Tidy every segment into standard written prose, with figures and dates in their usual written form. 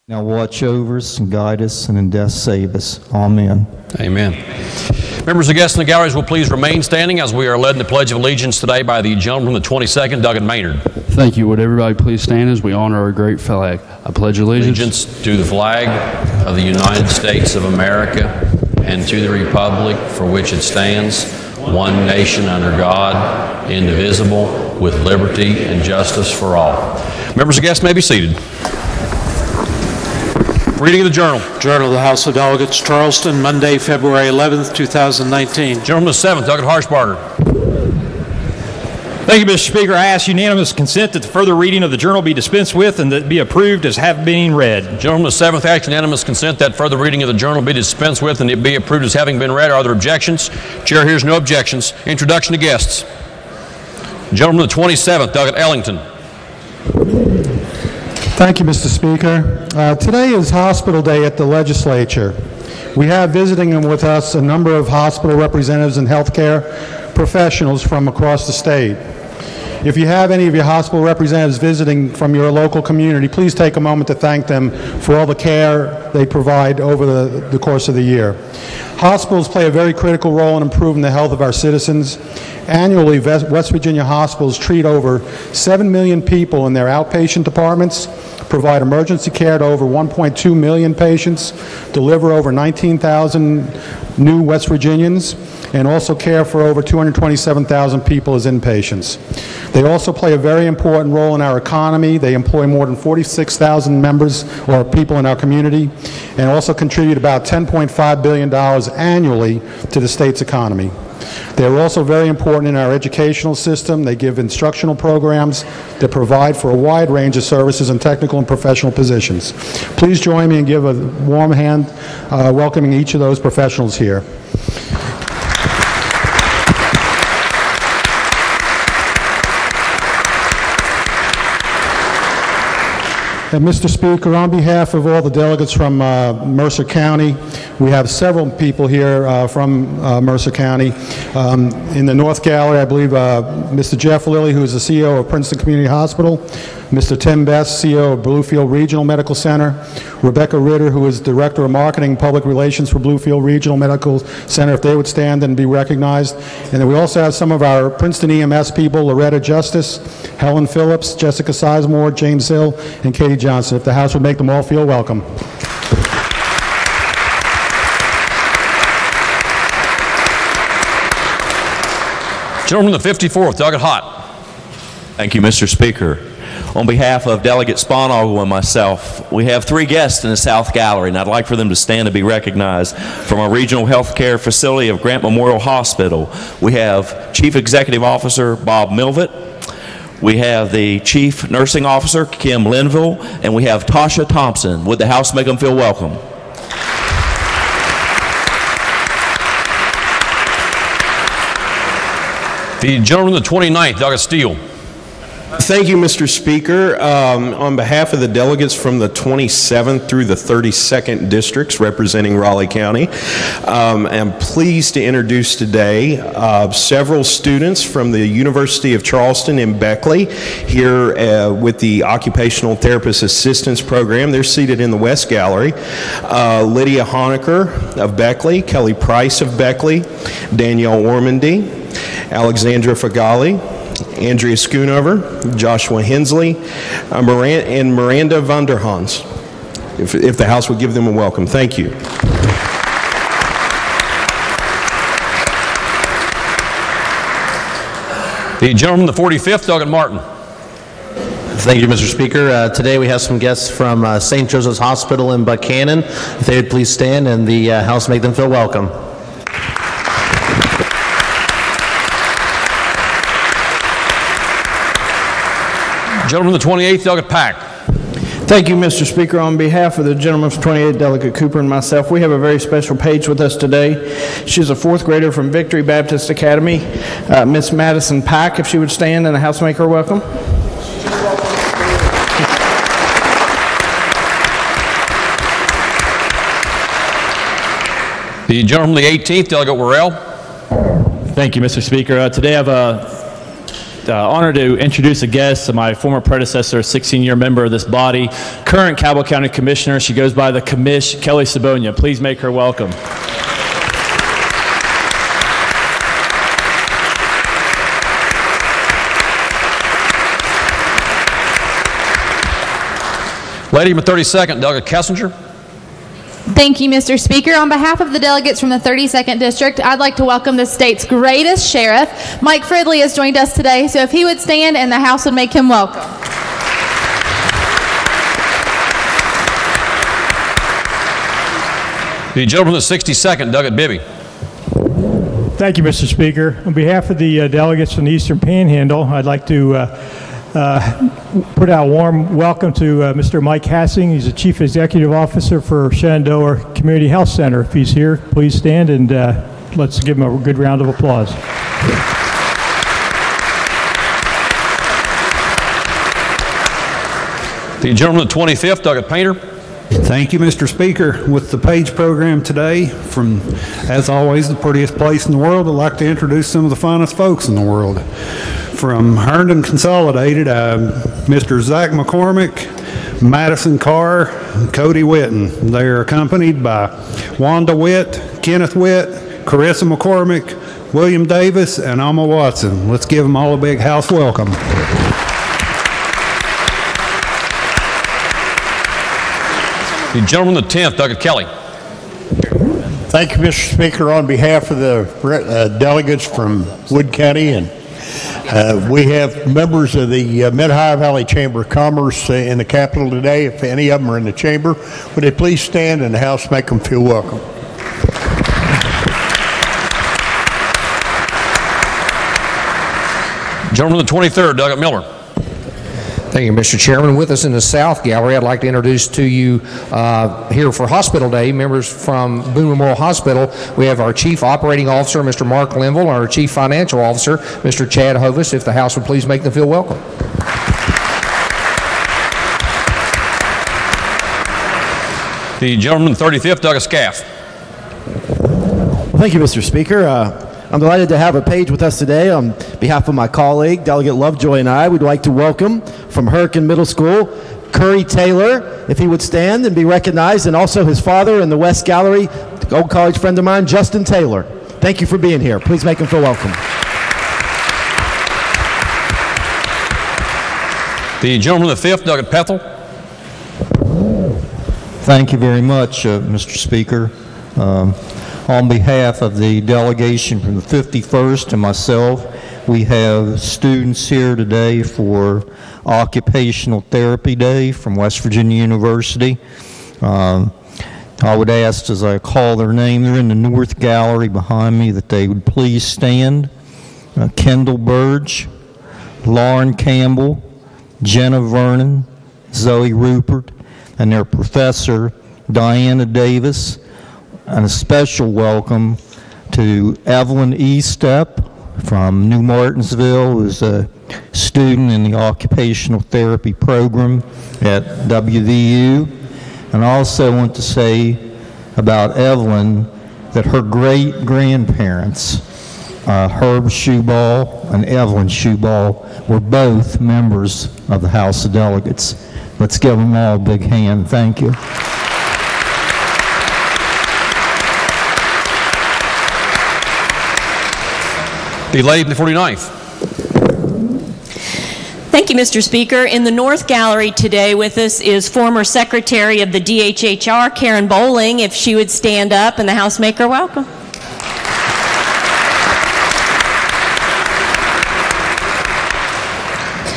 Now watch over us and guide us, and in death save us. Amen. Amen. Members and guests in the galleries will please remain standing as we are led in the Pledge of Allegiance today by the gentleman from the 22nd, Doug Maynard. Thank you. Would everybody please stand as we honor our great flag? I pledge allegiance to the flag of the United States of America and to the republic for which it stands, one nation under God, indivisible, with liberty and justice for all. Members and guests may be seated. Reading of the Journal. Journal of the House of Delegates, Charleston, Monday, February 11th, 2019. Gentleman of the 7th, Doug Harshbarger. Thank you, Mr. Speaker. I ask unanimous consent that the further reading of the Journal be dispensed with and that it be approved as having been read. Gentleman of the 7th, ask unanimous consent that further reading of the Journal be dispensed with and it be approved as having been read. Are there objections? Chair hears no objections. Introduction to guests. Gentleman of the 27th, Doug Ellington. Thank you, Mr. Speaker. Today is Hospital Day at the Legislature. We have visiting with us a number of hospital representatives and healthcare professionals from across the state. If you have any of your hospital representatives visiting from your local community, please take a moment to thank them for all the care they provide over the course of the year. Hospitals play a very critical role in improving the health of our citizens. Annually, West Virginia hospitals treat over 7 million people in their outpatient departments, provide emergency care to over 1.2 million patients, deliver over 19,000 new West Virginians, and also care for over 227,000 people as inpatients. They also play a very important role in our economy. They employ more than 46,000 members or people in our community and also contribute about $10.5 billion annually to the state's economy. They're also very important in our educational system. They give instructional programs that provide for a wide range of services and technical and professional positions. Please join me and give a warm hand welcoming each of those professionals here. Mr. Speaker, on behalf of all the delegates from Mercer County, we have several people here from Mercer County. In the North Gallery, I believe Mr. Jeff Lilly, who is the CEO of Princeton Community Hospital, Mr. Tim Best, CEO of Bluefield Regional Medical Center, Rebecca Ritter, who is Director of Marketing and Public Relations for Bluefield Regional Medical Center, if they would stand and be recognized. And then we also have some of our Princeton EMS people, Loretta Justice, Helen Phillips, Jessica Sizemore, James Hill, and Katie Johnson. If the House would make them all feel welcome. Gentleman the 54th, Doug Hott. Thank you, Mr. Speaker. On behalf of Delegate Sponogle and myself, we have three guests in the South Gallery, and I'd like for them to stand to be recognized. From our regional health care facility of Grant Memorial Hospital, we have Chief Executive Officer Bob Milvitt, we have the Chief Nursing Officer Kim Linville, and we have Tasha Thompson. Would the House make them feel welcome? The gentleman the 29th, Doug Steele. Thank you, Mr. Speaker. On behalf of the delegates from the 27th through the 32nd districts representing Raleigh County, I'm pleased to introduce today several students from the University of Charleston in Beckley here with the Occupational Therapist Assistance Program. They're seated in the West Gallery. Lydia Honecker of Beckley, Kelly Price of Beckley, Danielle Ormandy, Alexandra Fagali, Andrea Schoonover, Joshua Hensley, and Miranda Vanderhans. If the House would give them a welcome. Thank you. The gentleman the 45th, Doug Martin. Thank you, Mr. Speaker. Today we have some guests from St. Joseph's Hospital in Buchanan. If they would please stand and the House make them feel welcome. Gentleman the 28th, Delegate Pack. Thank you, Mr. Speaker. On behalf of the gentleman from 28th, Delegate Cooper, and myself, we have a very special page with us today. She's a fourth grader from Victory Baptist Academy, Miss Madison Pack. If she would stand and the House make her welcome. The gentleman from the 18th, Delegate Worrell. Thank you, Mr. Speaker. Today I have honored to introduce a guest, my former predecessor, 16-year member of this body, current Cabell County Commissioner. She goes by the Commish, Kelly Sabonia. Please make her welcome. Lady from the 32nd, Delegate Kessinger. Thank you, Mr. Speaker. On behalf of the delegates from the 32nd District, I'd like to welcome the state's greatest sheriff. Mike Fridley has joined us today, so if he would stand and the House would make him welcome. The gentleman from the 62nd, Delegate Bibby. Thank you, Mr. Speaker. On behalf of the delegates from the Eastern Panhandle, I'd like to put out a warm welcome to Mr. Mike Hassing. He's the Chief Executive Officer for Shenandoah Community Health Center. If he's here, please stand and let's give him a good round of applause. The gentleman from the 25th, Delegate Painter. Thank you, Mr. Speaker. With the PAGE program today, from, as always, the prettiest place in the world, I'd like to introduce some of the finest folks in the world. From Herndon Consolidated, Mr. Zach McCormick, Madison Carr, and Cody Witten. They're accompanied by Wanda Witt, Kenneth Witt, Carissa McCormick, William Davis, and Alma Watson. Let's give them all a big house welcome. The gentleman from the 10th, Delegate Kelly. Thank you, Mr. Speaker. On behalf of the delegates from Wood County, and we have members of the Mid-Ohio Valley Chamber of Commerce in the Capitol today. If any of them are in the chamber, would they please stand and the House make them feel welcome? Gentleman from the 23rd, Delegate Miller. Thank you, Mr. Chairman. With us in the South Gallery, I'd like to introduce to you here for Hospital Day, members from Boone Memorial Hospital. We have our Chief Operating Officer, Mr. Mark Linville, and our Chief Financial Officer, Mr. Chad Hovis. If the House would please make them feel welcome. The gentleman from the 35th, Douglas Scaff. Well, thank you, Mr. Speaker. I'm delighted to have a PAGE with us today. On behalf of my colleague, Delegate Lovejoy, and I, we'd like to welcome from Hurricane Middle School, Curry Taylor, if he would stand and be recognized, and also his father in the West Gallery, old college friend of mine, Justin Taylor. Thank you for being here. Please make him feel welcome. The gentleman from the 5th, Delegate Pethel. Thank you very much, Mr. Speaker. On behalf of the delegation from the 51st and myself, we have students here today for Occupational Therapy Day from West Virginia University. I would ask, as I call their name, they're in the North Gallery behind me, that they would please stand. Kendall Burge, Lauren Campbell, Jenna Vernon, Zoe Rupert, and their professor, Diana Davis. And a special welcome to Evelyn Estep from New Martinsville, who's a student in the occupational therapy program at WVU. And I also want to say about Evelyn that her great-grandparents, Herb Shoeball and Evelyn Shoeball, were both members of the House of Delegates. Let's give them all a big hand. Thank you. The lady from the 49th. Thank you, Mr. Speaker. In the North Gallery today with us is former Secretary of the DHHR, Karen Bowling. If she would stand up and the House make her welcome.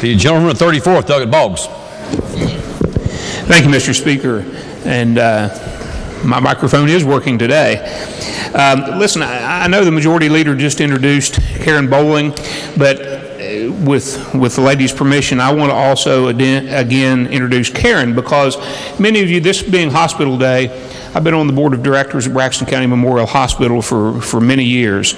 The gentleman from the 34th, Douglas Boggs. Thank you, Mr. Speaker. And my microphone is working today. Listen, I know the Majority Leader just introduced Karen Bowling, but with the lady's permission, I want to also again introduce Karen, because many of you, this being Hospital Day, I've been on the board of directors at Braxton County Memorial Hospital for many years.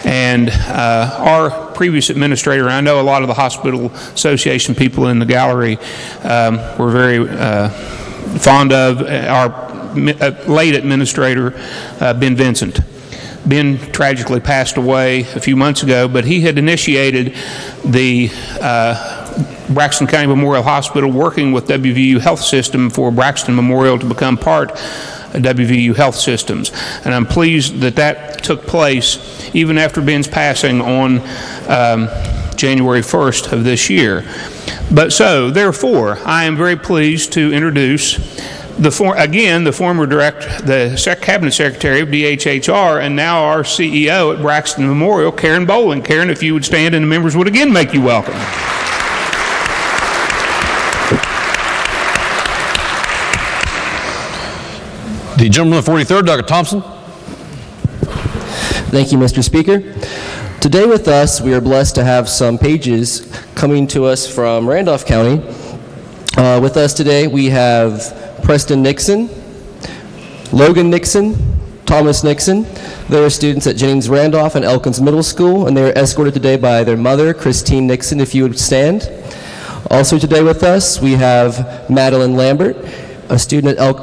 And our previous administrator, I know a lot of the Hospital Association people in the gallery were very fond of our late administrator, Ben Vincent. Ben tragically passed away a few months ago, but he had initiated the Braxton County Memorial Hospital working with WVU Health System for Braxton Memorial to become part of WVU Health Systems. And I'm pleased that that took place even after Ben's passing on January 1st of this year. But so, therefore, I am very pleased to introduce the former the Cabinet Secretary of DHHR and now our CEO at Braxton Memorial, Karen Bowling. Karen, if you would stand and the members would again make you welcome. The gentleman from the 43rd, Dr. Thompson. Thank you, Mr. Speaker. Today with us, we are blessed to have some pages coming to us from Randolph County. With us today, we have Preston Nixon, Logan Nixon, Thomas Nixon. They are students at Jennings Randolph and Elkins Middle School, and they are escorted today by their mother, Christine Nixon, if you would stand. Also today with us, we have Madeline Lambert, a student at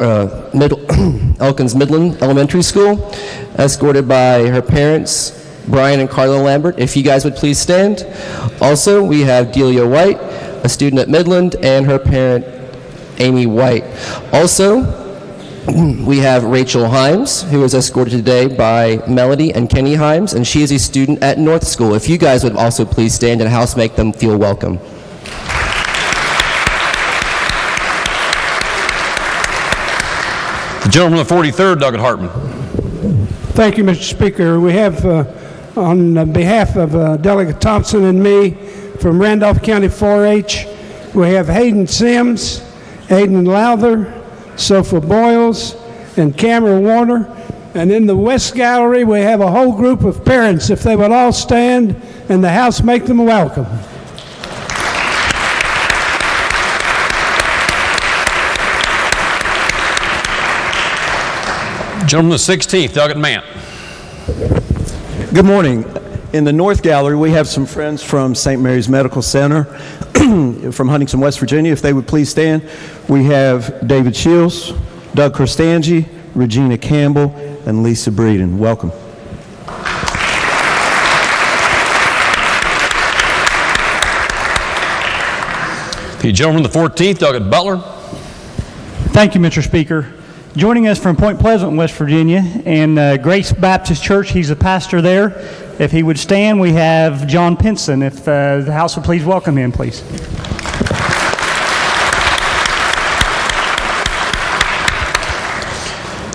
Elkins Midland Elementary School, escorted by her parents, Brian and Carla Lambert. If you guys would please stand. Also, we have Delia White, a student at Midland, and her parent, Amy White. Also, we have Rachel Himes, who is escorted today by Melody and Kenny Himes, and she is a student at North School. If you guys would also please stand and house make them feel welcome. The gentleman from the 43rd, Doug Hartman. Thank you, Mr. Speaker. We have, on behalf of Delegate Thompson and me from Randolph County 4-H, we have Hayden Sims, Aiden Lowther, Sophia Boyles, and Cameron Warner. And in the West Gallery, we have a whole group of parents. If they would all stand and the house make them welcome. Gentleman the 16th, Doug Mant. Good morning. In the North Gallery, we have some friends from St. Mary's Medical Center from Huntington, West Virginia. If they would please stand. We have David Shields, Doug Kristangi, Regina Campbell, and Lisa Breeden. Welcome. The gentleman the 14th, Doug Butler. Thank you, Mr. Speaker. Joining us from Point Pleasant, West Virginia, and Grace Baptist Church, he's a pastor there. If he would stand, we have John Pinson. If the House would please welcome him, please.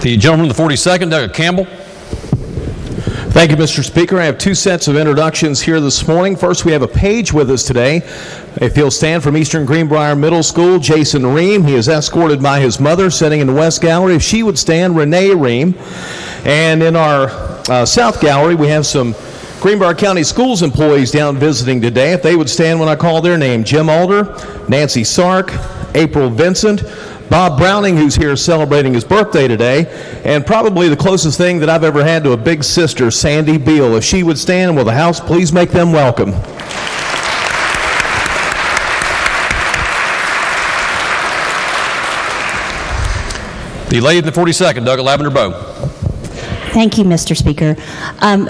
The gentleman from the 42nd, Doug Campbell. Thank you, Mr. Speaker. I have two sets of introductions here this morning. First, we have a page with us today. If he'll stand, from Eastern Greenbrier Middle School, Jason Ream. He is escorted by his mother, sitting in the West Gallery. If she would stand, Renee Ream. And in our South Gallery, we have some Greenbrier County Schools employees down visiting today. If they would stand when I call their name: Jim Alder, Nancy Sark, April Vincent, Bob Browning, who's here celebrating his birthday today, and probably the closest thing that I've ever had to a big sister, Sandy Beal. If she would stand, will the House please make them welcome? The lady in the 42nd, Doug Lavender Bow. Thank you, Mr. Speaker.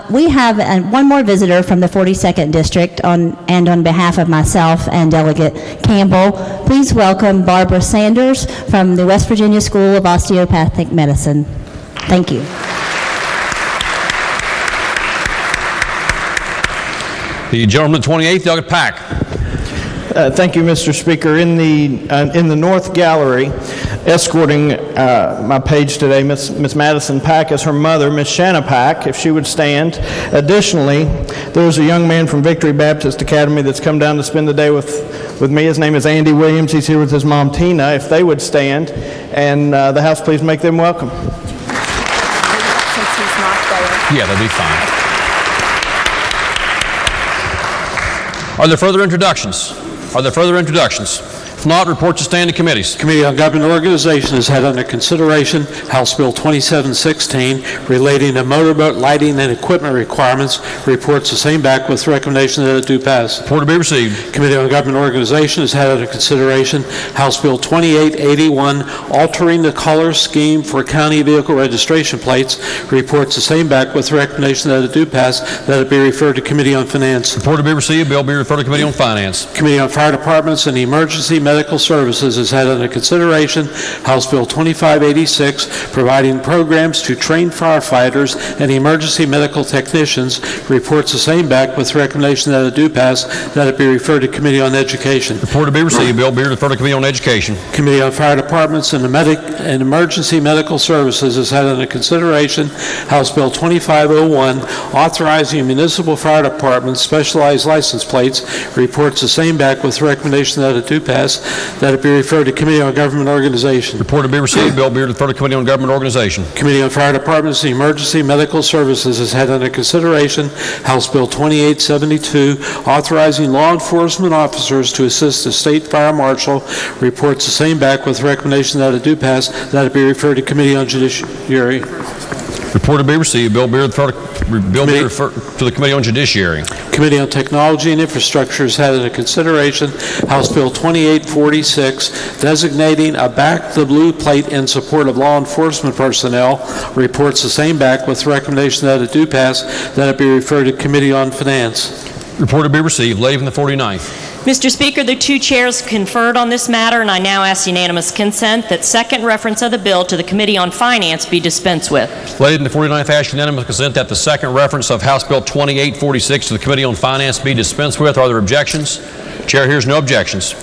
We have one more visitor from the 42nd District, and on behalf of myself and Delegate Campbell, please welcome Barbara Sanders from the West Virginia School of Osteopathic Medicine. Thank you. The gentleman 28th, Doug Pack. Thank you, Mr. Speaker. In the North Gallery, escorting my page today, Miss Madison Pack is her mother, Miss Shanna Pack, if she would stand. Additionally, there's a young man from Victory Baptist Academy that's come down to spend the day with me. His name is Andy Williams. He's here with his mom, Tina. If they would stand, and the House please make them welcome. Yeah, that'd be fine. Are there further introductions? Are there further introductions? If not, reports to stand to committees. Committee on Government Organization has had under consideration House Bill 2716 relating to motorboat lighting and equipment requirements. Reports the same back with recommendation that it do pass. Report to be received. Committee on Government Organization has had under consideration House Bill 2881 altering the color scheme for county vehicle registration plates. Reports the same back with recommendation that it do pass, that it be referred to Committee on Finance. Report to be received. Bill be referred to Committee on Finance. Committee on Fire Departments and Emergency Medical Services has had under consideration House Bill 2586 providing programs to train firefighters and emergency medical technicians. Reports the same back with recommendation that it do pass, that it be referred to Committee on Education. Report to be received. Bill be referred to Committee on Education. Committee on Fire Departments and Emergency Medical Services has had under consideration House Bill 2501 authorizing municipal fire departments specialized license plates. Reports the same back with recommendation that it do pass, that it be referred to Committee on Government Organization. Report to be received. Bill be referred to Committee on Government Organization. Committee on Fire Departments and Emergency Medical Services has had under consideration House Bill 2872 authorizing law enforcement officers to assist the state fire marshal. Reports the same back with recommendation that it do pass, that it be referred to Committee on Judiciary. Report to be received. Bill be referred to the Committee on Judiciary. Committee on Technology and Infrastructure has had under consideration House Bill 2846 designating a back the blue plate in support of law enforcement personnel. Reports the same back with recommendation that it do pass, that it be referred to Committee on Finance. Report to be received. Lady from the 49th. Mr. Speaker, the two chairs conferred on this matter, and I now ask unanimous consent that second reference of the bill to the Committee on Finance be dispensed with. Lady in the 49th asks unanimous consent that the second reference of House Bill 2846 to the Committee on Finance be dispensed with. Are there objections? Chair hears no objections.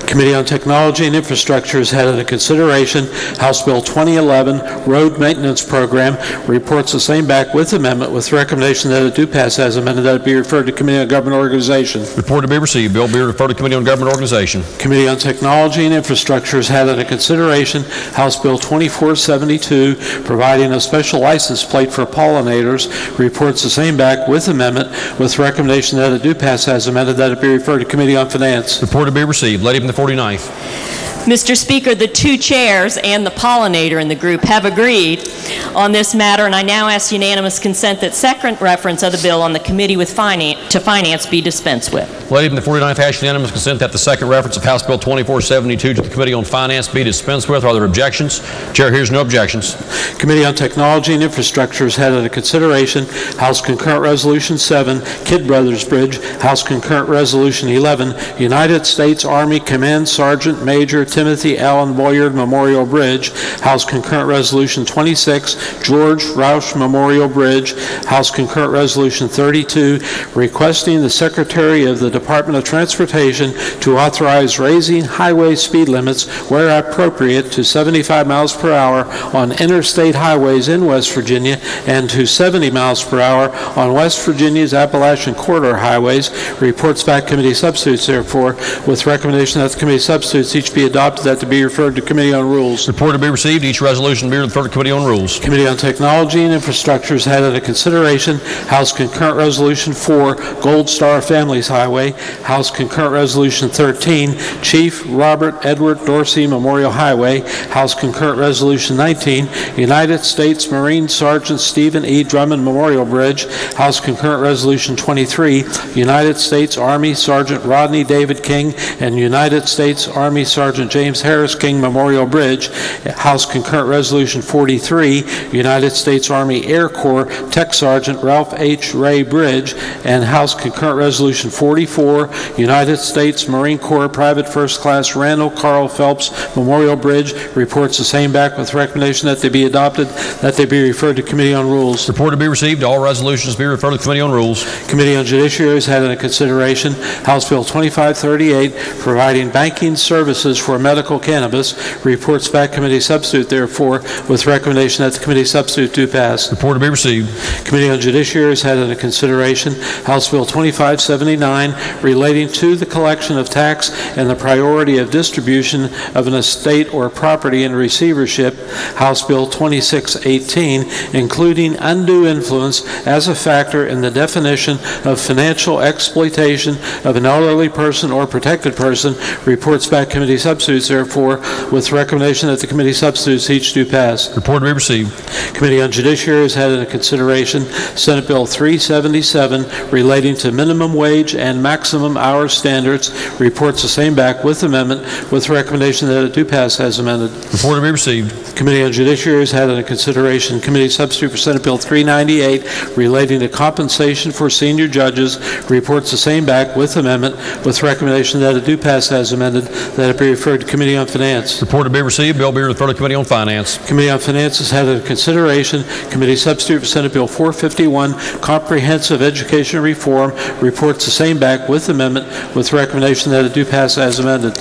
Committee on Technology and Infrastructure has had under consideration House Bill 2011 Road Maintenance Program. Reports the same back with amendment with recommendation that it do pass as amended, that it be referred to Committee on Government Organization. Report to be received. Bill be referred to Committee on Government Organization. Committee on Technology and Infrastructure has had under consideration House Bill 2472 providing a special license plate for pollinators. Reports the same back with amendment with recommendation that it do pass as amended, that it be referred to Committee on Finance. Report to be received. Lady from the 49th. Mr. Speaker, the two chairs and the pollinator in the group have agreed on this matter, and I now ask unanimous consent that second reference of the bill on the Committee with Finance be dispensed with. Lady from the 49th asks unanimous consent that the second reference of House Bill 2472 to the Committee on Finance be dispensed with. Are there objections? Chair hears no objections. Committee on Technology and Infrastructure has had under consideration House Concurrent Resolution 7, Kidd Brothers Bridge, House Concurrent Resolution 11, United States Army Command Sergeant Major Timothy Allen Boyard Memorial Bridge, House Concurrent Resolution 26, George Roush Memorial Bridge, House Concurrent Resolution 32, requesting the Secretary of the Department of Transportation to authorize raising highway speed limits where appropriate to 75 miles per hour on interstate highways in West Virginia and to 70 miles per hour on West Virginia's Appalachian Corridor highways. Reports back committee substitutes, therefore, with recommendation that the committee substitutes each be adopted, that to be referred to Committee on Rules. Report to be received. Each resolution be referred to Committee on Rules. Committee on Technology and Infrastructure has had under consideration House Concurrent Resolution 4, Gold Star Families Highway, House Concurrent Resolution 13, Chief Robert Edward Dorsey Memorial Highway, House Concurrent Resolution 19, United States Marine Sergeant Stephen E. Drummond Memorial Bridge, House Concurrent Resolution 23, United States Army Sergeant Rodney David King and United States Army Sergeant James Harris King Memorial Bridge, House Concurrent Resolution 43, United States Army Air Corps Tech Sergeant Ralph H. Ray Bridge, and House Concurrent Resolution 44, United States Marine Corps Private First Class Randall Carl Phelps Memorial Bridge. Reports the same back with recommendation that they be adopted, that they be referred to Committee on Rules. Report to be received. All resolutions be referred to the Committee on Rules. Committee on Judiciary has had under consideration House Bill 2538 providing banking services for for medical cannabis. Reports back committee substitute, therefore, with recommendation that the committee substitute do pass. Report to be received. Committee on Judiciary has had under consideration House Bill 2579 relating to the collection of tax and the priority of distribution of an estate or property in receivership, House Bill 2618, including undue influence as a factor in the definition of financial exploitation of an elderly person or protected person. Reports back committee substitutes, therefore, with recommendation that the committee substitutes each do pass. Report to be received. Committee on Judiciary has had under consideration Senate Bill 377 relating to minimum wage and maximum hour standards. Reports the same back with amendment with recommendation that it do pass as amended. Report to be received. Committee on Judiciary has had under consideration committee substitute for Senate Bill 398 relating to compensation for senior judges. Reports the same back with amendment with recommendation that it do pass as amended, that it be referred to Committee on Finance. Report to be received. Bill be referred to Committee on Finance. Committee on Finance has had under consideration committee substitute for Senate Bill 451 comprehensive education reform. Reports the same back with amendment with recommendation that it do pass as amended.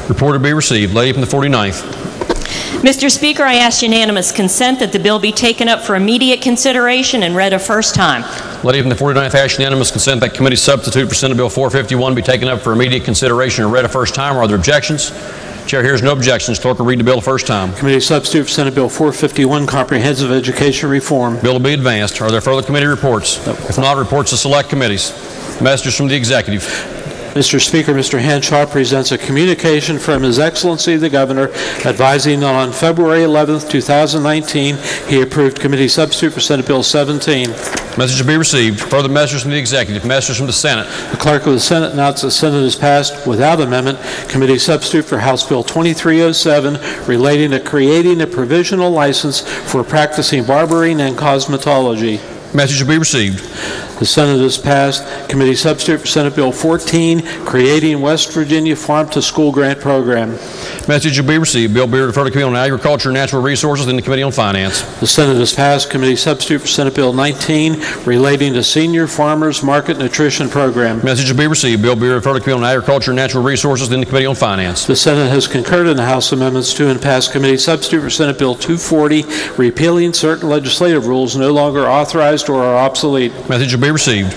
Report to be received. Lady from the 49th. Mr. Speaker, I ask unanimous consent that the bill be taken up for immediate consideration and read a first time. Lady from the 49th asks unanimous consent that committee substitute for Senate Bill 451 be taken up for immediate consideration and read a first time. Are there objections? Chair hears no objections. Clerk will read the bill the first time. Committee substitute for Senate Bill 451 comprehensive education reform. Bill will be advanced. Are there further committee reports? If not, reports to select committees. Messages from the executive. Mr. Speaker, Mr. Henshaw presents a communication from His Excellency the Governor advising that on February 11, 2019, he approved committee substitute for Senate Bill 17. Message to be received. Further messages from the executive. Messages from the Senate. The Clerk of the Senate announced the Senate has passed without amendment committee substitute for House Bill 2307 relating to creating a provisional license for practicing barbering and cosmetology. Message to be received. The Senate has passed committee substitute for Senate Bill 14, creating West Virginia Farm to School Grant Program. Message will be received. Bill be referred to Committee on Agriculture and Natural Resources, then the Committee on Finance. The Senate has passed committee substitute for Senate Bill 19, relating to Senior Farmers Market Nutrition Program. Message will be received. Bill be referred to Committee on Agriculture and Natural Resources, then the Committee on Finance. The Senate has concurred in the House amendments to and passed committee substitute for Senate Bill 240, repealing certain legislative rules no longer authorized or are obsolete. Message will be received.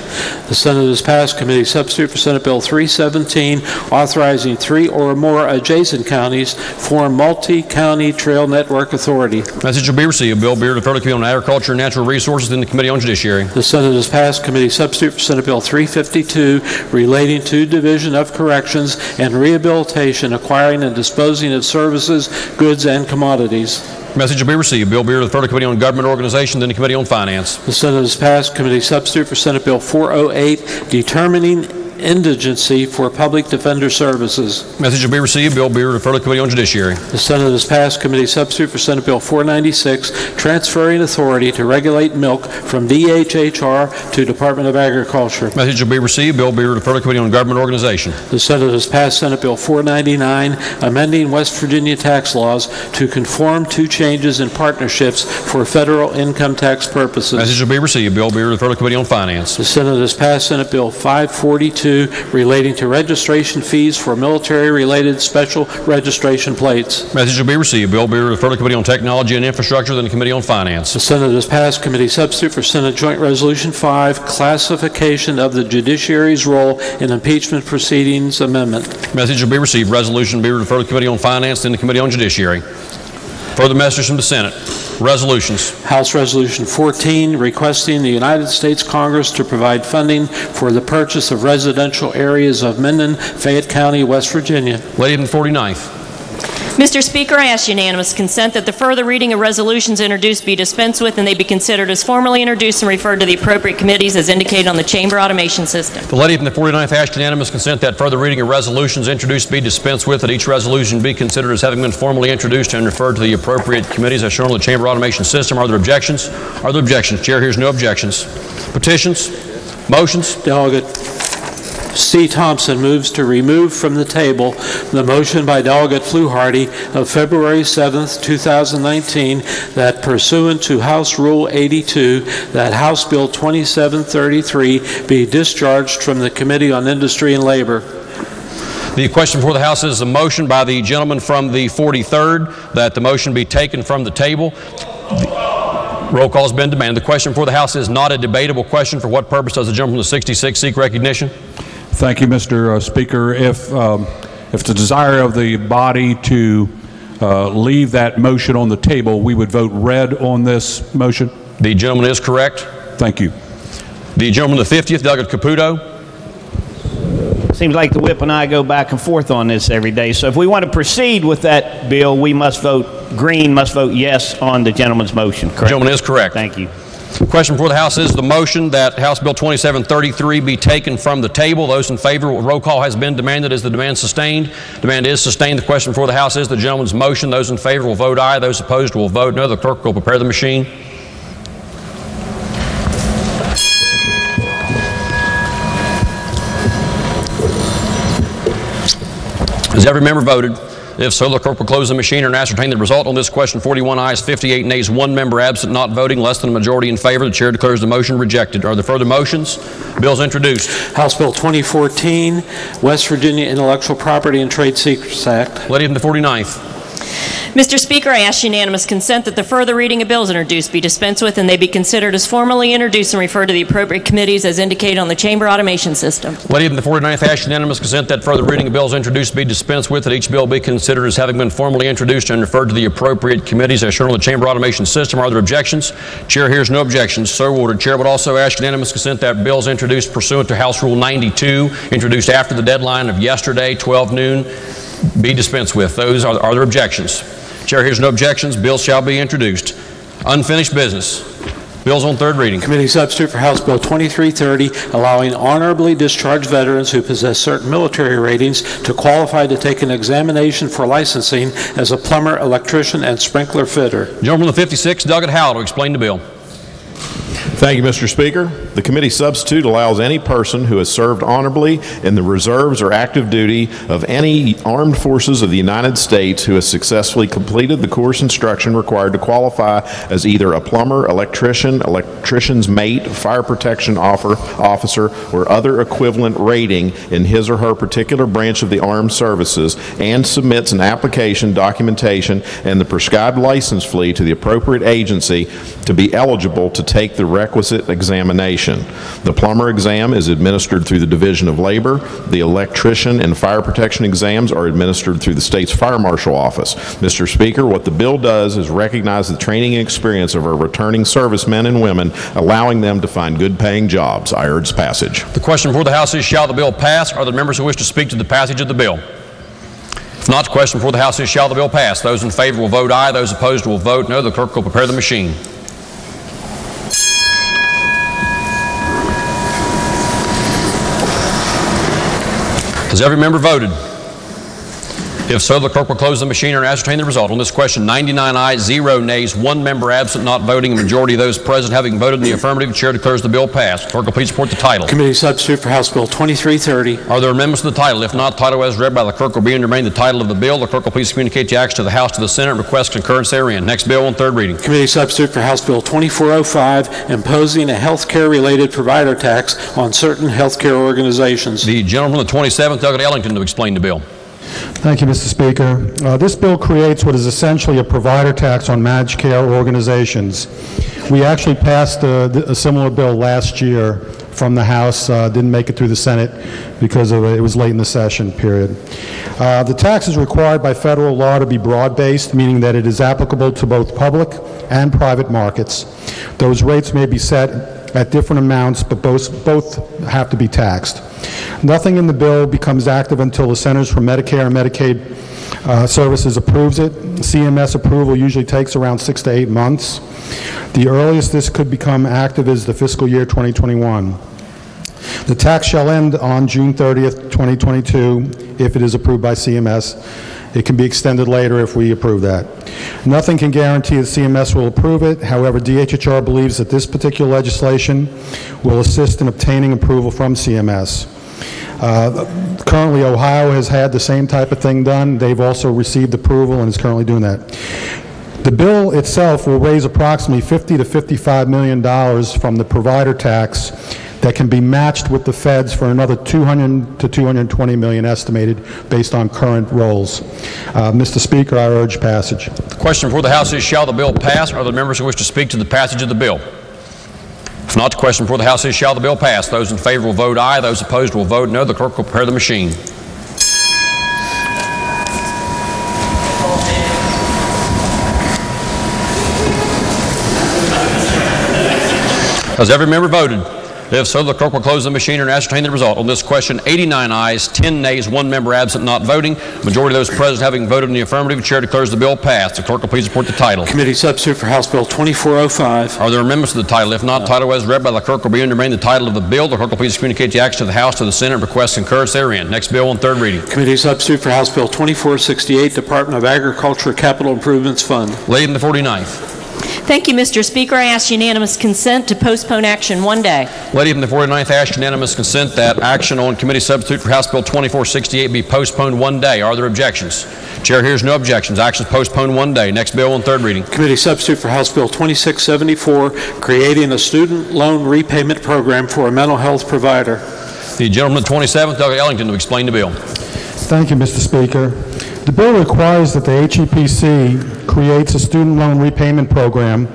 The Senate has passed committee substitute for Senate Bill 317, authorizing 3 or more adjacent counties form multi-county trail network authority. Message will be received. Bill be referred to Committee on Agriculture and Natural Resources, then the Committee on Judiciary. The Senate has passed committee substitute for Senate Bill 352, relating to Division of Corrections and Rehabilitation, acquiring and disposing of services, goods, and commodities. Message will be received. Bill be referred to Committee on Government Organization, then the Committee on Finance. The Senate has passed committee substitute for Senate Bill 408, determining indigency for public defender services. Message will be received. Bill be referred to Committee on Judiciary. The Senate has passed committee substitute for Senate Bill 496, transferring authority to regulate milk from DHHR to Department of Agriculture. Message will be received. Bill be referred to Committee on Government Organization. The Senate has passed Senate Bill 499, amending West Virginia tax laws to conform to changes in partnerships for federal income tax purposes. Message will be received. Bill be referred to Committee on Finance. The Senate has passed Senate Bill 542, relating to registration fees for military-related special registration plates. Message will be received. Bill be referred to Committee on Technology and Infrastructure, then the Committee on Finance. The Senate has passed committee substitute for Senate Joint Resolution 5, classification of the judiciary's role in impeachment proceedings amendment. Message will be received. Resolution will be referred to Committee on Finance, then the Committee on Judiciary. Further messages from the Senate. Resolutions. House Resolution 14, requesting the United States Congress to provide funding for the purchase of residential areas of Minden, Fayette County, West Virginia. Lady in the 49th. Mr. Speaker, I ask unanimous consent that the further reading of resolutions introduced be dispensed with and they be considered as formally introduced and referred to the appropriate committees as indicated on the chamber automation system. The lady from the 49th asks unanimous consent that further reading of resolutions introduced be dispensed with, that each resolution be considered as having been formally introduced and referred to the appropriate committees as shown on the chamber automation system. Are there objections? Are there objections? Chair hears no objections. Petitions? Motions? Delegate C. Thompson moves to remove from the table the motion by Delegate Fluharty of February 7, 2019, that pursuant to House Rule 82, that House Bill 2733 be discharged from the Committee on Industry and Labor. The question before the House is a motion by the gentleman from the 43rd that the motion be taken from the table. Roll call has been demanded. The question before the House is not a debatable question. For what purpose does the gentleman from the 66 seek recognition? Thank you, Mr. Speaker. If the desire of the body to leave that motion on the table, we would vote red on this motion. The gentleman is correct. Thank you. The gentleman from the 50th, Delegate Caputo. Seems like the whip and I go back and forth on this every day. So if we want to proceed with that bill, we must vote, Green must vote yes on the gentleman's motion, correct? The gentleman is correct. Thank you. The question before the House is the motion that House Bill 2733 be taken from the table. Those in favor, roll call has been demanded. Is the demand sustained? Demand is sustained. The question before the House is the gentleman's motion. Those in favor will vote aye. Those opposed will vote no. The clerk will prepare the machine. Has every member voted? If so, the clerk will close the machine and ascertain the result on this question. 41 ayes, 58 nays, 1 member absent, not voting, less than a majority in favor. The chair declares the motion rejected. Are there further motions? Bills introduced. House Bill 2014, West Virginia Intellectual Property and Trade Secrets Act. Lady from the 49th. Mr. Speaker, I ask unanimous consent that the further reading of bills introduced be dispensed with and they be considered as formally introduced and referred to the appropriate committees as indicated on the chamber automation system. Lady from the 49th asks unanimous consent that further reading of bills introduced be dispensed with, that each bill be considered as having been formally introduced and referred to the appropriate committees as shown on the chamber automation system. Are there objections? Chair hears no objections. So ordered. Chair would also ask unanimous consent that bills introduced pursuant to House Rule 92, introduced after the deadline of yesterday, 12 noon, be dispensed with. Those are there objections? Chair hears no objections. Bills shall be introduced. Unfinished business. Bills on third reading. Committee substitute for House Bill 2330, allowing honorably discharged veterans who possess certain military ratings to qualify to take an examination for licensing as a plumber, electrician, and sprinkler fitter. Gentleman from the 56, Delegate Howell, to explain the bill. Thank you, Mr. Speaker. The committee substitute allows any person who has served honorably in the reserves or active duty of any armed forces of the United States who has successfully completed the course instruction required to qualify as either a plumber, electrician, electrician's mate, fire protection officer, or other equivalent rating in his or her particular branch of the armed services, and submits an application, documentation, and the prescribed license fee to the appropriate agency to be eligible to take the requisite examination. The plumber exam is administered through the Division of Labor. The electrician and fire protection exams are administered through the state's fire marshal office. Mr. Speaker, what the bill does is recognize the training and experience of our returning servicemen and women, allowing them to find good paying jobs. I urge passage. The question before the House is, shall the bill pass? Are there members who wish to speak to the passage of the bill? If not, the question before the House is, shall the bill pass? Those in favor will vote aye. Those opposed will vote no. The clerk will prepare the machine. Has every member voted? If so, the clerk will close the machine and ascertain the result. On this question, 99 ayes, 0 nays, 1 member absent, not voting. A majority of those present having voted in the affirmative, the chair declares the bill passed. Clerk will please report the title. Committee substitute for House Bill 2330. Are there amendments to the title? If not, the title as read by the clerk will be and remain the title of the bill. The clerk will please communicate the acts to the House, to the Senate, and request concurrence therein. Next bill on third reading. Committee substitute for House Bill 2405, imposing a health care-related provider tax on certain health care organizations. The gentleman from the 27th, Delegate Ellington, to explain the bill. Thank you, Mr. Speaker. This bill creates what is essentially a provider tax on managed care organizations. We actually passed a similar bill last year from the House, didn't make it through the Senate because it was late in the session period. The tax is required by federal law to be broad-based, meaning that it is applicable to both public and private markets. Those rates may be set at different amounts, but both have to be taxed. Nothing in the bill becomes active until the Centers for Medicare and Medicaid Services approves it. CMS approval usually takes around 6 to 8 months. The earliest this could become active is the fiscal year 2021. The tax shall end on June 30th, 2022, if it is approved by CMS. It can be extended later if we approve that. Nothing can guarantee that CMS will approve it. However, DHHR believes that this particular legislation will assist in obtaining approval from CMS. Currently, Ohio has had the same type of thing done. They've also received approval and is currently doing that. The bill itself will raise approximately $50 to $55 million from the provider tax that can be matched with the feds for another 200 to 220 million estimated based on current rolls. Mr. Speaker, I urge passage. The question before the House is, shall the bill pass? Are there members who wish to speak to the passage of the bill? If not, the question before the House is, shall the bill pass? Those in favor will vote aye. Those opposed will vote no. The clerk will prepare the machine. Has every member voted? If so, the clerk will close the machine and ascertain the result. On this question, 89 ayes, 10 nays, 1 member absent not voting. Majority of those present having voted in the affirmative, the chair declares the bill passed. The clerk will please report the title. Committee substitute for House Bill 2405. Are there amendments to the title? If not, the title as read by the clerk will be and remain the title of the bill. The clerk will please communicate the action to the House, to the Senate, and request concurrence therein. Next bill on third reading. Committee substitute for House Bill 2468, Department of Agriculture Capital Improvements Fund. Lady in the 49th. Thank you, Mr. Speaker. I ask unanimous consent to postpone action 1 day. Lady from the 49th asked unanimous consent that action on committee substitute for House Bill 2468 be postponed 1 day. Are there objections? Chair hears no objections. Action is postponed 1 day. Next bill on third reading. Committee substitute for House Bill 2674, creating a student loan repayment program for a mental health provider. The gentleman from the 27th, Doug Ellington, to explain the bill. Thank you, Mr. Speaker. The bill requires that the HEPC creates a student loan repayment program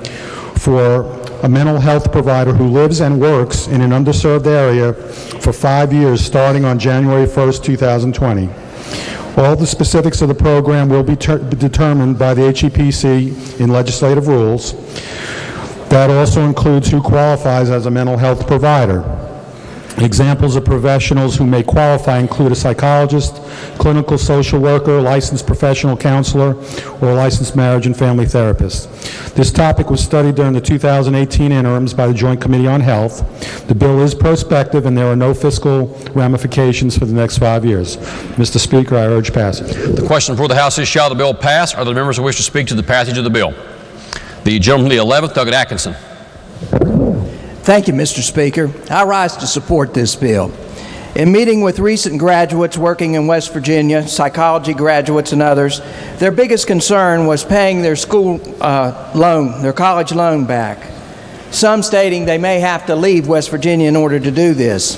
for a mental health provider who lives and works in an underserved area for 5 years starting on January 1st, 2020. All the specifics of the program will be determined by the HEPC in legislative rules. That also includes who qualifies as a mental health provider. Examples of professionals who may qualify include a psychologist, clinical social worker, licensed professional counselor, or a licensed marriage and family therapist. This topic was studied during the 2018 interims by the Joint Committee on Health. The bill is prospective and there are no fiscal ramifications for the next 5 years. Mr. Speaker, I urge passage. The question before the House is, shall the bill pass? Are there members who wish to speak to the passage of the bill? The gentleman from the 11th, Doug Atkinson. Thank you, Mr. Speaker. I rise to support this bill. In meeting with recent graduates working in West Virginia, psychology graduates and others, their biggest concern was paying their school loan, their college loan back. Some stating they may have to leave West Virginia in order to do this.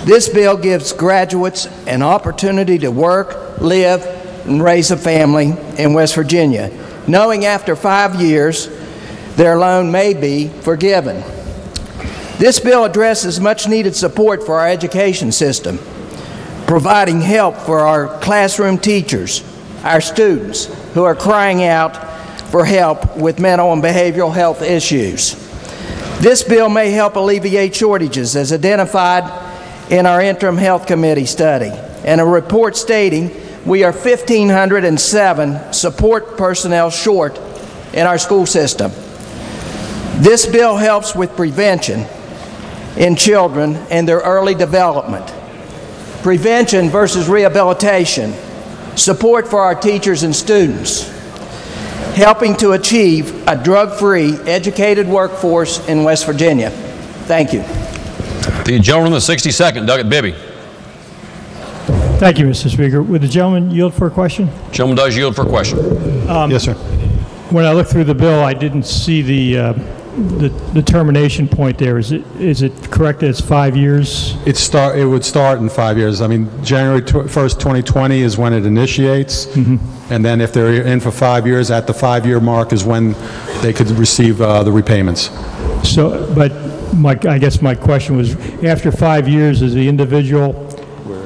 This bill gives graduates an opportunity to work, live, and raise a family in West Virginia, knowing after 5 years their loan may be forgiven. This bill addresses much needed support for our education system, providing help for our classroom teachers, our students who are crying out for help with mental and behavioral health issues. This bill may help alleviate shortages as identified in our interim health committee study and a report stating we are 1,507 support personnel short in our school system. This bill helps with prevention in children and their early development. Prevention versus rehabilitation, support for our teachers and students, helping to achieve a drug-free, educated workforce in West Virginia. Thank you. The gentleman from the 62nd, Doug Bibby. Thank you, Mr. Speaker. Would the gentleman yield for a question? Gentleman does yield for a question. Yes, sir. When I looked through the bill, I didn't see the termination point there. Is it correct that it's 5 years? It would start in 5 years. I mean, January 1st, 2020 is when it initiates, and then if they're in for 5 years, at the 5-year mark is when they could receive the repayments. So, but I guess my question was, after 5 years, is the individual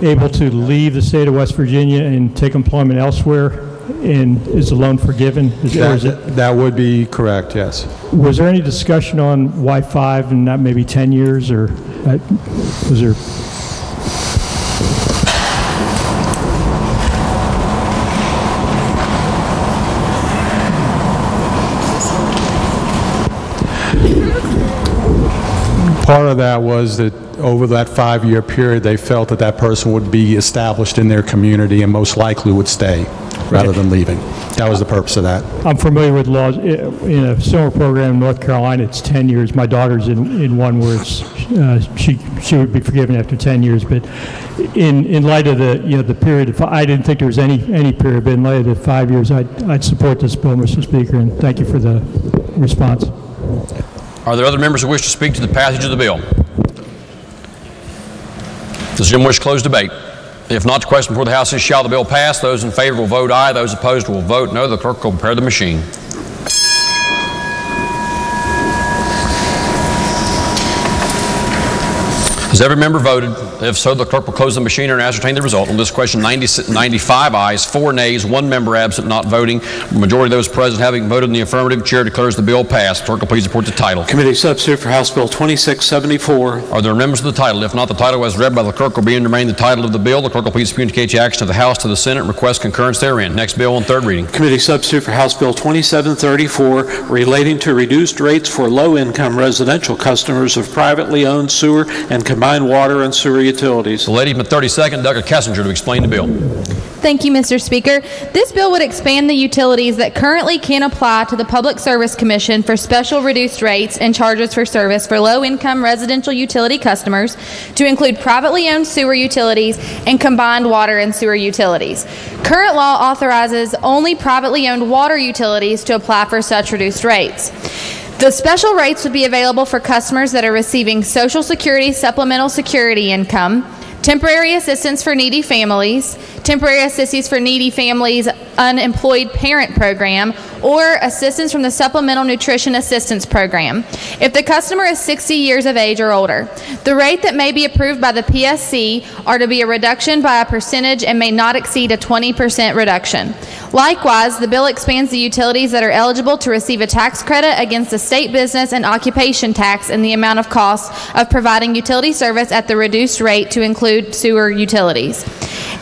able to leave the state of West Virginia and take employment elsewhere? And is the loan forgiven? That would be correct, yes. Was there any discussion on why 5 and not maybe 10 years, or was there? Part of that was that over that 5-year period, they felt that that person would be established in their community and most likely would stay rather than leaving. That was the purpose of that. I'm familiar with laws. In a similar program in North Carolina, it's 10 years. My daughter's in one where it's, she would be forgiven after 10 years. But in light of the period, I didn't think there was any period, but in light of the 5 years, I'd support this bill, Mr. Speaker, and thank you for the response. Are there other members who wish to speak to the passage of the bill? Does the gentleman wish to close debate? If not, the question before the House is, shall the bill pass? Those in favor will vote aye. Those opposed will vote no. The clerk will prepare the machine. Has every member voted? If so, the clerk will close the machine and ascertain the result. On this question, 95 ayes, 4 nays, 1 member absent, not voting. The majority of those present having voted in the affirmative, chair declares the bill passed. Clerk will please report the title. Committee substitute for House Bill 2674. Are there amendments to the title? If not, the title as read by the clerk will be and remain the title of the bill. The clerk will please communicate the action of the House to the Senate and request concurrence therein. Next bill on third reading. Committee substitute for House Bill 2734 relating to reduced rates for low-income residential customers of privately owned sewer and combined water and sewer utilities. The lady from the 32nd, Doug Kessinger, to explain the bill. Thank you, Mr. Speaker. This bill would expand the utilities that currently can apply to the Public Service Commission for special reduced rates and charges for service for low-income residential utility customers to include privately owned sewer utilities and combined water and sewer utilities. Current law authorizes only privately owned water utilities to apply for such reduced rates. The special rates would be available for customers that are receiving Social Security Supplemental Security income, temporary assistance for needy families, temporary assistance for needy families unemployed parent program, or assistance from the Supplemental Nutrition Assistance Program, if the customer is 60 years of age or older. The rate that may be approved by the PSC are to be a reduction by a percentage and may not exceed a 20% reduction. Likewise, the bill expands the utilities that are eligible to receive a tax credit against the state business and occupation tax in the amount of costs of providing utility service at the reduced rate to include sewer utilities.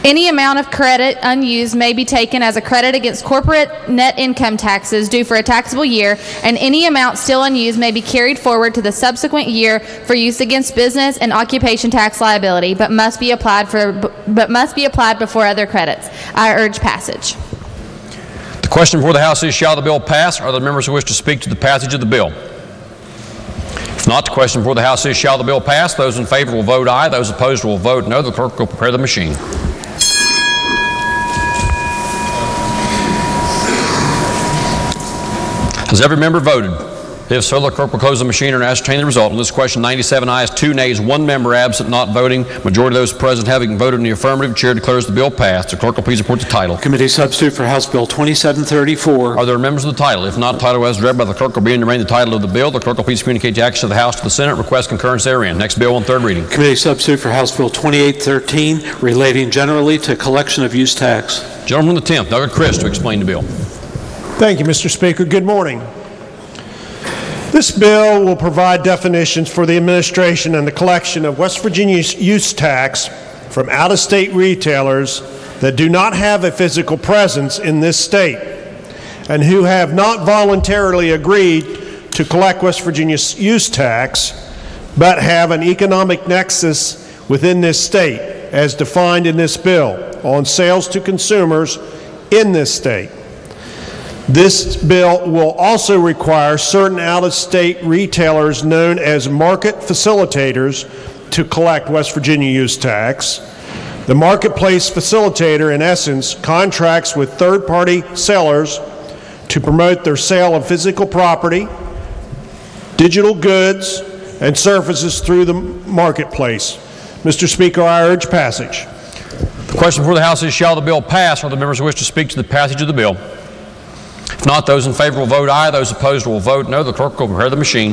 Any amount of credit unused may be taken as a credit against corporate net income taxes due for a taxable year, and any amount still unused may be carried forward to the subsequent year for use against business and occupation tax liability, but must be applied before other credits. I urge passage. The question before the House is, shall the bill pass? Are there members who wish to speak to the passage of the bill? If not, the question before the House is, shall the bill pass? Those in favor will vote aye. Those opposed will vote no. The clerk will prepare the machine. Has every member voted? If so, the clerk will close the machine and ascertain the result. On this question, 97 ayes, 2 nays, 1 member absent, not voting. Majority of those present having voted in the affirmative, chair declares the bill passed. The clerk will please report the title. Committee substitute for House Bill 2734. Are there members of the title? If not, the title as read by the clerk will be and remain the title of the bill. The clerk will please communicate the action of the House to the Senate. Request concurrence therein. Next bill on third reading. Committee substitute for House Bill 2813 relating generally to collection of use tax. Gentleman from the 10th, Doug Chris, to explain the bill. Thank you, Mr. Speaker. Good morning. This bill will provide definitions for the administration and the collection of West Virginia's use tax from out-of-state retailers that do not have a physical presence in this state and who have not voluntarily agreed to collect West Virginia's use tax but have an economic nexus within this state as defined in this bill on sales to consumers in this state. This bill will also require certain out-of-state retailers known as market facilitators to collect West Virginia use tax. The marketplace facilitator, in essence, contracts with third-party sellers to promote their sale of physical property, digital goods, and services through the marketplace. Mr. Speaker, I urge passage. The question before the House is, shall the bill pass? Are the members who wish to speak to the passage of the bill? If not, those in favor will vote aye. Those opposed will vote no. The clerk will prepare the machine.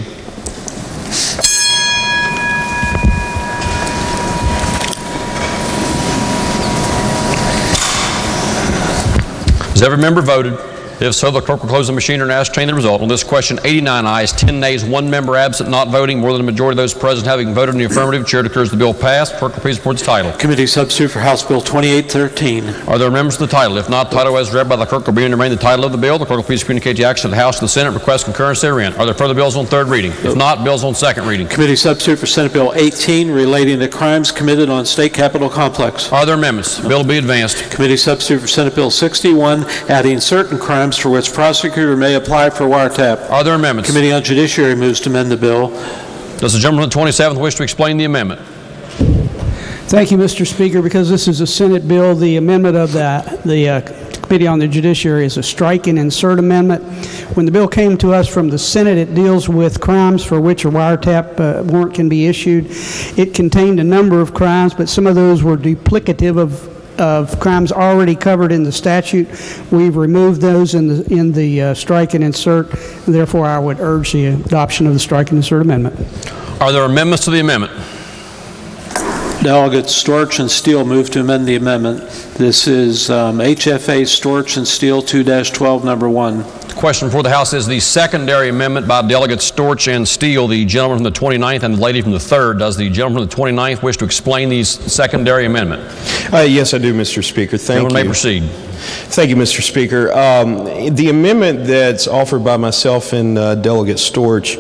Has every member voted? If so, the clerk will close the machine and ascertain the result. On this question, 89 ayes, 10 nays, 1 member absent, not voting. More than a majority of those present having voted in the affirmative, chair declares the bill passed. Clerk will please report the title. Committee substitute for House Bill 2813. Are there members of the title? If not, the title as read by the clerk will be and remain the title of the bill. The clerk will please communicate the action of the House to the Senate. Request concurrence therein. Are there further bills on third reading? If not, bills on second reading. Committee substitute for Senate Bill 18 relating to crimes committed on state capitol complex. Are there amendments? Bill will be advanced. Committee substitute for Senate Bill 61 adding certain crimes for which prosecutor may apply for wiretap. Are there amendments? Committee on Judiciary moves to amend the bill. Does the gentleman from the 27th wish to explain the amendment? Thank you, Mr. Speaker. Because this is a Senate bill, the amendment of the Committee on the Judiciary is a strike and insert amendment. When the bill came to us from the Senate, it deals with crimes for which a wiretap warrant can be issued. It contained a number of crimes, but some of those were duplicative of crimes already covered in the statute. We've removed those in the strike and insert. Therefore, I would urge the adoption of the strike and insert amendment. Are there amendments to the amendment? Delegates Storch and Steele move to amend the amendment. This is HFA Storch and Steele 2-12, number 1. The question before the House is the secondary amendment by Delegates Storch and Steele, the gentleman from the 29th and the lady from the 3rd. Does the gentleman from the 29th wish to explain the secondary amendment? Yes, I do, Mr. Speaker. Thank you. Gentleman may proceed. Thank you, Mr. Speaker. The amendment that's offered by myself and Delegate Storch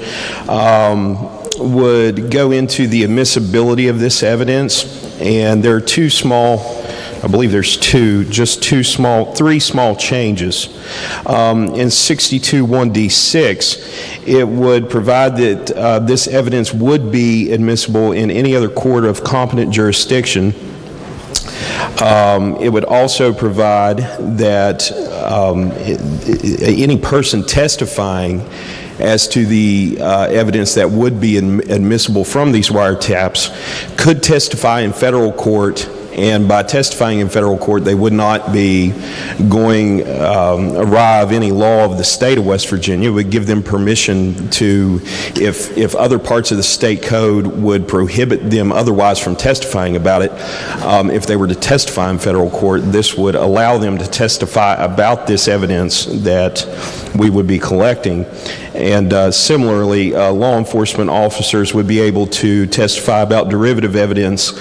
would go into the admissibility of this evidence, and there are two small, I believe there's three small changes. In 62(1)(d)(6), it would provide that this evidence would be admissible in any other court of competent jurisdiction. It would also provide that any person testifying as to the evidence that would be admissible from these wiretaps could testify in federal court, and by testifying in federal court, they would not be going awry of any law of the state of West Virginia. It would give them permission to, if other parts of the state code would prohibit them otherwise from testifying about it, if they were to testify in federal court, this would allow them to testify about this evidence that we would be collecting. And similarly, law enforcement officers would be able to testify about derivative evidence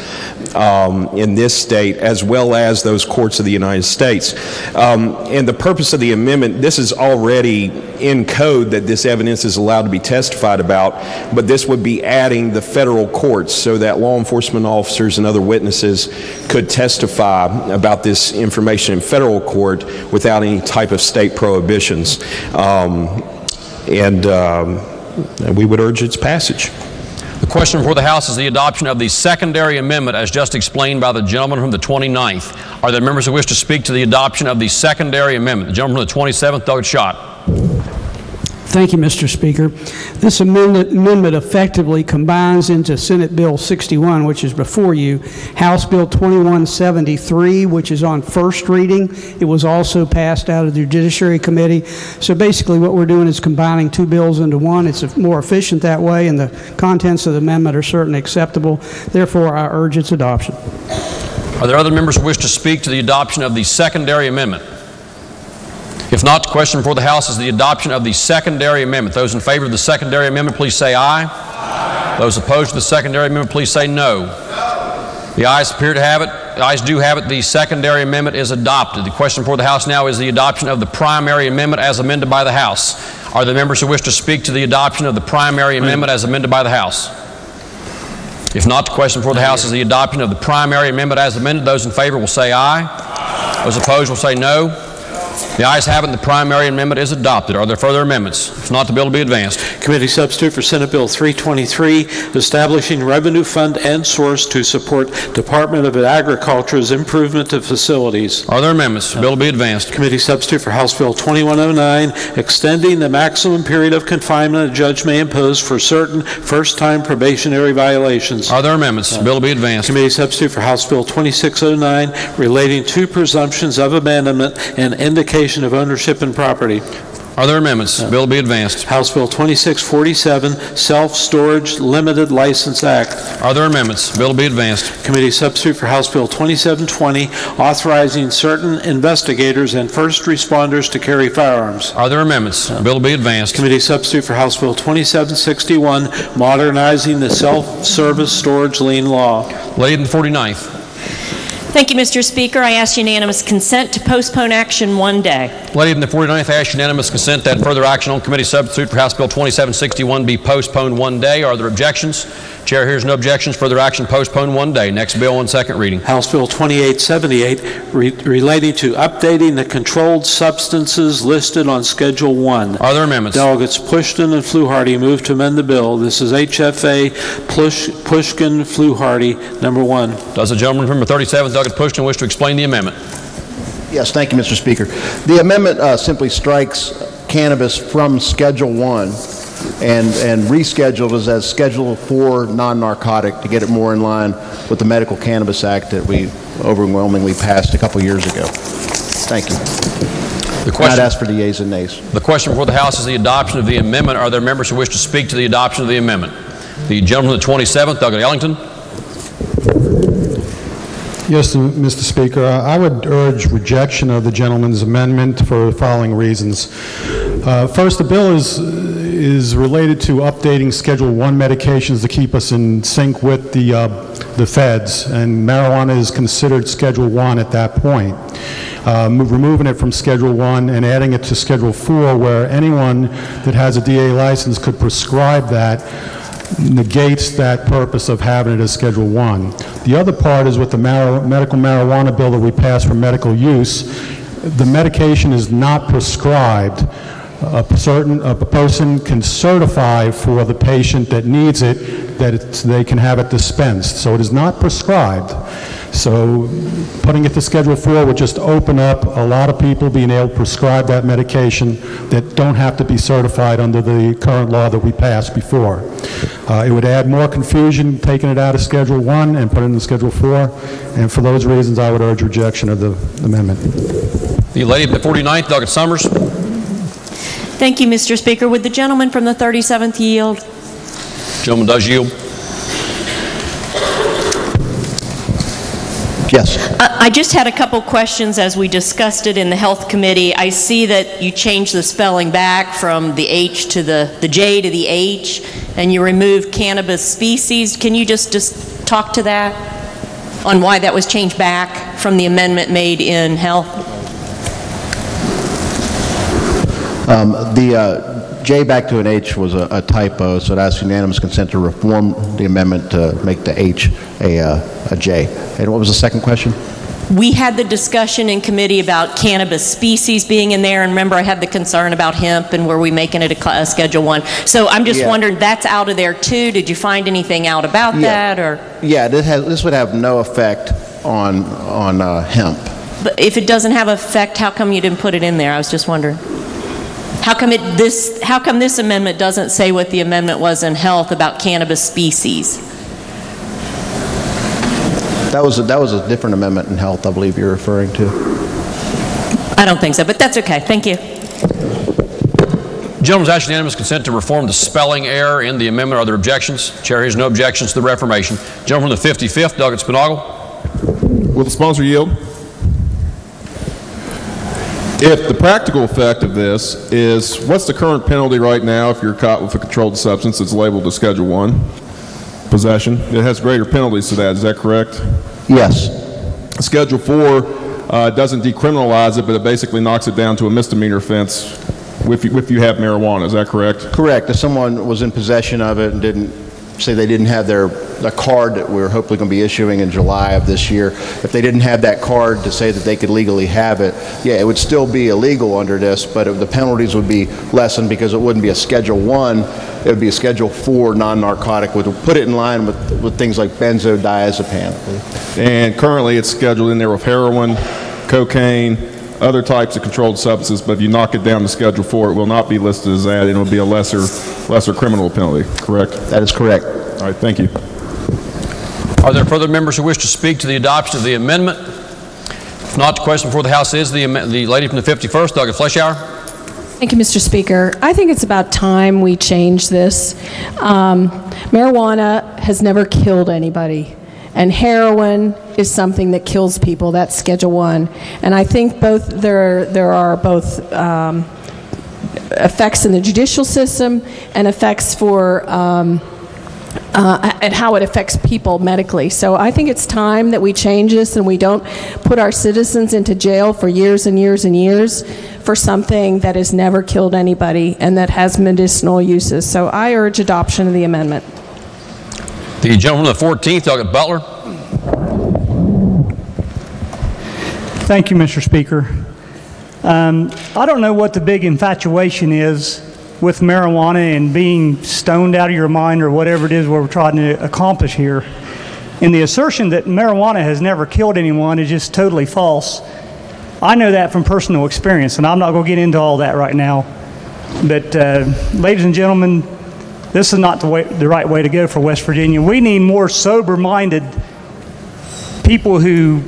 in this state as well as those courts of the United States. And the purpose of the amendment, this is already in code that this evidence is allowed to be testified about, but this would be adding the federal courts so that law enforcement officers and other witnesses could testify about this information in federal court without any type of state prohibitions. We would urge its passage. The question before the House is the adoption of the secondary amendment as just explained by the gentleman from the 29th. Are there members who wish to speak to the adoption of the secondary amendment? The gentleman from the 27th, Delegate Schott. Thank you, Mr. Speaker. This amendment effectively combines into Senate Bill 61, which is before you, House Bill 2173, which is on first reading. It was also passed out of the Judiciary Committee. So basically what we're doing is combining two bills into one. It's more efficient that way, and the contents of the amendment are certainly acceptable. Therefore, I urge its adoption. Are there other members who wish to speak to the adoption of the secondary amendment? If not, the question before the House is the adoption of the secondary amendment. Those in favor of the secondary amendment, please say aye. Aye. Those opposed to the secondary amendment, please say no. The ayes appear to have it. The ayes do have it. The secondary amendment is adopted. The question before the House now is the adoption of the primary amendment as amended by the House. Are there members who wish to speak to the adoption of the primary amendment as amended by the House? If not, the question before the House is the adoption of the primary amendment as amended. Those in favor will say aye. Aye. Those opposed will say no. The ayes have it, and the primary amendment is adopted. Are there further amendments? If not, the bill will be advanced. Committee substitute for Senate Bill 323, establishing revenue fund and source to support Department of Agriculture's improvement of facilities. Are there amendments? The bill will be advanced. Committee substitute for House Bill 2109, extending the maximum period of confinement a judge may impose for certain first-time probationary violations. Are there amendments? The bill will be advanced. Committee substitute for House Bill 2609, relating to presumptions of abandonment and indication of ownership and property. Are there amendments? The bill will be advanced. House Bill 2647, Self-Storage Limited License Act. Are there amendments? The bill will be advanced. Committee substitute for House Bill 2720, authorizing certain investigators and first responders to carry firearms. Are there amendments? The bill will be advanced. Committee substitute for House Bill 2761, modernizing the self-service storage lien law. Lady in the 49th. Thank you, Mr. Speaker. I ask unanimous consent to postpone action one day. Lady in the 49th, I ask unanimous consent that further action on committee substitute for House Bill 2761 be postponed one day. Are there objections? Chair hears no objections. Further action postponed one day. Next bill on second reading. House Bill 2878 relating to updating the controlled substances listed on Schedule 1. Are there amendments? Delegates Pushkin and Fluharty move to amend the bill. This is HFA Pushkin-Fluharty, number 1. Does the gentleman from the 37th, Delegate Pushkin, wish to explain the amendment? Yes, thank you, Mr. Speaker. The amendment simply strikes cannabis from Schedule 1 and rescheduled as Schedule 4 non-narcotic to get it more in line with the Medical Cannabis Act that we overwhelmingly passed a couple years ago. Thank you. I'd ask for the yeas and nays. The question before the House is the adoption of the amendment. Are there members who wish to speak to the adoption of the amendment? The gentleman from the 27th, Douglas Ellington. Yes, Mr. Speaker. I would urge rejection of the gentleman's amendment for the following reasons. First, the bill is related to updating Schedule 1 medications to keep us in sync with the feds, and marijuana is considered Schedule 1 at that point. Removing it from Schedule 1 and adding it to Schedule 4, where anyone that has a DA license could prescribe that, negates that purpose of having it as Schedule 1. The other part is with the medical marijuana bill that we passed for medical use. The medication is not prescribed. A person can certify for the patient that needs it that they can have it dispensed. So it is not prescribed. So putting it to Schedule 4 would just open up a lot of people being able to prescribe that medication that don't have to be certified under the current law that we passed before. It would add more confusion taking it out of Schedule 1 and put it in Schedule 4, and for those reasons I would urge rejection of the amendment. The lady at the 49th, Douglas Summers. Thank you, Mr. Speaker. Would the gentleman from the 37th yield? Gentleman does yield. Yes. I just had a couple questions as we discussed it in the Health Committee. I see that you changed the spelling back from the H to the J to the H, and you removed cannabis species. Can you just talk to that, on why that was changed back from the amendment made in Health? The J back to an H was a typo, so I'd ask unanimous consent to reform the amendment to make the H a J. And what was the second question? We had the discussion in committee about cannabis species being in there, and remember I had the concern about hemp, and were we making it a Schedule 1? So I'm just wondering, that's out of there too. Did you find anything out about that? Or? Yeah, this would have no effect on hemp. But if it doesn't have effect, how come you didn't put it in there? I was just wondering. How come this amendment doesn't say what the amendment was in Health about cannabis species? That was a different amendment in Health, I believe you're referring to. I don't think so, but that's okay. Thank you. Gentleman's asked unanimous consent to reform the spelling error in the amendment. Are there objections? Chair hears no objections to the reformation. Gentleman from the 55th, Douglas Spinagle. Will the sponsor yield? If the practical effect of this is, what's the current penalty right now if you're caught with a controlled substance that's labeled as Schedule 1 possession? It has greater penalties to that, is that correct? Yes. Schedule 4 doesn't decriminalize it, but it basically knocks it down to a misdemeanor offense if you have marijuana, is that correct? Correct. If someone was in possession of it and didn't say they didn't have the card that we're hopefully going to be issuing in July of this year, if they didn't have that card to say that they could legally have it, yeah, it would still be illegal under this, but the penalties would be lessened because it wouldn't be a Schedule 1, it would be a Schedule 4 non-narcotic, which would put it in line with things like benzodiazepam. And currently it's scheduled in there with heroin, cocaine, other types of controlled substances, but if you knock it down to Schedule 4, it will not be listed as that, and it will be a lesser criminal penalty, correct? That is correct. All right, thank you. Are there further members who wish to speak to the adoption of the amendment? If not, the question before the House is the lady from the 51st, Douglas Fleischauer. Thank you, Mr. Speaker. I think it's about time we change this. Marijuana has never killed anybody, and heroin is something that kills people. That's Schedule 1. And I think there are both effects in the judicial system and effects for and how it affects people medically. So I think it's time that we change this and we don't put our citizens into jail for years and years and years for something that has never killed anybody and that has medicinal uses. So I urge adoption of the amendment. The gentleman from the 14th, Douglas Butler. Thank you, Mr. Speaker. I don't know what the big infatuation is with marijuana and being stoned out of your mind or whatever it is we're trying to accomplish here. And the assertion that marijuana has never killed anyone is just totally false. I know that from personal experience, and I'm not going to get into all that right now. But, ladies and gentlemen, this is not the right way to go for West Virginia. We need more sober-minded people who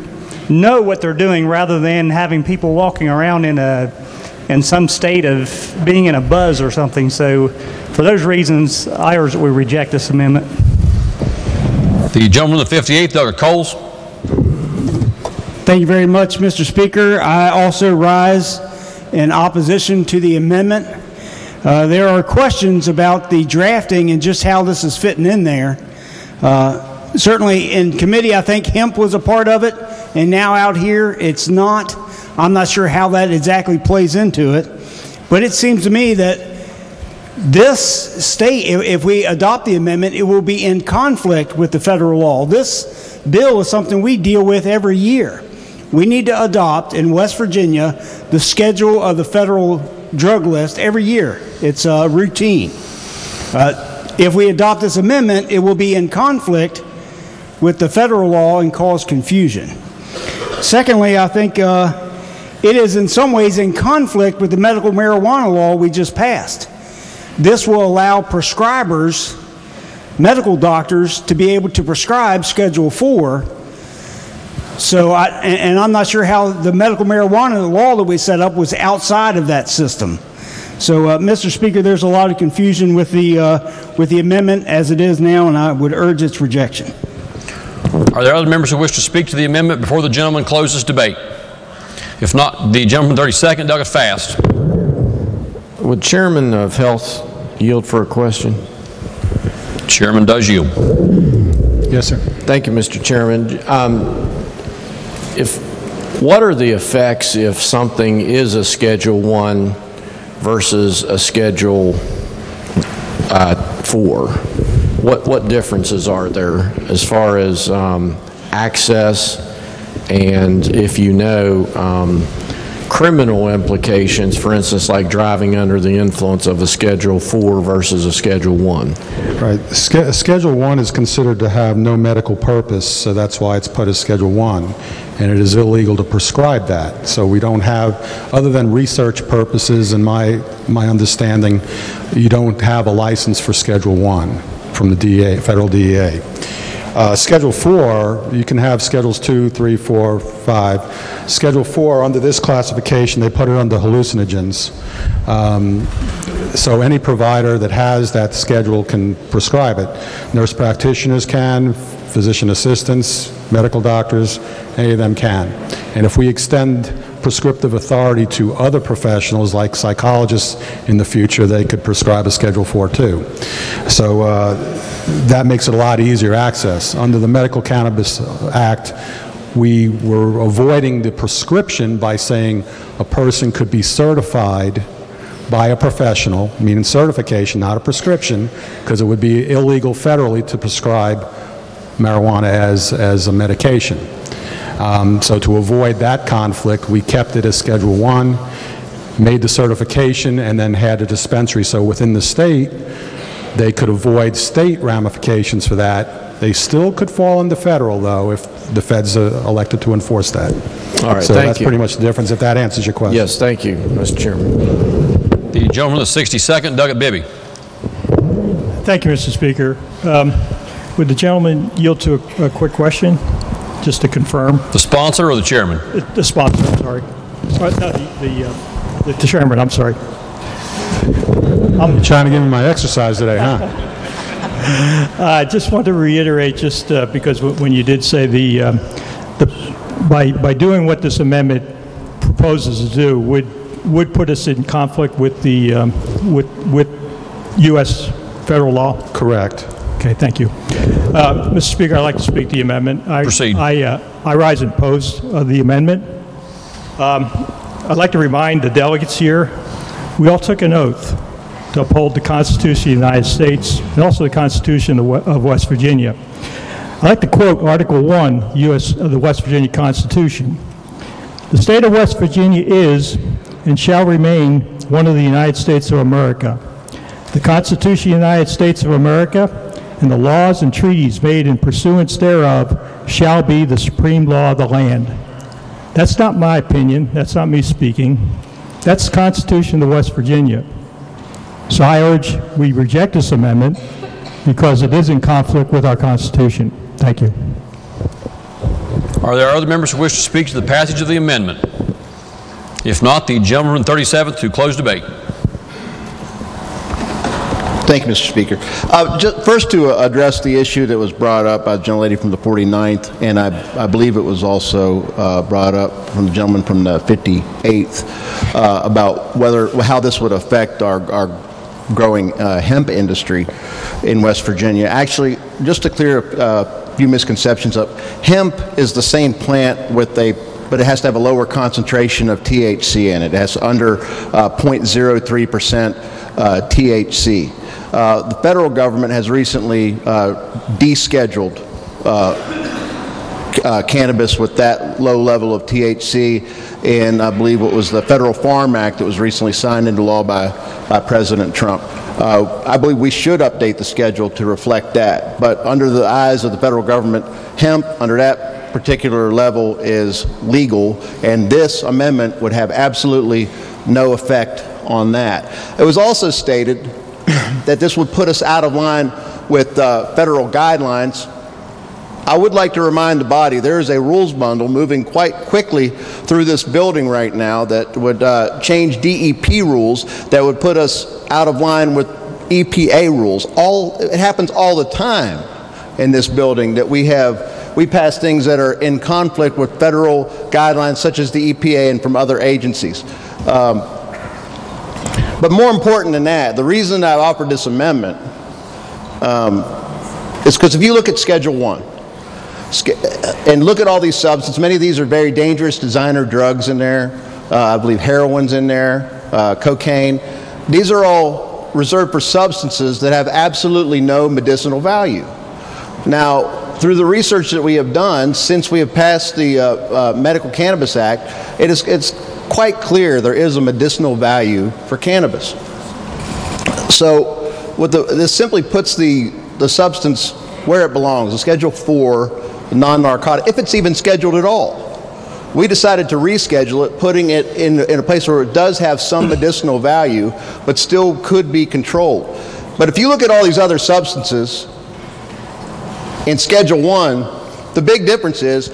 know what they're doing rather than having people walking around in some state of being in a buzz or something. So for those reasons, I urge that we reject this amendment. The gentleman from the 58th, Dr. Coles. Thank you very much, Mr. Speaker. I also rise in opposition to the amendment. There are questions about the drafting and just how this is fitting in there. Certainly in committee, I think hemp was a part of it, and now out here it's not. I'm not sure how that exactly plays into it, but it seems to me that this state, if we adopt the amendment, it will be in conflict with the federal law. This bill is something we deal with every year. We need to adopt in West Virginia the schedule of the federal drug list every year. It's routine. If we adopt this amendment, it will be in conflict with the federal law and cause confusion. Secondly, I think it is in some ways in conflict with the medical marijuana law we just passed. This will allow prescribers, medical doctors, to be able to prescribe Schedule 4. So, I'm not sure how the medical marijuana law that we set up was outside of that system. So, Mr. Speaker, there's a lot of confusion with the amendment as it is now, and I would urge its rejection. Are there other members who wish to speak to the amendment before the gentleman closes debate? If not, the gentleman 32nd, Douglas Fast. Would Chairman of Health yield for a question? Chairman does yield. Yes, sir. Thank you, Mr. Chairman. What are the effects if something is a Schedule 1 versus a Schedule 4? What differences are there as far as access and, if you know, criminal implications, for instance, like driving under the influence of a Schedule 4 versus a Schedule 1? Right. Schedule 1 is considered to have no medical purpose, so that's why it's put as Schedule 1, and it is illegal to prescribe that. So we don't have, other than research purposes, in my understanding, you don't have a license for Schedule 1 from the DEA, federal DEA. Schedule 4, you can have Schedules 2, 3, 4, 5. Schedule 4, under this classification, they put it under hallucinogens. So any provider that has that schedule can prescribe it. Nurse practitioners can, physician assistants, medical doctors, any of them can. And if we extend prescriptive authority to other professionals like psychologists in the future, they could prescribe a Schedule 4 too. So that makes it a lot easier access. Under the Medical Cannabis Act, we were avoiding the prescription by saying a person could be certified by a professional, meaning certification, not a prescription, because it would be illegal federally to prescribe marijuana as a medication. So to avoid that conflict, we kept it as Schedule 1, made the certification, and then had a dispensary. So within the state, they could avoid state ramifications for that. They still could fall into federal, though, if the feds are elected to enforce that. All right, so thank that's you. pretty much the difference, if that answers your question. Yes, thank you, Mr. Chairman. The gentleman, the 62nd, Douglas Bibby. Thank you, Mr. Speaker. Would the gentleman yield to a quick question, just to confirm? The sponsor or the chairman? The sponsor, I'm sorry. The chairman, I'm sorry. I'm trying to give me my exercise today, huh? I just want to reiterate, just because when you did say by doing what this amendment proposes to do would put us in conflict with the with U.S. federal law? Correct. Okay, thank you. Mr. Speaker, I'd like to speak to the amendment. Proceed. I rise and oppose the amendment. I'd like to remind the delegates here, we all took an oath to uphold the Constitution of the United States and also the Constitution of West Virginia. I'd like to quote Article 1 of the West Virginia Constitution. The state of West Virginia is and shall remain one of the United States of America. The Constitution of the United States of America and the laws and treaties made in pursuance thereof shall be the supreme law of the land. That's not my opinion. That's not me speaking. That's the Constitution of West Virginia. So I urge we reject this amendment because it is in conflict with our Constitution. Thank you. Are there other members who wish to speak to the passage of the amendment? If not, the gentleman from 37th to close debate. Thank you, Mr. Speaker. Just first to address the issue that was brought up by the gentlelady from the 49th, and I believe it was also brought up from the gentleman from the 58th about how this would affect our growing hemp industry in West Virginia. Actually, just to clear a few misconceptions up, hemp is the same plant but it has to have a lower concentration of THC in it. It has under 0.03% THC. The federal government has recently descheduled cannabis with that low level of THC in, I believe, what was the Federal Farm Act that was recently signed into law by President Trump. I believe we should update the schedule to reflect that. But under the eyes of the federal government, hemp under that particular level is legal, and this amendment would have absolutely no effect on that. It was also stated that this would put us out of line with federal guidelines. I would like to remind the body there is a rules bundle moving quite quickly through this building right now that would change DEP rules that would put us out of line with EPA rules. It happens all the time in this building that we pass things that are in conflict with federal guidelines such as the EPA and from other agencies. But more important than that, the reason I offered this amendment is because if you look at Schedule 1 and look at all these substances, many of these are very dangerous designer drugs in there. I believe heroin's in there, cocaine. These are all reserved for substances that have absolutely no medicinal value. Now, through the research that we have done since we have passed the Medical Cannabis Act, it's quite clear there is a medicinal value for cannabis. So this simply puts the substance where it belongs, a Schedule 4 non-narcotic, if it's even scheduled at all. We decided to reschedule it, putting it in a place where it does have some medicinal value, but still could be controlled. But if you look at all these other substances in Schedule 1, the big difference is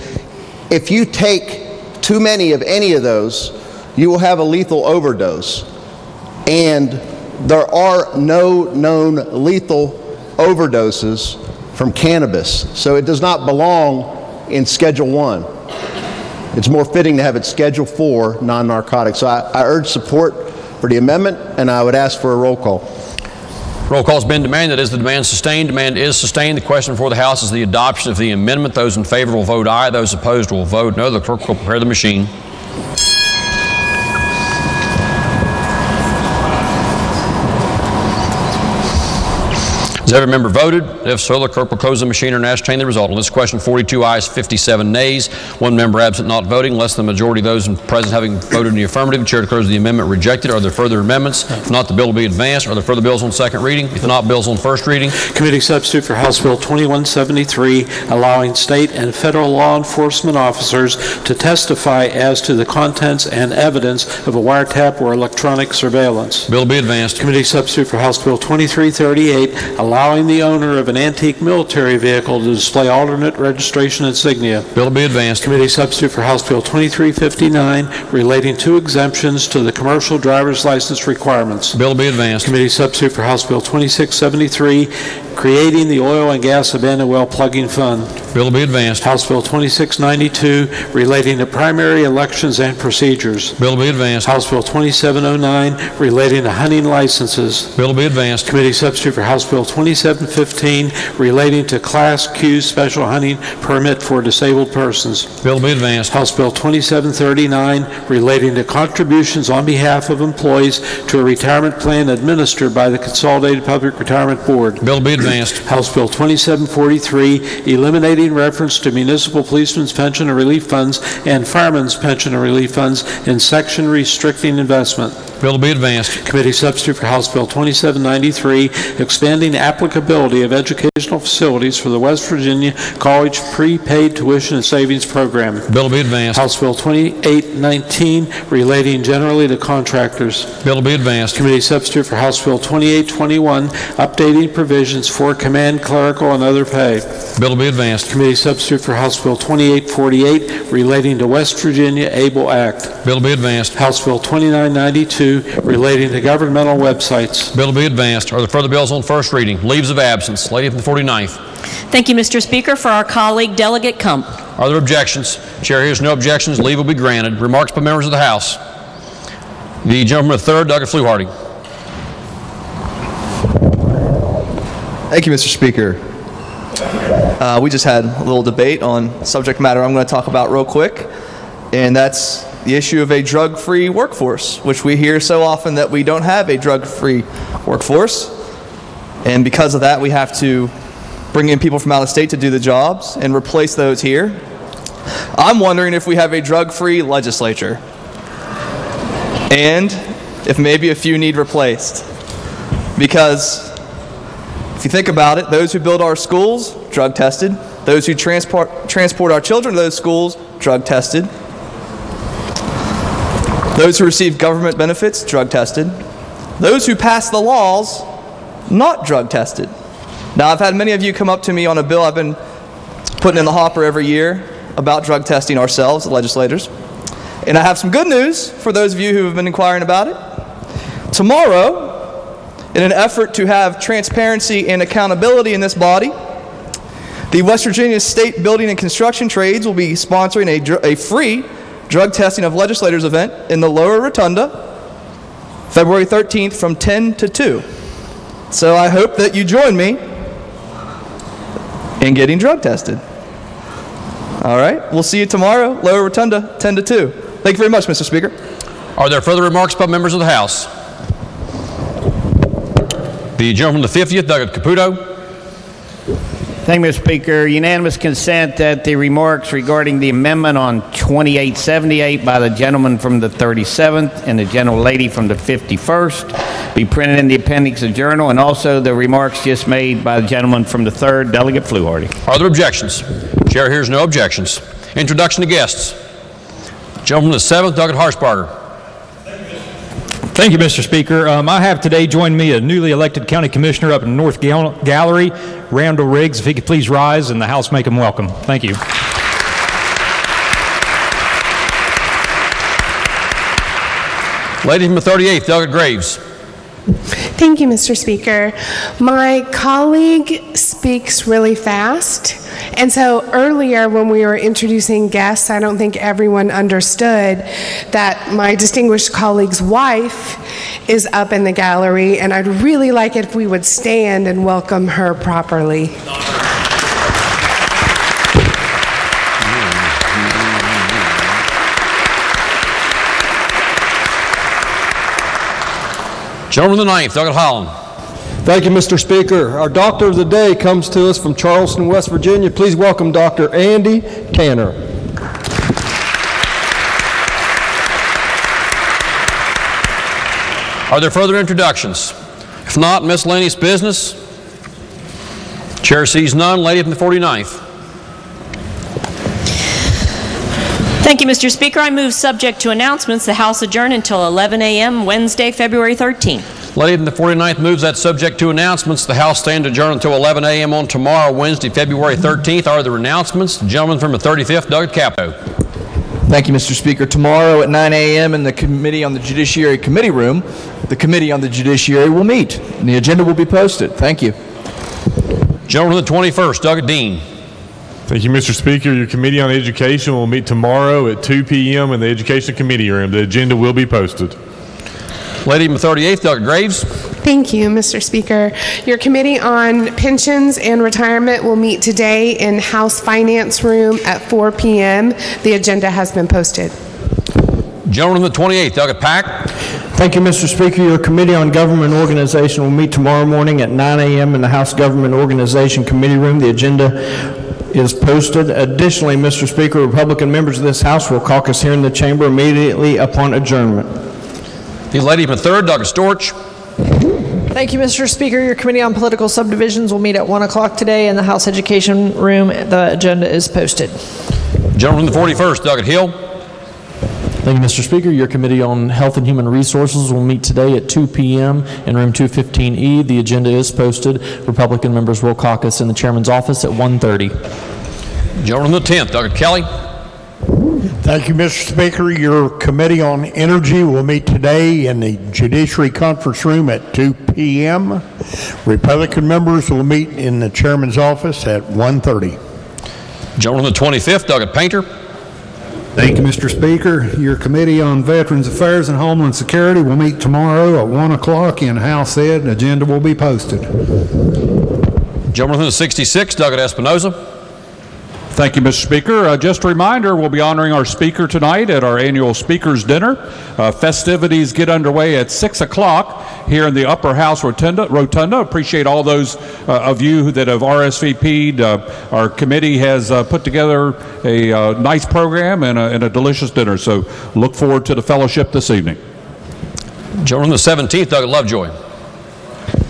if you take too many of any of those, you will have a lethal overdose. And there are no known lethal overdoses from cannabis. So it does not belong in Schedule 1. It's more fitting to have it Schedule 4 non-narcotic. So I urge support for the amendment, and I would ask for a roll call. Roll call has been demanded. Is the demand sustained? Demand is sustained. The question before the House is the adoption of the amendment. Those in favor will vote aye. Those opposed will vote no. The clerk will prepare the machine. Has every member voted? If so, the clerk will close the machine and ascertain the result. On this question, 42 ayes, 57 nays, one member absent not voting, less than the majority of those present having voted in the affirmative. The chair declares the amendment rejected. Are there further amendments? If not, the bill will be advanced. Are there further bills on second reading? If not, bills on first reading. Committee substitute for House Bill 2173, allowing state and federal law enforcement officers to testify as to the contents and evidence of a wiretap or electronic surveillance. Bill will be advanced. Committee substitute for House Bill 2338, allowing the owner of an antique military vehicle to display alternate registration insignia. Bill will be advanced. Committee substitute for House Bill 2359, relating to exemptions to the commercial driver's license requirements. Bill will be advanced. Committee substitute for House Bill 2673, creating the Oil and Gas Abandoned Well Plugging Fund. Bill will be advanced. House Bill 2692, relating to primary elections and procedures. Bill will be advanced. House Bill 2709, relating to hunting licenses. Bill will be advanced. Committee substitute for House Bill 2715, relating to Class Q special hunting permit for disabled persons. Bill will be advanced. House Bill 2739, relating to contributions on behalf of employees to a retirement plan administered by the Consolidated Public Retirement Board. Bill will be advanced. House Bill 2743, eliminating omitting reference to municipal policemen's pension and relief funds and firemen's pension and relief funds in section restricting investment. Bill will be advanced. Committee substitute for House Bill 2793, expanding applicability of educational facilities for the West Virginia College Prepaid Tuition and Savings Program. Bill will be advanced. House Bill 2819, relating generally to contractors. Bill will be advanced. Committee substitute for House Bill 2821, updating provisions for command, clerical, and other pay. Bill will be advanced. Committee substitute for House Bill 2848, relating to West Virginia ABLE Act. Bill will be advanced. House Bill 2992, relating to governmental websites. Bill will be advanced. Are there further bills on first reading? Leaves of absence. Lady from the 49th. Thank you, Mr. Speaker. For our colleague, Delegate Kump. Are there objections? Chair hears no objections. Leave will be granted. Remarks by members of the House. The gentleman from the 3rd, Douglas Fluharty. Thank you, Mr. Speaker. We just had a little debate on subject matter I'm going to talk about real quick, and that's the issue of a drug-free workforce, which we hear so often that we don't have a drug-free workforce, and because of that we have to bring in people from out of state to do the jobs and replace those here. I'm wondering if we have a drug-free legislature, and if maybe a few need replaced, because if you think about it, those who build our schools, drug tested. Those who transport our children to those schools, drug tested. Those who receive government benefits, drug tested. Those who pass the laws, not drug tested. Now, I've had many of you come up to me on a bill I've been putting in the hopper every year about drug testing ourselves, the legislators. And I have some good news for those of you who have been inquiring about it. Tomorrow, in an effort to have transparency and accountability in this body, the West Virginia State Building and Construction Trades will be sponsoring a free drug testing of legislators event in the Lower Rotunda, February 13th from 10 to 2. So I hope that you join me in getting drug tested. All right, we'll see you tomorrow, Lower Rotunda, 10 to 2. Thank you very much, Mr. Speaker. Are there further remarks by members of the House? The gentleman from the 50th, Douglas Caputo. Thank you, Mr. Speaker. Unanimous consent that the remarks regarding the amendment on 2878 by the gentleman from the 37th and the gentlelady from the 51st be printed in the appendix of the journal, and also the remarks just made by the gentleman from the 3rd, Delegate Fluharty. Are there objections? Chair hears no objections. Introduction to guests. Gentleman from the 7th, Douglas Harshbarger. Thank you, Mr. Speaker. I have today joined me a newly elected county commissioner up in North Gallery, Randall Riggs. If he could please rise and the House make him welcome. Thank you. Lady from the 38th, Delegate Graves. Thank you, Mr. Speaker. My colleague speaks really fast, and so earlier when we were introducing guests, I don't think everyone understood that my distinguished colleague's wife is up in the gallery, and I'd really like it if we would stand and welcome her properly. Gentleman from the 9th, Douglas Holland. Thank you, Mr. Speaker. Our doctor of the day comes to us from Charleston, West Virginia. Please welcome Dr. Andy Tanner. Are there further introductions? If not, miscellaneous business. Chair sees none. Lady from the 49th. Thank you, Mr. Speaker. I move, subject to announcements, the House adjourn until 11 a.m. Wednesday, February 13th. Lady from the 49th moves that, subject to announcements, the House stand adjourned until 11 a.m. on tomorrow, Wednesday, February 13th. Are there announcements? The gentleman from the 35th, Doug Capo. Thank you, Mr. Speaker. Tomorrow at 9 a.m. in the Committee on the Judiciary Committee Room, the Committee on the Judiciary will meet, and the agenda will be posted. Thank you. Gentleman from the 21st, Doug Dean. Thank you, Mr. Speaker. Your Committee on Education will meet tomorrow at 2 p.m. in the Education Committee Room. The agenda will be posted. Lady from the 38th, Dr. Graves. Thank you, Mr. Speaker. Your Committee on Pensions and Retirement will meet today in House Finance Room at 4 p.m. The agenda has been posted. Gentleman from the 28th, Doug Pack. Thank you, Mr. Speaker. Your Committee on Government Organization will meet tomorrow morning at 9 a.m. in the House Government Organization Committee Room. The agenda is posted. Additionally, Mr. Speaker, Republican members of this House will caucus here in the chamber immediately upon adjournment. The lady from the 3rd, Dr. Storch. Thank you, Mr. Speaker. Your Committee on Political Subdivisions will meet at 1 o'clock today in the House Education Room. The agenda is posted. Gentleman from the 41st, Douglas Hill. Thank you, Mr. Speaker. Your Committee on Health and Human Resources will meet today at 2 p.m. in room 215E. The agenda is posted. Republican members will caucus in the chairman's office at 1:30. Gentleman from the 10th, Dr. Kelly. Thank you, Mr. Speaker. Your Committee on Energy will meet today in the Judiciary Conference Room at 2 p.m. Republican members will meet in the chairman's office at 1:30. Gentleman from the 25th, Douglas Painter. Thank you, Mr. Speaker. Your Committee on Veterans Affairs and Homeland Security will meet tomorrow at 1 o'clock in House Ed. The agenda will be posted. Gentleman from the 66th, Douglas Espinoza. Thank you, Mr. Speaker. Just a reminder, we'll be honoring our speaker tonight at our annual Speaker's Dinner. Festivities get underway at 6 o'clock here in the Upper House Rotunda. Appreciate all those of you that have RSVP'd. Our committee has put together a nice program and a delicious dinner, so look forward to the fellowship this evening. Gentleman from the 17th, Douglas Lovejoy.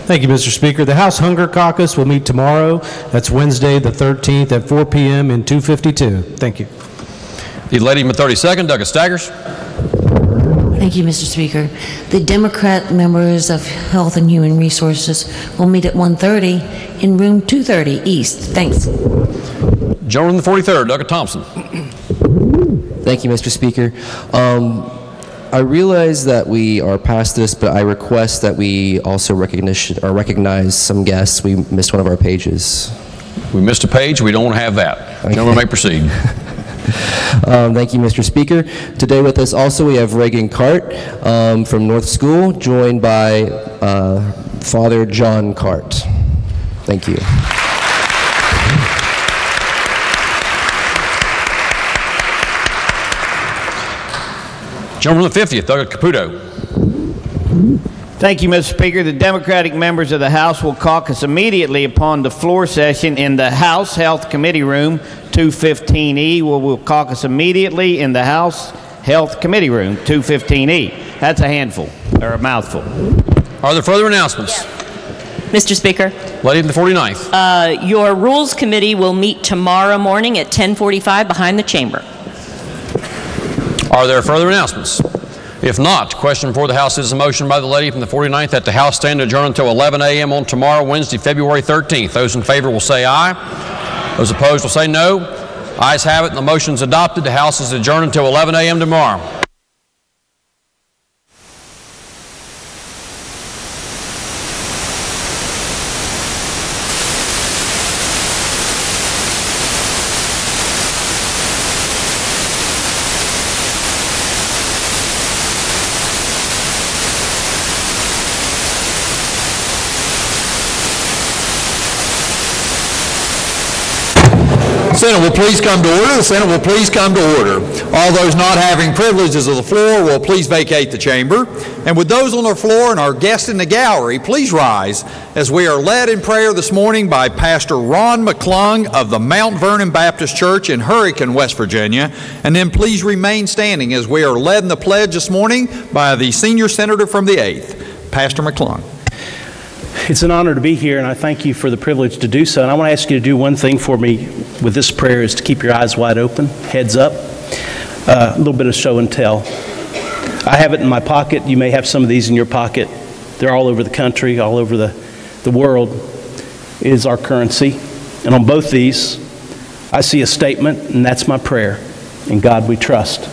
Thank you, Mr. Speaker. The House Hunger Caucus will meet tomorrow. That's Wednesday, the 13th at 4 p.m. in 252. Thank you. The lady from the 32nd, Douglas Staggers. Thank you, Mr. Speaker. The Democrat members of Health and Human Resources will meet at 1:30 in room 230 East. Thanks. Gentleman from the 43rd, Douglas Thompson. Thank you, Mr. Speaker. I realize that we are past this, but I request that we also recognize some guests. We missed one of our pages. We missed a page. We don't have that. Okay. Gentleman may proceed. Thank you, Mr. Speaker. Today with us also we have Reagan Cart from North School, joined by Father John Cart. Thank you. Gentleman from the 50th, Douglas Caputo. Thank you, Mr. Speaker. The Democratic members of the House will caucus immediately upon the floor session in the House Health Committee Room, 215E. We'll caucus immediately in the House Health Committee Room, 215E. That's a handful, or a mouthful. Are there further announcements? Mr. Speaker. Lady from the 49th. Your Rules Committee will meet tomorrow morning at 10:45 behind the chamber. Are there further announcements? If not, question before the House is a motion by the lady from the 49th that the House stand adjourned until 11 a.m. on tomorrow, Wednesday, February 13th. Those in favor will say aye. Those opposed will say no. Ayes have it, and the motion is adopted. The House is adjourned until 11 a.m. tomorrow. Senate will please come to order. The Senate will please come to order. All those not having privileges of the floor will please vacate the chamber. And with those on the floor and our guests in the gallery, please rise as we are led in prayer this morning by Pastor Ron McClung of the Mount Vernon Baptist Church in Hurricane, West Virginia. And then please remain standing as we are led in the pledge this morning by the senior senator from the 8th, Pastor McClung. It's an honor to be here, and I thank you for the privilege to do so. And I want to ask you to do one thing for me with this prayer, is to keep your eyes wide open, heads up, a little bit of show and tell. I have it in my pocket. You may have some of these in your pocket. They're all over the country, all over the world. It is our currency. And on both these, I see a statement, and that's my prayer. In God we trust.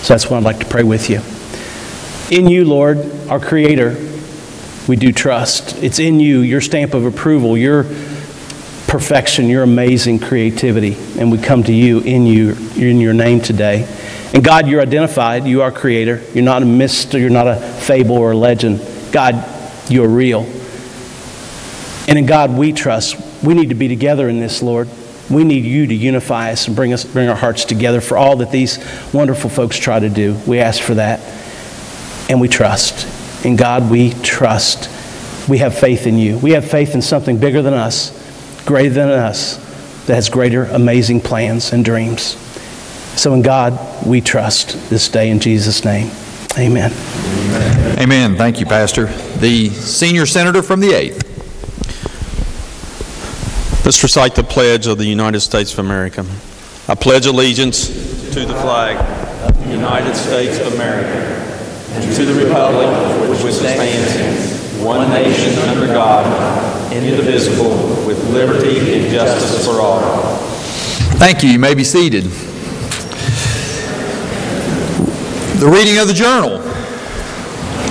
So that's what I'd like to pray with you. In you, Lord, our Creator, we do trust. It's in you, your stamp of approval, your perfection, your amazing creativity. And we come to you in your name today. And God, you're identified. You are Creator. You're not a myth, you're not a fable or a legend. God, you're real. And in God we trust. We need to be together in this, Lord. We need you to unify us and bring our hearts together for all that these wonderful folks try to do. We ask for that. And we trust. In God we trust. We have faith in you. We have faith in something bigger than us, greater than us, that has greater, amazing plans and dreams. So in God we trust this day in Jesus' name. Amen. Amen. Thank you, Pastor. The senior senator from the 8th. Let's recite the pledge of the United States of America. I pledge allegiance to the flag of the United States of America and to the republic which stands one nation under God, indivisible, with liberty and justice for all. Thank you. You may be seated. The reading of the journal.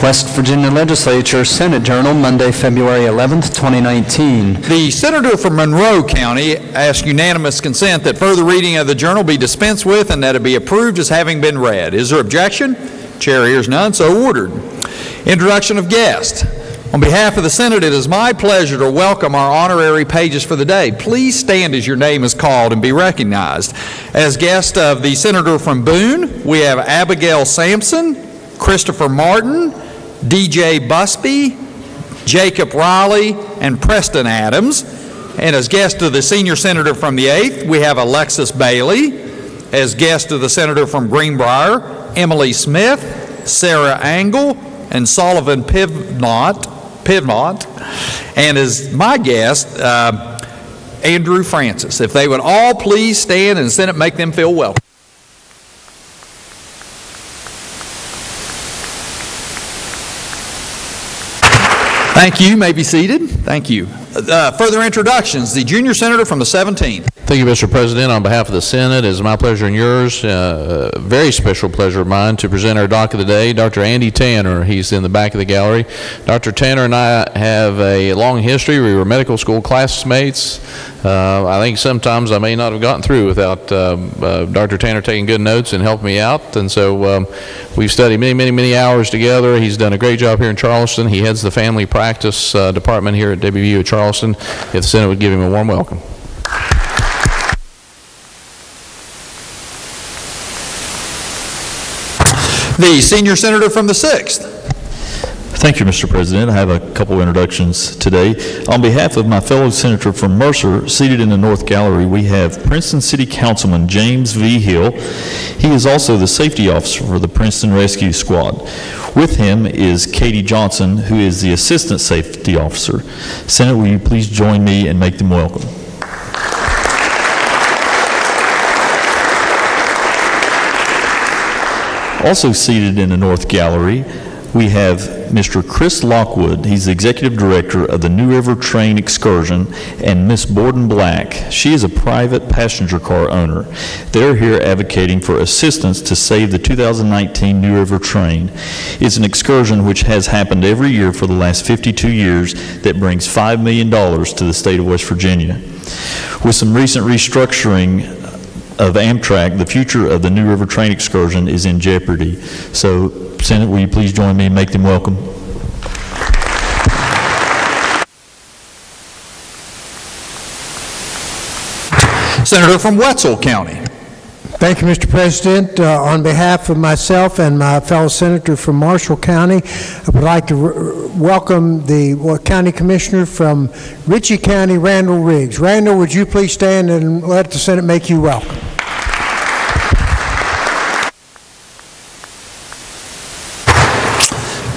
West Virginia Legislature Senate Journal, Monday, February 11th, 2019. The senator from Monroe County asks unanimous consent that further reading of the journal be dispensed with and that it be approved as having been read. Is there objection? Chair hears none, so ordered. Introduction of guests. On behalf of the Senate, it is my pleasure to welcome our honorary pages for the day. Please stand as your name is called and be recognized. As guest of the senator from Boone, we have Abigail Sampson, Christopher Martin, DJ Busby, Jacob Riley, and Preston Adams. And as guest of the senior senator from the 8th, we have Alexis Bailey. As guest of the senator from Greenbrier, Emily Smith, Sarah Angle, and Sullivan Pivnot. And as my guest, Andrew Francis. If they would all please stand and the Senate make them feel welcome. Thank you. You may be seated. Thank you. Further introductions. The junior senator from the 17th. Thank you, Mr. President. On behalf of the Senate, it is my pleasure and yours, a very special pleasure of mine, to present our doc of the day, Dr. Andy Tanner. He's in the back of the gallery. Dr. Tanner and I have a long history. We were medical school classmates. I think sometimes I may not have gotten through without Dr. Tanner taking good notes and helping me out. And so we've studied many hours together. He's done a great job here in Charleston. He heads the family practice department here at WVU of Charleston. If the Senate would give him a warm welcome. The senior senator from the 6th. Thank you, Mr. President. I have a couple introductions today. On behalf of my fellow senator from Mercer, seated in the North Gallery, we have Princeton City Councilman James V. Hill. He is also the safety officer for the Princeton Rescue Squad. With him is Katie Johnson, who is the assistant safety officer. Senate, will you please join me and make them welcome? Also seated in the North Gallery, we have Mr. Chris Lockwood. He's the executive director of the New River Train Excursion, and Miss Borden Black. She is a private passenger car owner. They're here advocating for assistance to save the 2019 New River Train. It's an excursion which has happened every year for the last 52 years that brings $5 million to the state of West Virginia. With some recent restructuring of Amtrak, the future of the New River Train Excursion is in jeopardy. So, Senate, will you please join me and make them welcome? Senator from Wetzel County. Thank you, Mr. President. On behalf of myself and my fellow senator from Marshall County, I would like to welcome the county commissioner from Ritchie County, Randall Riggs. Randall, would you please stand and let the Senate make you welcome?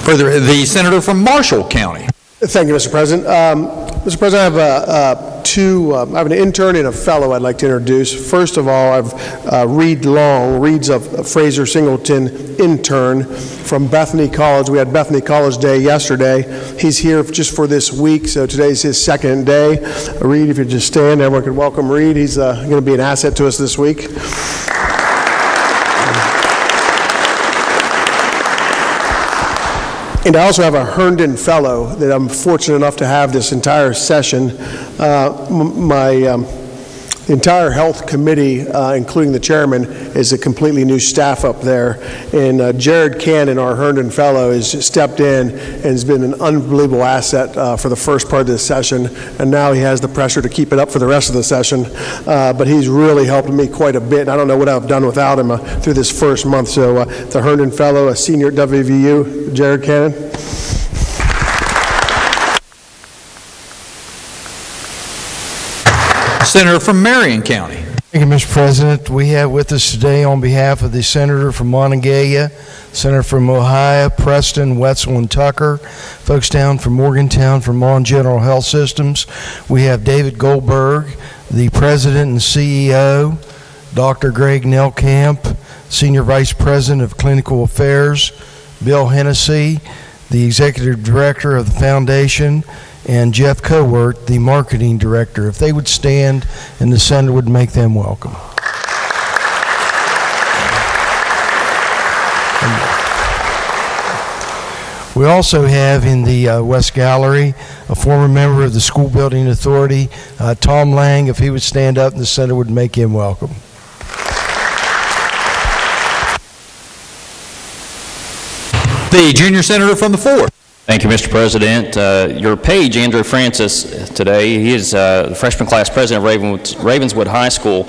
Further, the senator from Marshall County. Thank you, Mr. President. Mr. President, I have an intern and a fellow I'd like to introduce. First of all, I've Reed Long, Reed's a Fraser Singleton intern from Bethany College. We had Bethany College Day yesterday. He's here just for this week, so today's his second day. Reed, if you just stand, everyone can welcome Reed. He's going to be an asset to us this week. And I also have a Herndon Fellow that I'm fortunate enough to have this entire session. My entire health committee, including the chairman, is a completely new staff up there. And Jared Cannon, our Herndon Fellow, has stepped in and has been an unbelievable asset for the first part of this session. And now he has the pressure to keep it up for the rest of the session. But he's really helped me quite a bit. I don't know what I've done without him through this first month. So the Herndon Fellow, a senior at WVU, Jared Cannon. Senator from Marion County. Thank you, Mr. President. We have with us today on behalf of the Senator from Monongalia, Senator from Ohio, Preston, Wetzel, and Tucker, folks down from Morgantown, Vermont General Health Systems. We have David Goldberg, the President and CEO, Dr. Greg Nelkamp, Senior Vice President of Clinical Affairs, Bill Hennessy, the Executive Director of the Foundation, and Jeff Cowart, the Marketing Director. If they would stand and the Senator would make them welcome. We also have in the West Gallery a former member of the School Building Authority, Tom Lang. If he would stand up and the Senator would make him welcome. The junior senator from the 4th. Thank you, Mr. President. Your page, Andrew Francis, today, he is the freshman class president of Ravenswood High School.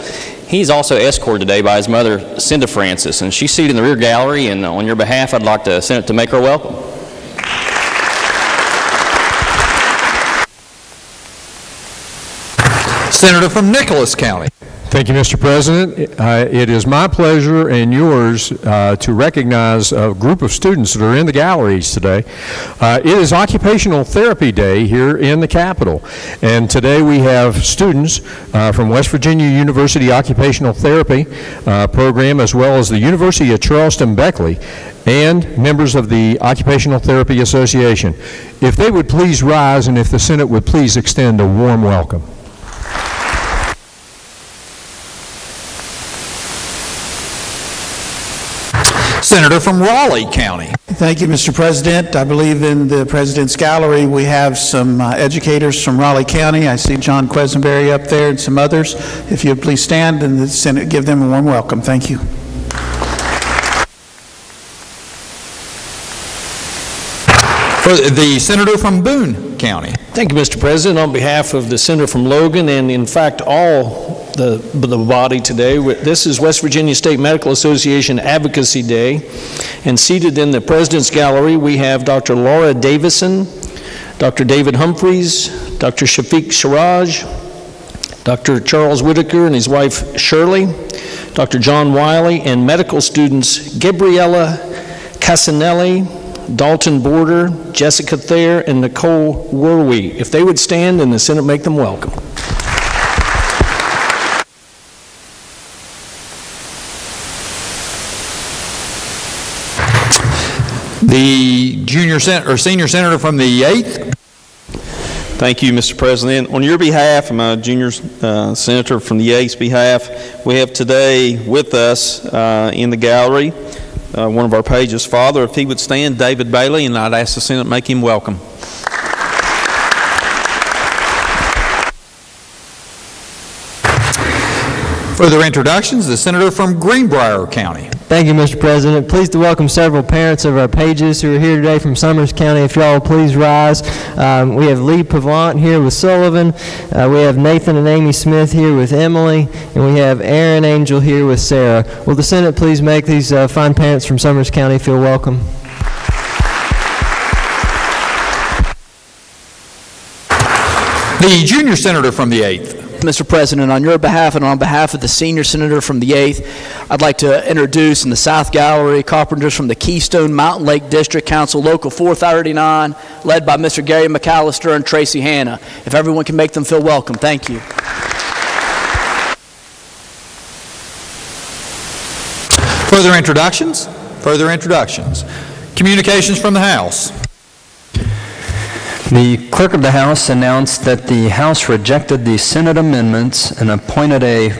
He's also escorted today by his mother, Cinda Francis, and she's seated in the rear gallery, and on your behalf, I'd like the Senate to make her welcome. Senator from Nicholas County. Thank you, Mr. President. It is my pleasure and yours to recognize a group of students that are in the galleries today. It is Occupational Therapy Day here in the Capitol, and today we have students from West Virginia University Occupational Therapy program, as well as the University of Charleston-Beckley, and members of the Occupational Therapy Association. If they would please rise, and if the Senate would please extend a warm welcome. Senator from Raleigh County. Thank you, Mr. President. I believe in the President's Gallery we have some educators from Raleigh County. I see John Quesenberry up there and some others. If you would please stand and the Senate give them a warm welcome. Thank you. The senator from Boone County. Thank you, Mr. President. On behalf of the senator from Logan and, in fact, all the body today, this is West Virginia State Medical Association Advocacy Day, and seated in the President's Gallery we have Dr. Laura Davison, Dr. David Humphreys, Dr. Shafiq Siraj, Dr. Charles Whitaker and his wife Shirley, Dr. John Wiley, and medical students Gabriella Casanelli, Dalton Border, Jessica Thayer, and Nicole Werwe. If they would stand and the Senate make them welcome. The senior senator from the 8th. Thank you, Mr. President. On your behalf and my junior senator from the 8th's behalf, we have today with us in the gallery one of our page's father. If he would stand, David Bailey, and I'd ask the Senate to make him welcome. Further introductions, the senator from Greenbrier County. Thank you, Mr. President. Pleased to welcome several parents of our pages who are here today from Summers County. If y'all will please rise. We have Lee Pavant here with Sullivan. We have Nathan and Amy Smith here with Emily. And we have Aaron Angel here with Sarah. Will the Senate please make these fine parents from Summers County feel welcome? The junior senator from the 8th. Mr. President, on your behalf and on behalf of the senior senator from the 8th, I'd like to introduce in the South Gallery carpenters from the Keystone Mountain Lake District Council Local 439, led by Mr. Gary McAllister and Tracy Hanna. If everyone can make them feel welcome, thank you. Further introductions? Further introductions. Communications from the House. The Clerk of the House announced that the House rejected the Senate amendments and appointed a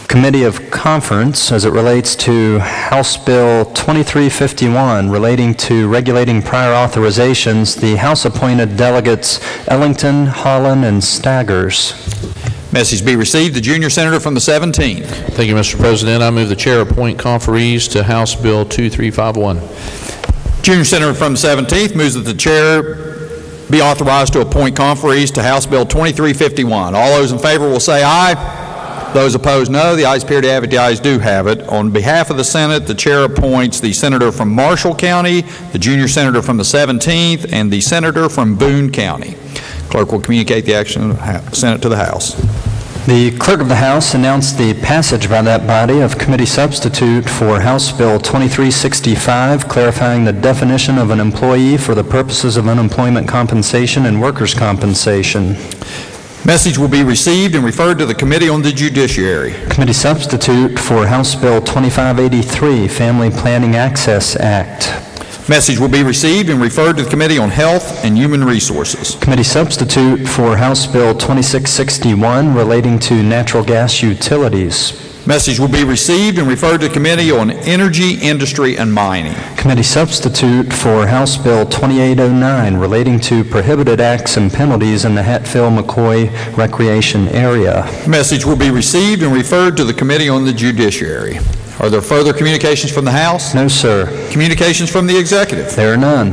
committee of conference as it relates to House Bill 2351 relating to regulating prior authorizations. The House appointed delegates Ellington, Holland, and Staggers. Message be received. The junior senator from the 17th. Thank you, Mr. President. I move the chair appoint conferees to House Bill 2351. Junior senator from the 17th moves that the chair be authorized to appoint conferees to House Bill 2351. All those in favor will say aye. Those opposed, no. The ayes appear to have it. The ayes do have it. On behalf of the Senate, the chair appoints the senator from Marshall County, the junior senator from the 17th, and the senator from Boone County. Clerk will communicate the action of the Senate to the House. The Clerk of the House announced the passage by that body of committee substitute for House Bill 2365, clarifying the definition of an employee for the purposes of unemployment compensation and workers' compensation. Message will be received and referred to the Committee on the Judiciary. Committee substitute for House Bill 2583, Family Planning Access Act. Message will be received and referred to the Committee on Health and Human Resources. Committee substitute for House Bill 2661 relating to natural gas utilities. Message will be received and referred to the Committee on Energy, Industry, and Mining. Committee substitute for House Bill 2809 relating to prohibited acts and penalties in the Hatfield-McCoy Recreation Area. Message will be received and referred to the Committee on the Judiciary. Are there further communications from the House? No, sir. Communications from the Executive? There are none.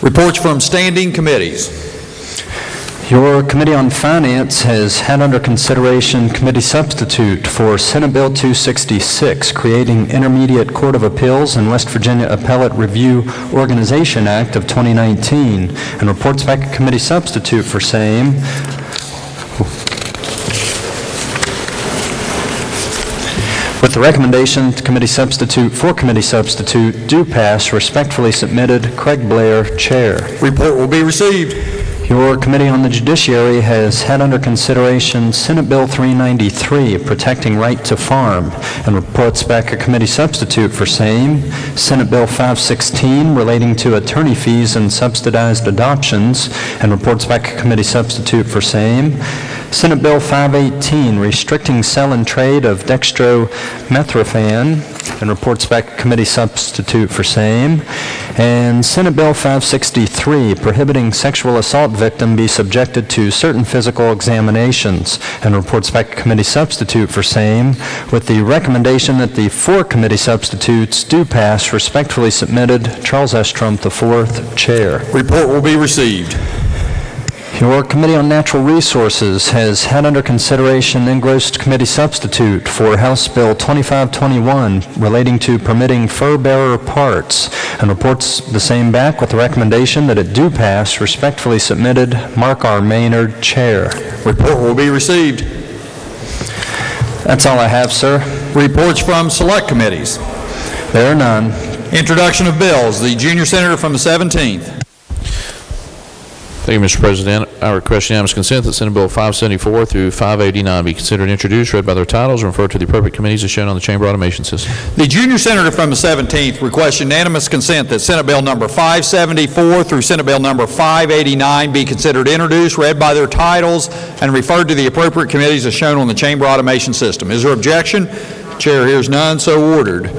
Reports from standing committees. Your Committee on Finance has had under consideration committee substitute for Senate Bill 266, creating Intermediate Court of Appeals and West Virginia Appellate Review Organization Act of 2019, and reports back a committee substitute for same. With the recommendation to committee substitute do pass, respectfully submitted, Craig Blair, Chair. Report will be received. Your Committee on the Judiciary has had under consideration Senate Bill 393, Protecting Right to Farm, and reports back a committee substitute for same. Senate Bill 516, relating to attorney fees and subsidized adoptions, and reports back a committee substitute for same. Senate Bill 518, restricting sale and trade of dextromethorphan, and reports back committee substitute for same. And Senate Bill 563, prohibiting sexual assault victim be subjected to certain physical examinations, and reports back committee substitute for same, with the recommendation that the four committee substitutes do pass. Respectfully submitted, Charles S. Trump IV, Chair. Report will be received. Your Committee on Natural Resources has had under consideration engrossed committee substitute for House Bill 2521 relating to permitting fur-bearer parts, and reports the same back with the recommendation that it do pass. Respectfully submitted, Mark R. Maynard, Chair. Report will be received. That's all I have, sir. Reports from select committees. There are none. Introduction of bills. The junior senator from the 17th. Thank you, Mr. President. I request unanimous consent that Senate Bill 574 through 589 be considered and introduced, read by their titles, and referred to the appropriate committees as shown on the chamber automation system. The junior senator from the 17th requests unanimous consent that Senate Bill number 574 through Senate Bill number 589 be considered introduced, read by their titles, and referred to the appropriate committees as shown on the chamber automation system. Is there objection? Chair hears none, so ordered.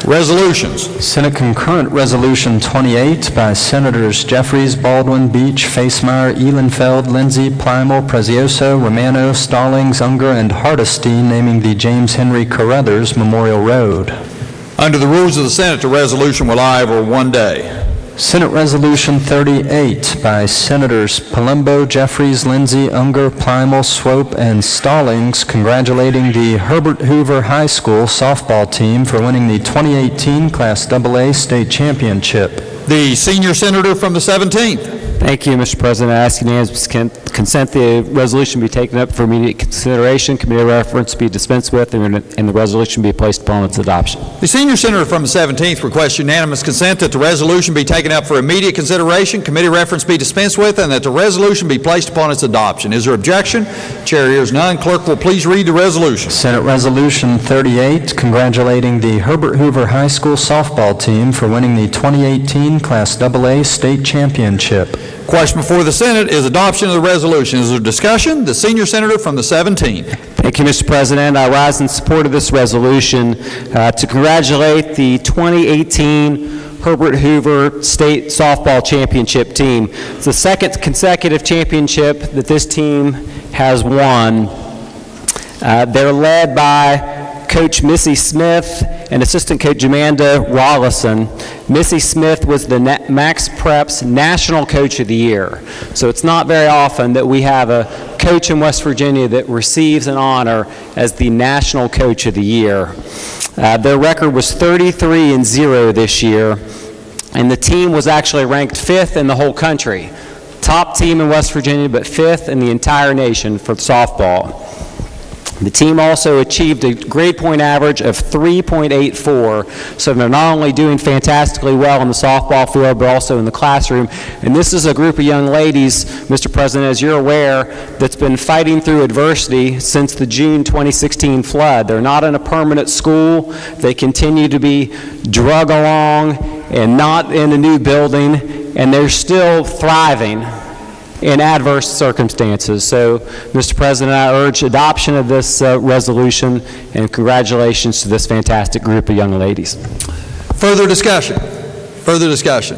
Resolutions. Senate Concurrent Resolution 28 by Senators Jeffries, Baldwin, Beach, Facemeyer, Ehlenfeld, Lindsay, Plymel, Prezioso, Romano, Stallings, Unger, and Hardestein naming the James Henry Carruthers Memorial Road. Under the rules of the Senate, the resolution will lie over one day. Senate Resolution 38 by Senators Palumbo, Jeffries, Lindsay, Unger, Plymel, Swope, and Stallings congratulating the Herbert Hoover High School softball team for winning the 2018 Class AA State Championship. The senior senator from the 17th. Thank you, Mr. President. I ask unanimous consent the resolution be taken up for immediate consideration, committee reference be dispensed with, and the resolution be placed upon its adoption. The senior senator from the 17th requests unanimous consent that the resolution be taken up for immediate consideration, committee reference be dispensed with, and that the resolution be placed upon its adoption. Is there objection? Chair hears none. Clerk will please read the resolution. Senate Resolution 38 congratulating the Herbert Hoover High School softball team for winning the 2018 Class AA State Championship. Question before the Senate is adoption of the resolution. Is there discussion? The senior senator from the 17th. Thank you, Mr. President. I rise in support of this resolution to congratulate the 2018 Herbert Hoover State Softball Championship team. It's the second consecutive championship that this team has won. They're led by Coach Missy Smith and assistant coach Amanda Rollison. Missy Smith was the Max Prep's National Coach of the Year. So it's not very often that we have a coach in West Virginia that receives an honor as the National Coach of the Year. Their record was 33-0 this year, and the team was actually ranked 5th in the whole country. top team in West Virginia, but 5th in the entire nation for softball. The team also achieved a grade point average of 3.84, so they're not only doing fantastically well on the softball field, but also in the classroom. And this is a group of young ladies, Mr. President, as you're aware, that's been fighting through adversity since the June 2016 flood. They're not in a permanent school. They continue to be drug along and not in a new building, and they're still thriving in adverse circumstances. So, Mr. President, I urge adoption of this resolution, and congratulations to this fantastic group of young ladies. Further discussion? Further discussion?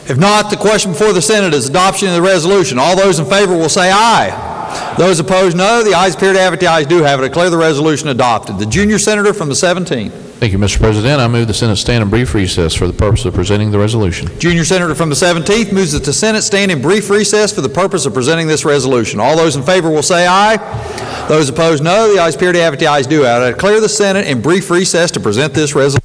If not, the question before the Senate is adoption of the resolution. All those in favor will say aye. Those opposed, no. The ayes appear to have it. The ayes do have it. I declare the resolution adopted. The junior senator from the 17th. Thank you, Mr. President. I move the Senate stand in brief recess for the purpose of presenting the resolution. Junior senator from the 17th moves that the Senate stand in brief recess for the purpose of presenting this resolution. All those in favor will say aye. Those opposed, no. The ayes appear to have it. The ayes do have it. I declare the Senate in brief recess to present this resolution.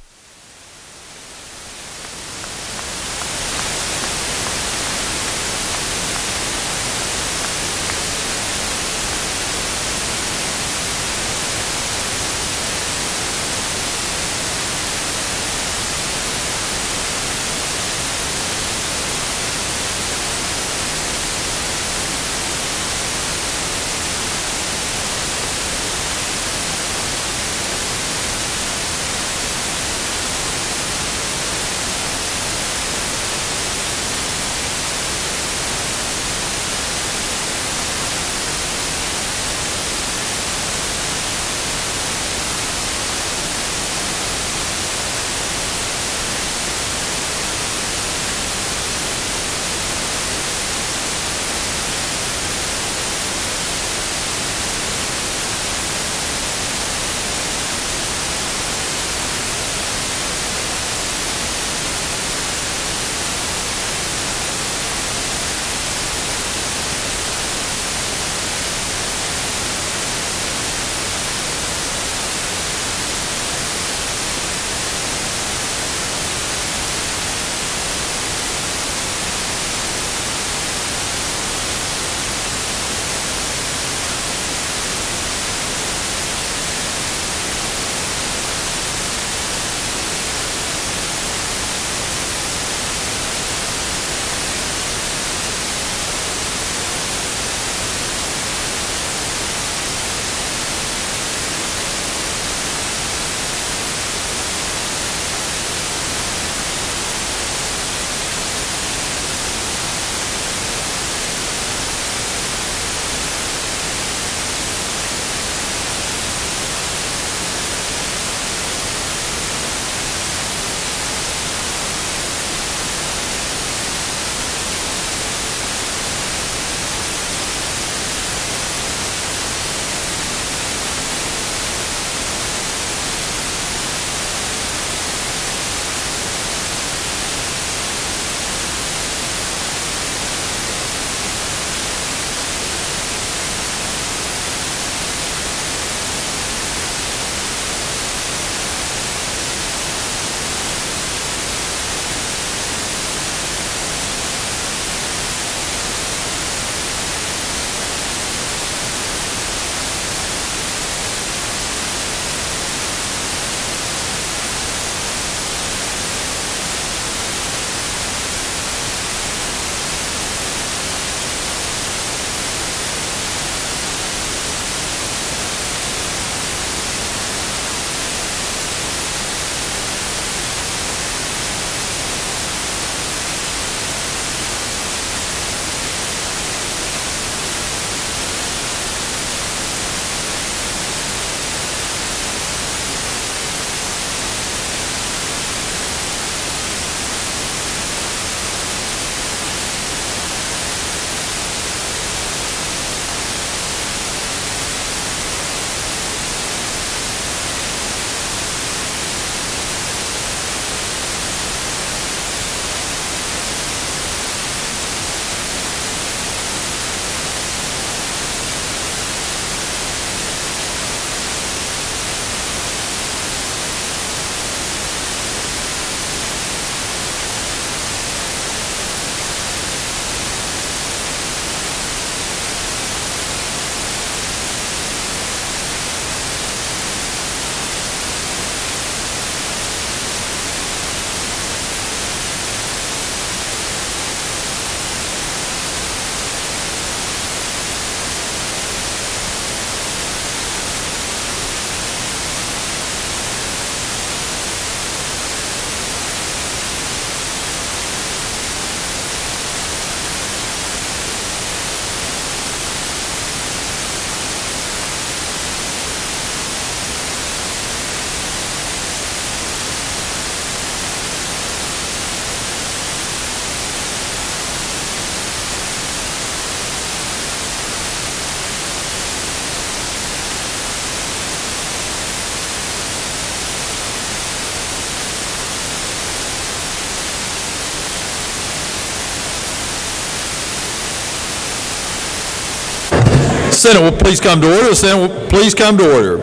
Senate will please come to order. The Senate will please come to order.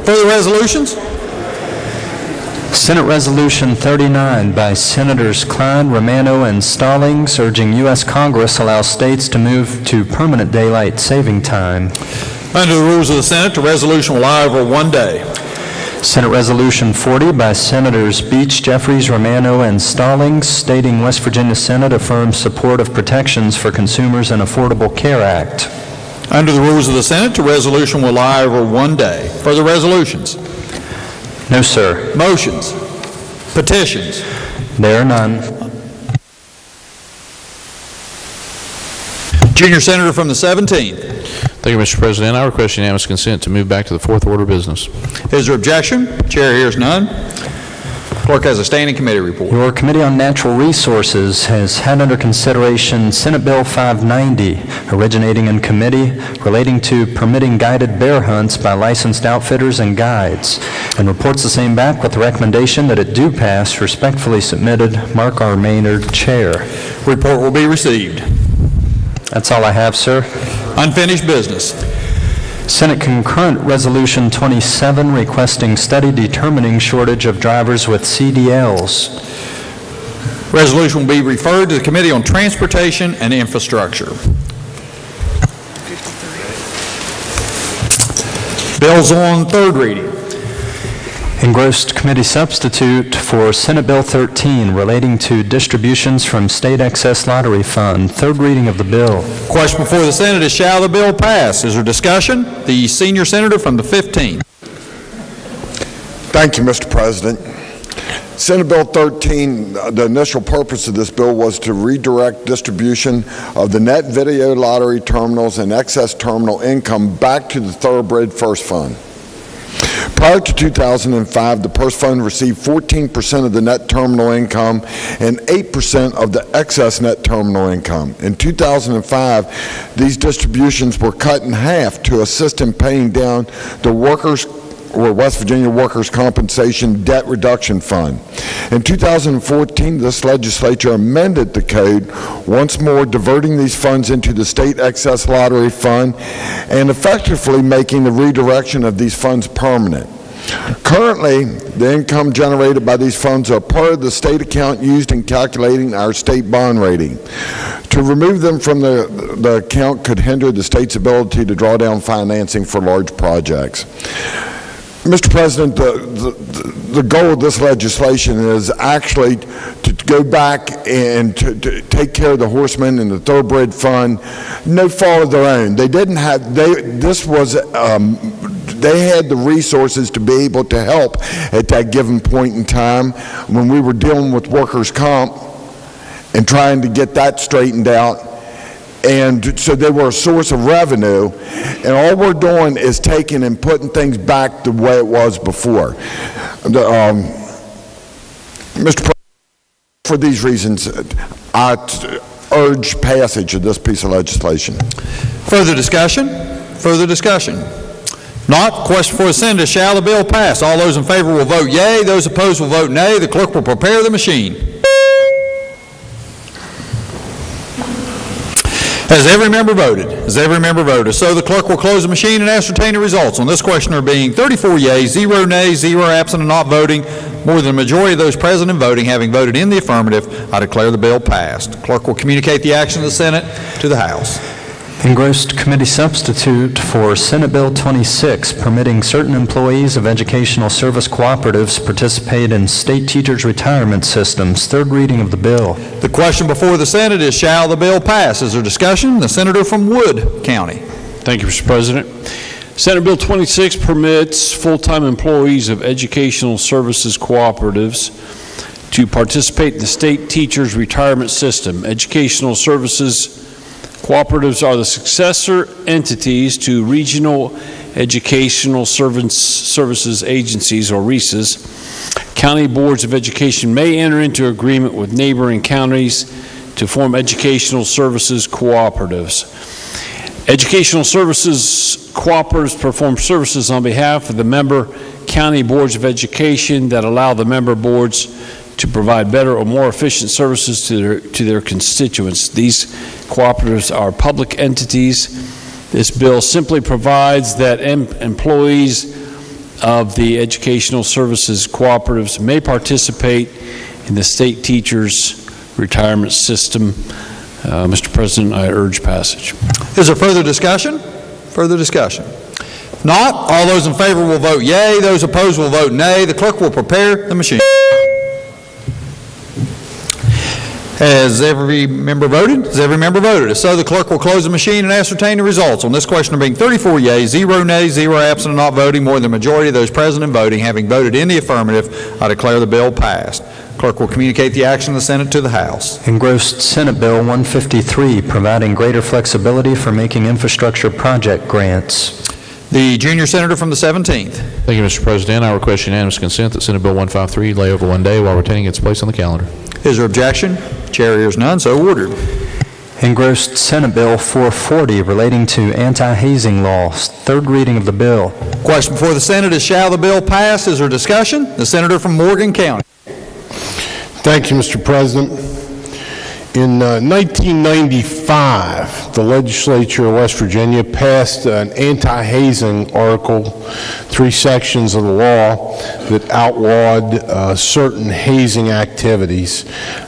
Further resolutions? Senate Resolution 39 by Senators Klein, Romano, and Stallings urging U.S. Congress allow states to move to permanent daylight saving time. Under the rules of the Senate, the resolution will lie over 1 day. Senate Resolution 40 by Senators Beach, Jeffries, Romano, and Stallings stating West Virginia Senate affirms support of protections for consumers and Affordable Care Act. Under the rules of the Senate, the resolution will lie over 1 day. Further resolutions? No, sir. Motions? Petitions? There are none. Junior Senator from the 17th. Thank you, Mr. President. I request unanimous consent to move back to the fourth order of business. Is there objection? Chair hears none. Clerk has a standing committee report. Your Committee on Natural Resources has had under consideration Senate Bill 590, originating in committee, relating to permitting guided bear hunts by licensed outfitters and guides, and reports the same back with the recommendation that it do pass. Respectfully submitted, Mark R. Maynard, Chair. Report will be received. That's all I have, sir. Unfinished business. Senate Concurrent Resolution 27 requesting study determining shortage of drivers with CDLs. Resolution will be referred to the Committee on Transportation and Infrastructure. Bills on third reading. Engrossed committee substitute for Senate Bill 13 relating to distributions from state excess lottery fund. Third reading of the bill. Question before the Senate is, shall the bill pass? Is there discussion? The senior senator from the 15th. Thank you, Mr. President. Senate Bill 13, the initial purpose of this bill was to redirect distribution of the net video lottery terminals and excess terminal income back to the Thoroughbred First Fund. Prior to 2005, the Purse Fund received 14% of the net terminal income and 8% of the excess net terminal income. In 2005, these distributions were cut in half to assist in paying down the workers' or West Virginia Workers' Compensation Debt Reduction Fund. In 2014, this legislature amended the code, once more diverting these funds into the state excess lottery fund and effectively making the redirection of these funds permanent. Currently, the income generated by these funds are part of the state account used in calculating our state bond rating. To remove them from the account could hinder the state's ability to draw down financing for large projects. Mr. President, the goal of this legislation is actually to go back and to take care of the horsemen and the Thoroughbred Fund, no fault of their own. They didn't have, they had the resources to be able to help at that given point in time when we were dealing with workers' comp and trying to get that straightened out. And so they were a source of revenue, and all we're doing is taking and putting things back the way it was before. Mr. President, for these reasons, I urge passage of this piece of legislation. Further discussion? Further discussion? Not. Question for the Senate, shall the bill pass? All those in favor will vote yea. Those opposed will vote nay. The clerk will prepare the machine. Has every member voted? Has every member voted? So the clerk will close the machine and ascertain the results. On this question there being 34 yeas, 0 nays, 0 absent and not voting, more than a majority of those present and voting having voted in the affirmative, I declare the bill passed. The clerk will communicate the action of the Senate to the House. Engrossed committee substitute for Senate Bill 26, permitting certain employees of educational service cooperatives participate in state teachers' retirement systems. Third reading of the bill. The question before the Senate is, shall the bill pass? Is there discussion? The senator from Wood County. Thank you, Mr. President. Senate Bill 26 permits full-time employees of educational services cooperatives to participate in the state teachers' retirement system. Educational services cooperatives are the successor entities to regional educational services agencies, or RESAs. County boards of education may enter into agreement with neighboring counties to form educational services cooperatives. Educational services cooperatives perform services on behalf of the member county boards of education that allow the member boards to provide better or more efficient services to their constituents. These cooperatives are public entities This bill simply provides that employees of the educational services cooperatives may participate in the state teachers' retirement system. Mr. President, I urge passage. Is there further discussion? Further discussion? If not, all those in favor will vote yea. Those opposed will vote nay. The clerk will prepare the machine. Has every member voted? Has every member voted? If so, the clerk will close the machine and ascertain the results. On this question, there being 34 yeas, 0 nays, 0 absent and not voting, more than the majority of those present and voting, having voted in the affirmative, I declare the bill passed. Clerk will communicate the action of the Senate to the House. Engrossed Senate Bill 153, providing greater flexibility for making infrastructure project grants. The junior senator from the 17th. Thank you, Mr. President. I request unanimous consent that Senate Bill 153 lay over one day while retaining its place on the calendar. Is there objection? Chair hears none, so ordered. Engrossed Senate Bill 440, relating to anti-hazing laws. Third reading of the bill. Question before the Senate is, shall the bill pass? Is there discussion? The senator from Morgan County. Thank you, Mr. President. In 1995, the Legislature of West Virginia passed an anti-hazing article, 3 sections of the law that outlawed certain hazing activities.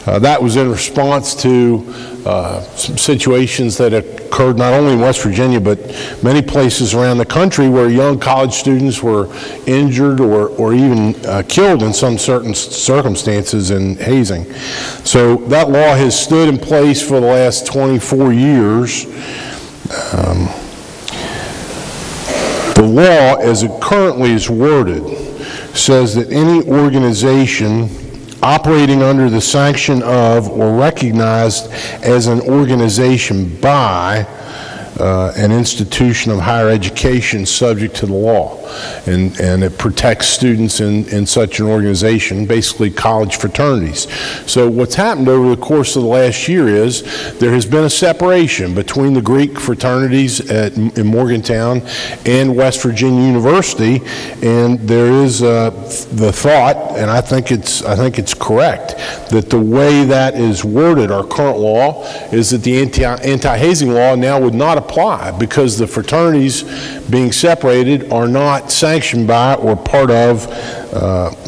That was in response to some situations that occurred not only in West Virginia but many places around the country where young college students were injured or even killed in some certain circumstances in hazing. So that law has stood in place for the last 24 years. The law, as it currently is worded, says that any organization operating under the sanction of or recognized as an organization by an institution of higher education subject to the law. And it protects students in such an organization, basically college fraternities. So what's happened over the course of the last year is there has been a separation between the Greek fraternities in Morgantown and West Virginia University, and there is the thought, and I think it's correct, that the way that is worded, our current law, is that the anti-hazing law now would not apply because the fraternities being separated are not sanctioned by or part of,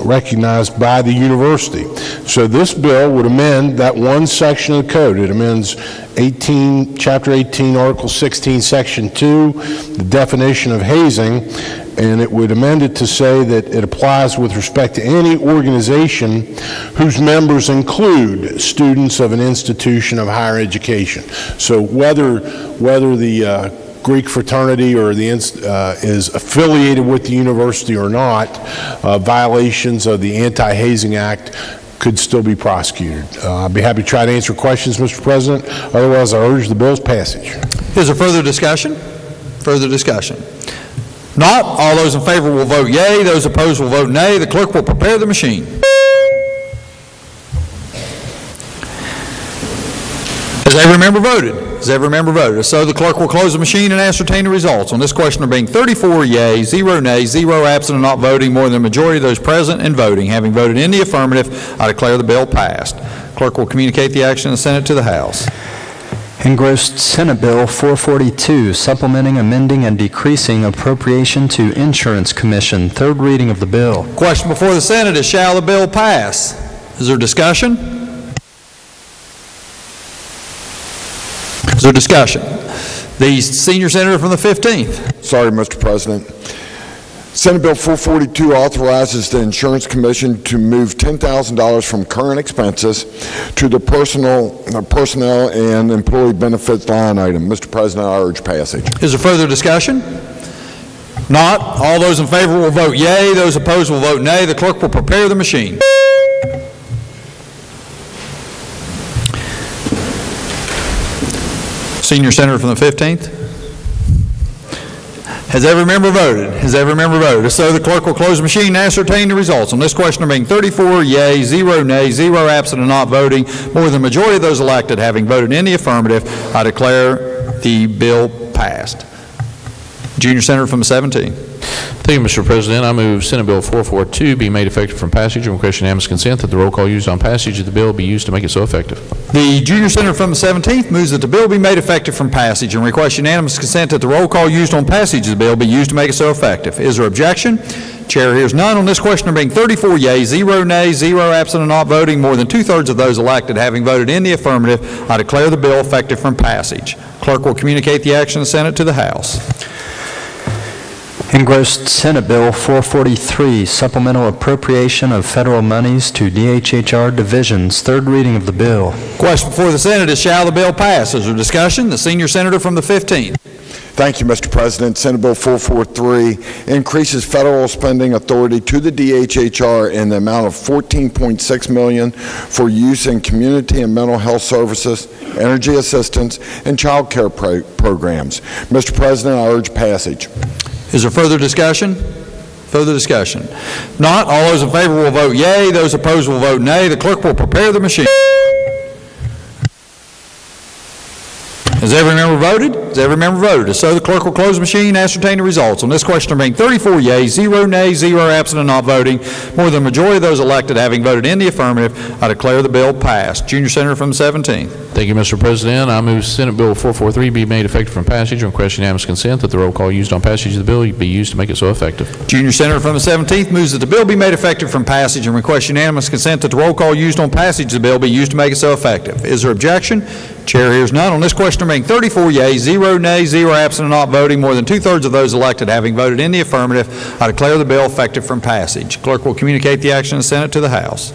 recognized by the university. So this bill would amend that one section of the code. It amends Chapter 18, Article 16, Section 2, the definition of hazing, and it would amend it to say that it applies with respect to any organization whose members include students of an institution of higher education. So whether the Greek fraternity or is affiliated with the university or not, violations of the Anti-Hazing Act could still be prosecuted. I'd be happy to try to answer questions, Mr. President. Otherwise, I urge the bill's passage. Is there further discussion? Further discussion? Not, all those in favor will vote yea. Those opposed will vote nay. The clerk will prepare the machine. Has every member voted? Has every member voted? If so, the clerk will close the machine and ascertain the results. On this question, there being 34 yeas, 0 nays, 0 absent and not voting, more than the majority of those present and voting, having voted in the affirmative, I declare the bill passed. Clerk will communicate the action of the Senate to the House. Engrossed Senate Bill 442, supplementing, amending, and decreasing appropriation to Insurance Commission. Third reading of the bill. Question before the Senate is, shall the bill pass? Is there discussion? Is there discussion? The senior senator from the 15th. Sorry, Mr. President. Senate Bill 442 authorizes the Insurance Commission to move $10,000 from current expenses to the personnel and employee benefits line item. Mr. President, I urge passage. Is there further discussion? Not. All those in favor will vote yea. Those opposed will vote nay. The clerk will prepare the machine. Senior senator from the 15th. Has every member voted? Has every member voted? If so, the clerk will close the machine and ascertain the results. On this question, there being 34 yeas, 0 nays, 0 absent and not voting, more than the majority of those elected having voted in the affirmative, I declare the bill passed. Junior senator from the 17th. Thank you, Mr. President. I move Senate Bill 442 be made effective from passage and request unanimous consent that the roll call used on passage of the bill be used to make it so effective. The junior senator from the 17th moves that the bill be made effective from passage and requests unanimous consent that the roll call used on passage of the bill be used to make it so effective. Is there objection? Chair hears none on this question. There being 34 yeas, 0 nays, 0 absent and not voting, more than two-thirds of those elected having voted in the affirmative, I declare the bill effective from passage. Clerk will communicate the action of the Senate to the House. Engrossed Senate Bill 443, Supplemental Appropriation of Federal Monies to DHHR Divisions, third reading of the bill. Question before the Senate is, shall the bill pass? Is there discussion? The senior senator from the 15th. Thank you, Mr. President. Senate Bill 443 increases federal spending authority to the DHHR in the amount of $14.6 million for use in community and mental health services, energy assistance, and child care programs. Mr. President, I urge passage. Is there further discussion? Further discussion? Not, all those in favor will vote yea. Those opposed will vote nay. The clerk will prepare the machine. Has every member voted? Has every member voted? If so, the clerk will close the machine and ascertain the results. On this question, there being 34 yeas, 0 nays, 0 absent and not voting, more than the majority of those elected having voted in the affirmative, I declare the bill passed. Junior senator from the 17th. Thank you, Mr. President. I move Senate Bill 443 be made effective from passage and request unanimous consent that the roll call used on passage of the bill be used to make it so effective. Junior senator from the 17th moves that the bill be made effective from passage and request unanimous consent that the roll call used on passage of the bill be used to make it so effective. Is there objection? Chair hears none. On this question, there being 34 yeas, 0 nays, 0 absent and not voting, more than two-thirds of those elected having voted in the affirmative, I declare the bill effective from passage. Clerk will communicate the action of the Senate to the House.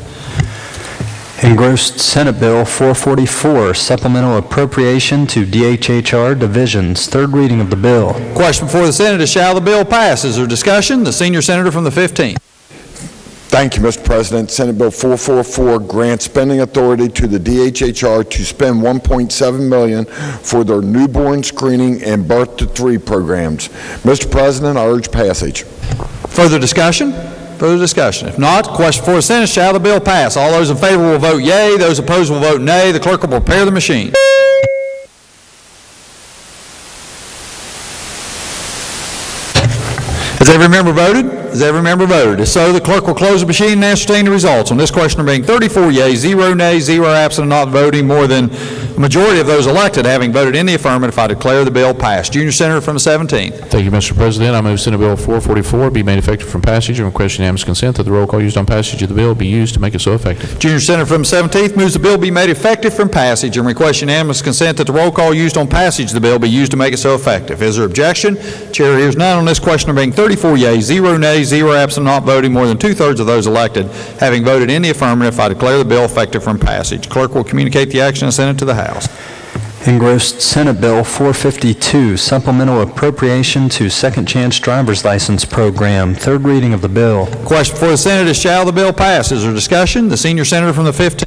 Engrossed Senate Bill 444, Supplemental Appropriation to DHHR Divisions, third reading of the bill. Question before the Senate is, shall the bill pass? Is there discussion? The senior senator from the 15th. Thank you, Mr. President. Senate Bill 444 grants spending authority to the DHHR to spend $1.7 million for their newborn screening and birth to 3 programs. Mr. President, I urge passage. Further discussion? Further discussion? If not, question before the Senate, shall the bill pass? All those in favor will vote yea. Those opposed will vote nay. The clerk will prepare the machine. Has every member voted? Has every member voted? If so, the clerk will close the machine and ascertain the results. On this question, there being 34 yeas, 0 nays, 0 absent and not voting, more than a majority of those elected having voted in the affirmative, I declare the bill passed. Junior senator from the 17th. Thank you, Mr. President. I move Senate Bill 444 be made effective from passage and request unanimous consent that the roll call used on passage of the bill be used to make it so effective. Junior senator from the 17th moves the bill be made effective from passage and requests unanimous consent that the roll call used on passage of the bill be used to make it so effective. Is there objection? Chair hears none on this question. There being 34 yeas, 0 nays, 0 absent, not voting, more than two-thirds of those elected having voted in the affirmative, I declare the bill effective from passage. Clerk will communicate the action of the Senate to the House. Engrossed Senate Bill 452, Supplemental Appropriation to Second Chance Driver's License Program, third reading of the bill. Question before the Senate is, shall the bill pass? Is there discussion? The senior senator from the 15th.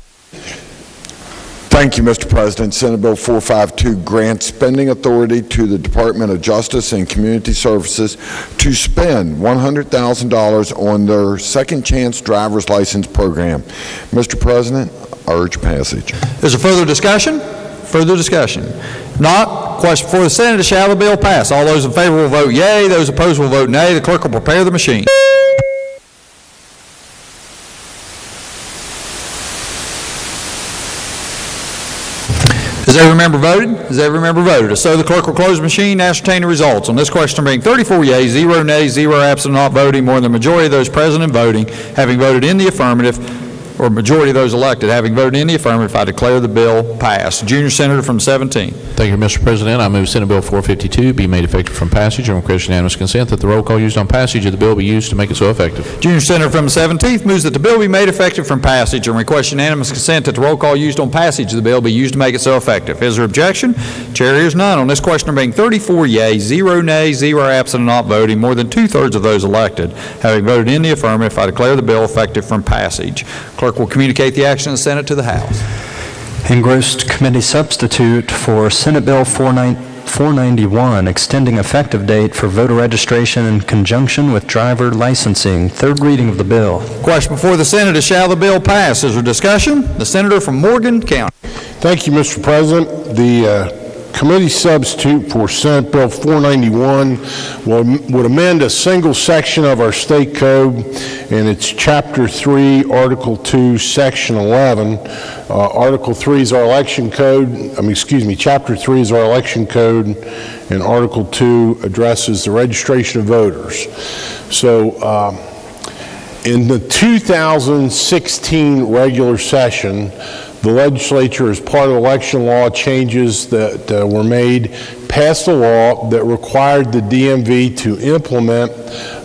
Thank you, Mr. President. Senate Bill 452 grants spending authority to the Department of Justice and Community Services to spend $100,000 on their Second Chance Driver's License Program. Mr. President, I urge passage. Is there further discussion? Further discussion? Not. Question before the Senate is, shall the bill pass? All those in favor will vote yea. Those opposed will vote nay. The clerk will prepare the machine. Has every member voted? Has every member voted? If so, the clerk will close the machine and ascertain the results. On this question, being 34 yeas, 0 nays, 0 absent, not voting, more than the majority of those present and voting, having voted in the affirmative, or majority of those elected having voted in the affirmative, I declare the bill passed. Junior senator from 17. Thank you, Mr. President. I move Senate Bill 452 be made effective from passage and request unanimous consent that the roll call used on passage of the bill be used to make it so effective. Junior senator from the 17th moves that the bill be made effective from passage and request unanimous consent that the roll call used on passage of the bill be used to make it so effective. Is there objection? Chair hears none. On this question, there being 34 yeas, 0 nays, 0 absent and not voting, more than two-thirds of those elected having voted in the affirmative, I declare the bill effective from passage. Clerk will communicate the action of the Senate to the House. Engrossed Committee Substitute for Senate Bill 491, extending effective date for voter registration in conjunction with driver licensing. Third reading of the bill. Question before the Senate is, shall the bill pass? Is there discussion? The senator from Morgan County. Thank you, Mr. President. The committee substitute for Senate Bill 491 would amend a single section of our state code, and it's Chapter 3, Article 2, Section 11. Article 3 is our election code, Chapter 3 is our election code, and Article 2 addresses the registration of voters. So in the 2016 regular session, the legislature, as part of election law changes that were made, passed a law that required the DMV to implement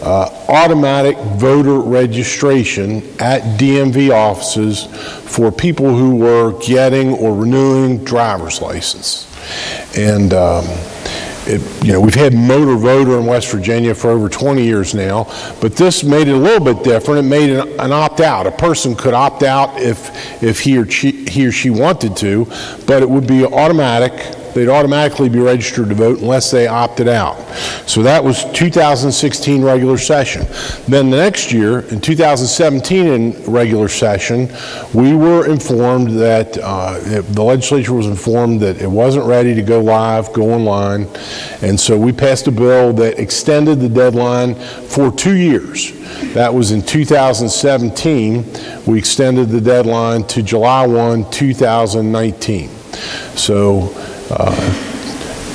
automatic voter registration at DMV offices for people who were getting or renewing driver's license. And we've had motor voter in West Virginia for over 20 years now, but this made it a little bit different. It made an opt-out. A person could opt out if he or she wanted to, but it would be automatic. They'd automatically be registered to vote unless they opted out. So that was 2016 regular session. Then the next year, in 2017 in regular session, we were informed that the legislature was informed that it wasn't ready to go live, go online, and so we passed a bill that extended the deadline for 2 years. That was in 2017. We extended the deadline to July 1, 2019. So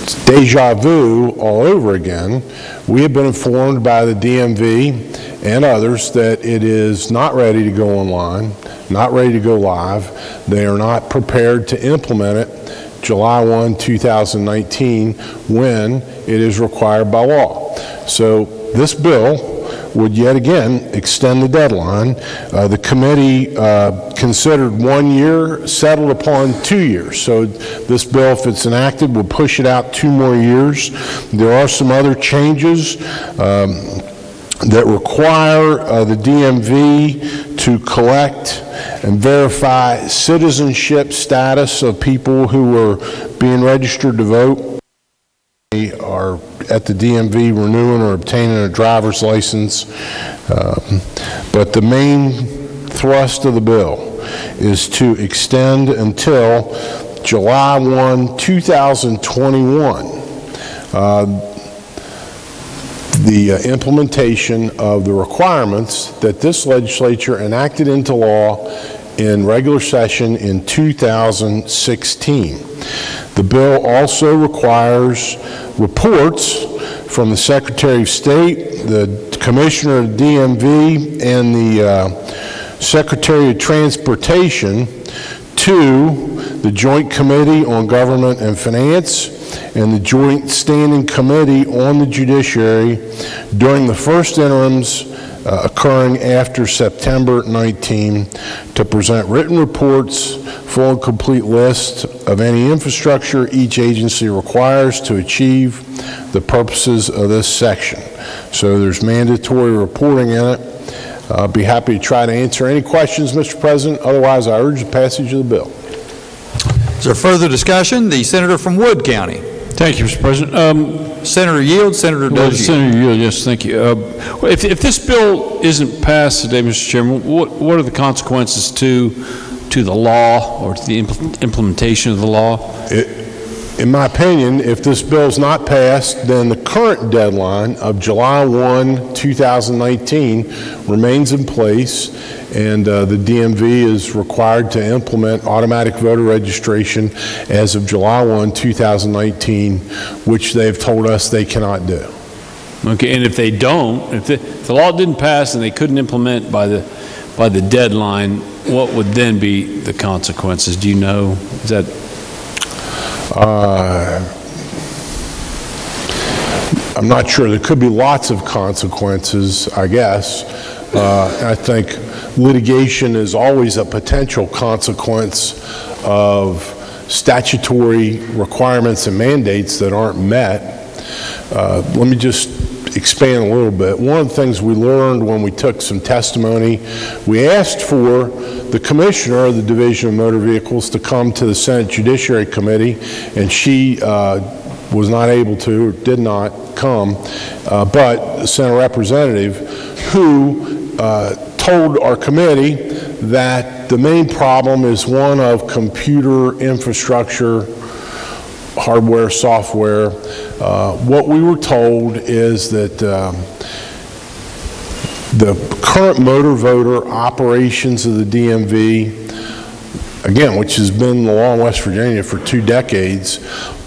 it's deja vu all over again. We have been informed by the DMV and others that it is not ready to go online, not ready to go live. They are not prepared to implement it July 1, 2019, when it is required by law. So this bill would yet again extend the deadline. The committee considered 1 year, settled upon 2 years. So this bill, if it's enacted, will push it out 2 more years. There are some other changes that require the DMV to collect and verify citizenship status of people who are being registered to vote. They are at the DMV renewing or obtaining a driver's license. But the main thrust of the bill is to extend until July 1, 2021, the implementation of the requirements that this legislature enacted into law in regular session in 2016. The bill also requires reports from the Secretary of State, the Commissioner of the DMV, and the Secretary of Transportation to the Joint Committee on Government and Finance and the Joint Standing Committee on the Judiciary during the first interims occurring after September 19 to present written reports, full and complete list of any infrastructure each agency requires to achieve the purposes of this section. So there's mandatory reporting in it. I'll be happy to try to answer any questions, Mr. President. Otherwise, I urge the passage of the bill. Is there further discussion? The senator from Wood County. Thank you, Mr. President. Senator Yield, Senator Dozier. Senator Yield, yes, thank you. If this bill isn't passed today, Mr. Chairman, what are the consequences to the law or to the implementation of the law? In my opinion, if this bill is not passed, then the current deadline of July 1, 2019 remains in place, and the DMV is required to implement automatic voter registration as of July 1, 2019, which they've told us they cannot do. Okay, and if they don't, if the law didn't pass and they couldn't implement by the deadline, what would then be the consequences? Do you know? Is that? I'm not sure. There could be lots of consequences, I guess. I think litigation is always a potential consequence of statutory requirements and mandates that aren't met. Let me just expand a little bit. One of the things we learned when we took some testimony, we asked for the commissioner of the Division of Motor Vehicles to come to the Senate Judiciary Committee, and she was not able to, or did not come, but a Senate representative who told our committee that the main problem is one of computer infrastructure hardware, software. What we were told is that the current motor voter operations of the DMV, again, which has been the law in West Virginia for 2 decades,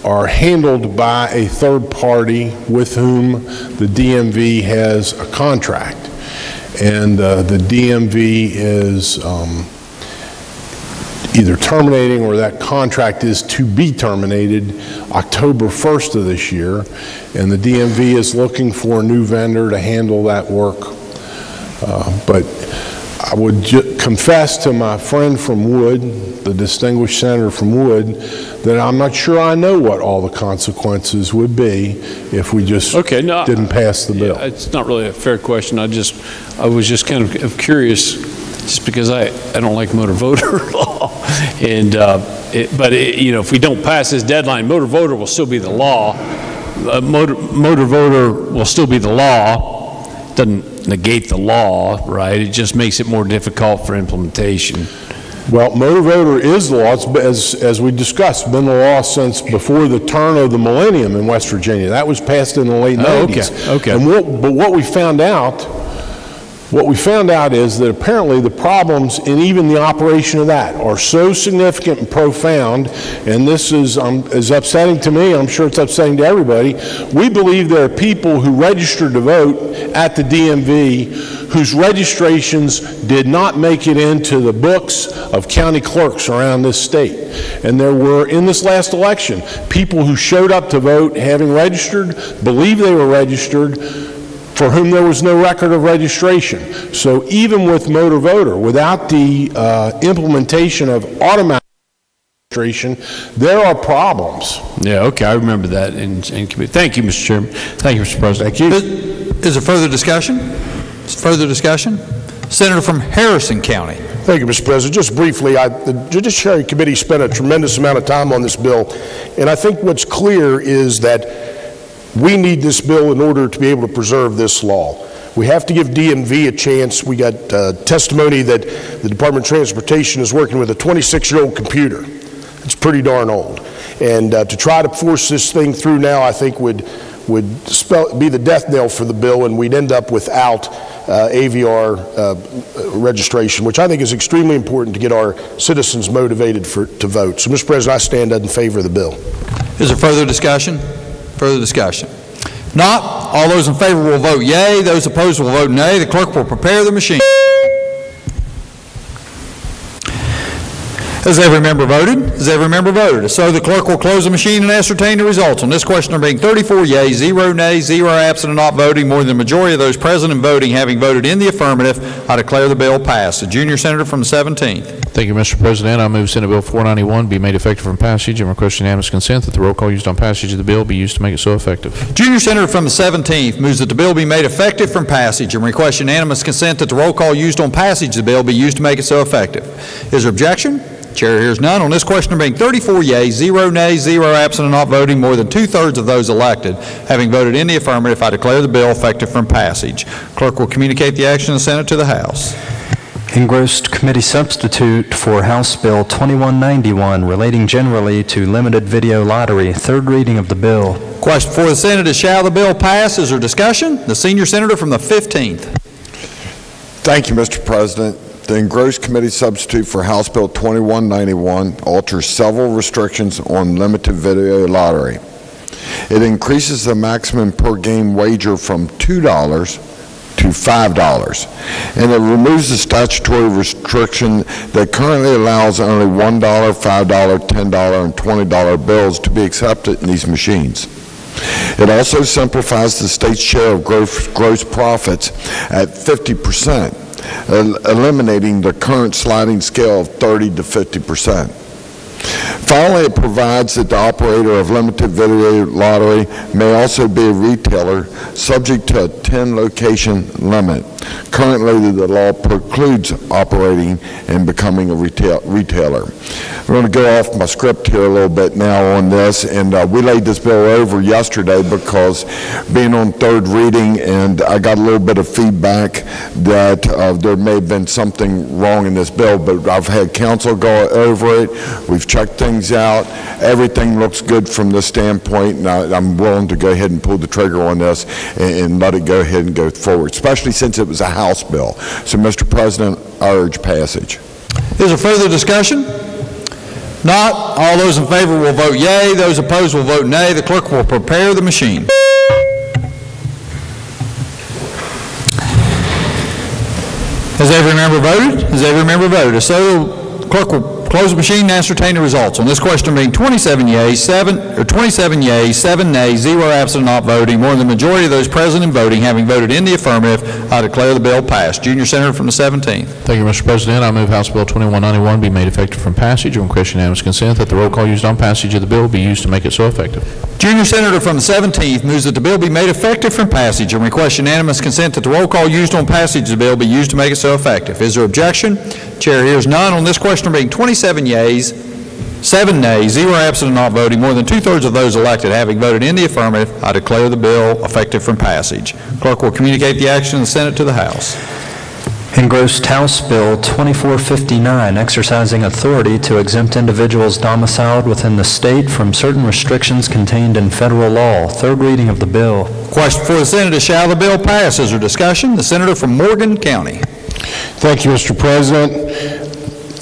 are handled by a third party with whom the DMV has a contract. And the DMV is either terminating or that contract is to be terminated October 1st of this year. And the DMV is looking for a new vendor to handle that work. But I would confess to my friend from Wood, the distinguished senator from Wood, that I'm not sure I know what all the consequences would be if we just didn't pass the bill. Yeah, it's not really a fair question. I was just kind of curious, just because I don't like motor voter law, and if we don't pass this deadline, motor voter will still be the law. Motor voter will still be the law. Doesn't negate the law, right? It just makes it more difficult for implementation. Well, motor voter is the law. It's, as we discussed, been the law since before the turn of the millennium in West Virginia. That was passed in the late 90s. Okay. And what we found out is that apparently the problems in even the operation of that are so significant and profound, and this is upsetting to me, I'm sure it's upsetting to everybody. We believe there are people who registered to vote at the DMV whose registrations did not make it into the books of county clerks around this state. And there were, in this last election, people who showed up to vote having registered, believed they were registered, for whom there was no record of registration. So even with motor voter, without the implementation of automatic registration, there are problems. Yeah, okay, I remember that in committee. Thank you, Mr. Chairman. Thank you, Mr. President. Thank you. Is there further discussion? Further discussion? Senator from Harrison County. Thank you, Mr. President. Just briefly, the Judiciary Committee spent a tremendous amount of time on this bill, and I think what's clear is that we need this bill in order to be able to preserve this law. We have to give DMV a chance. We got testimony that the Department of Transportation is working with a 26-year-old computer. It's pretty darn old. And to try to force this thing through now, I think would be the death knell for the bill, and we'd end up without AVR registration, which I think is extremely important to get our citizens motivated to vote. So, Mr. President, I stand in favor of the bill. Is there further discussion? Further discussion? Not. All those in favor will vote yea. Those opposed will vote nay. The clerk will prepare the machine. Has every member voted? Has every member voted? If so, the clerk will close the machine and ascertain the results. On this question, there being 34 yeas, 0 nays, 0 absent, and not voting, more than the majority of those present and voting having voted in the affirmative, I declare the bill passed. The junior senator from the 17th. Thank you, Mr. President. I move Senate Bill 491 be made effective from passage and request unanimous consent that the roll call used on passage of the bill be used to make it so effective. Junior senator from the 17th moves that the bill be made effective from passage and request unanimous consent that the roll call used on passage of the bill be used to make it so effective. Is there objection? Chair hears none. On this question, there being 34 yeas, 0 nays, 0 absent, and not voting, more than 2/3 of those elected having voted in the affirmative, I declare the bill effective from passage. Clerk will communicate the action of the Senate to the House. Engrossed committee substitute for House Bill 2191 relating generally to limited video lottery. Third reading of the bill. Question before the Senate is, shall the bill pass? Is there discussion? The senior senator from the 15th. Thank you, Mr. President. The engrossed committee substitute for House Bill 2191 alters several restrictions on limited video lottery. It increases the maximum per game wager from $2 to $5, and it removes the statutory restriction that currently allows only $1, $5, $10, and $20 bills to be accepted in these machines. It also simplifies the state's share of gross profits at 50%. Eliminating the current sliding scale of 30 to 50%. Finally, it provides that the operator of limited video lottery may also be a retailer subject to a 10-location limit Currently, the law precludes operating and becoming a retailer. I'm going to go off my script here a little bit now on this, and we laid this bill over yesterday because being on third reading, and I got a little bit of feedback that there may have been something wrong in this bill, but I've had council go over it. We've checked things out. Everything looks good from this standpoint, and I'm willing to go ahead and pull the trigger on this and let it go ahead and go forward, especially since it was a House bill. So, Mr. President, I urge passage. Is there further discussion? Not, all those in favor will vote yea, those opposed will vote nay. The clerk will prepare the machine. Has every member voted? Has every member voted? So the clerk will close the machine and ascertain the results. On this question being 27 yeas, 7 nays, 0 absent not voting, more than the majority of those present and voting having voted in the affirmative, I declare the bill passed. Junior Senator from the 17th. Thank you, Mr. President. I move House Bill 2191 be made effective from passage. On question unanimous consent that the roll call used on passage of the bill be used to make it so effective. Junior Senator from the 17th moves that the bill be made effective from passage and requests unanimous consent that the roll call used on passage of the bill be used to make it so effective. Is there objection? Chair hears none. On this question being 27 yeas, 7 nays, 0 absent and not voting, more than 2/3 of those elected having voted in the affirmative, I declare the bill effective from passage. Clerk will communicate the action of the Senate to the House. Engrossed House Bill 2459, exercising authority to exempt individuals domiciled within the state from certain restrictions contained in federal law. Third reading of the bill. Question for the Senate is, shall the bill pass? Is there discussion? The Senator from Morgan County. Thank you, Mr. President.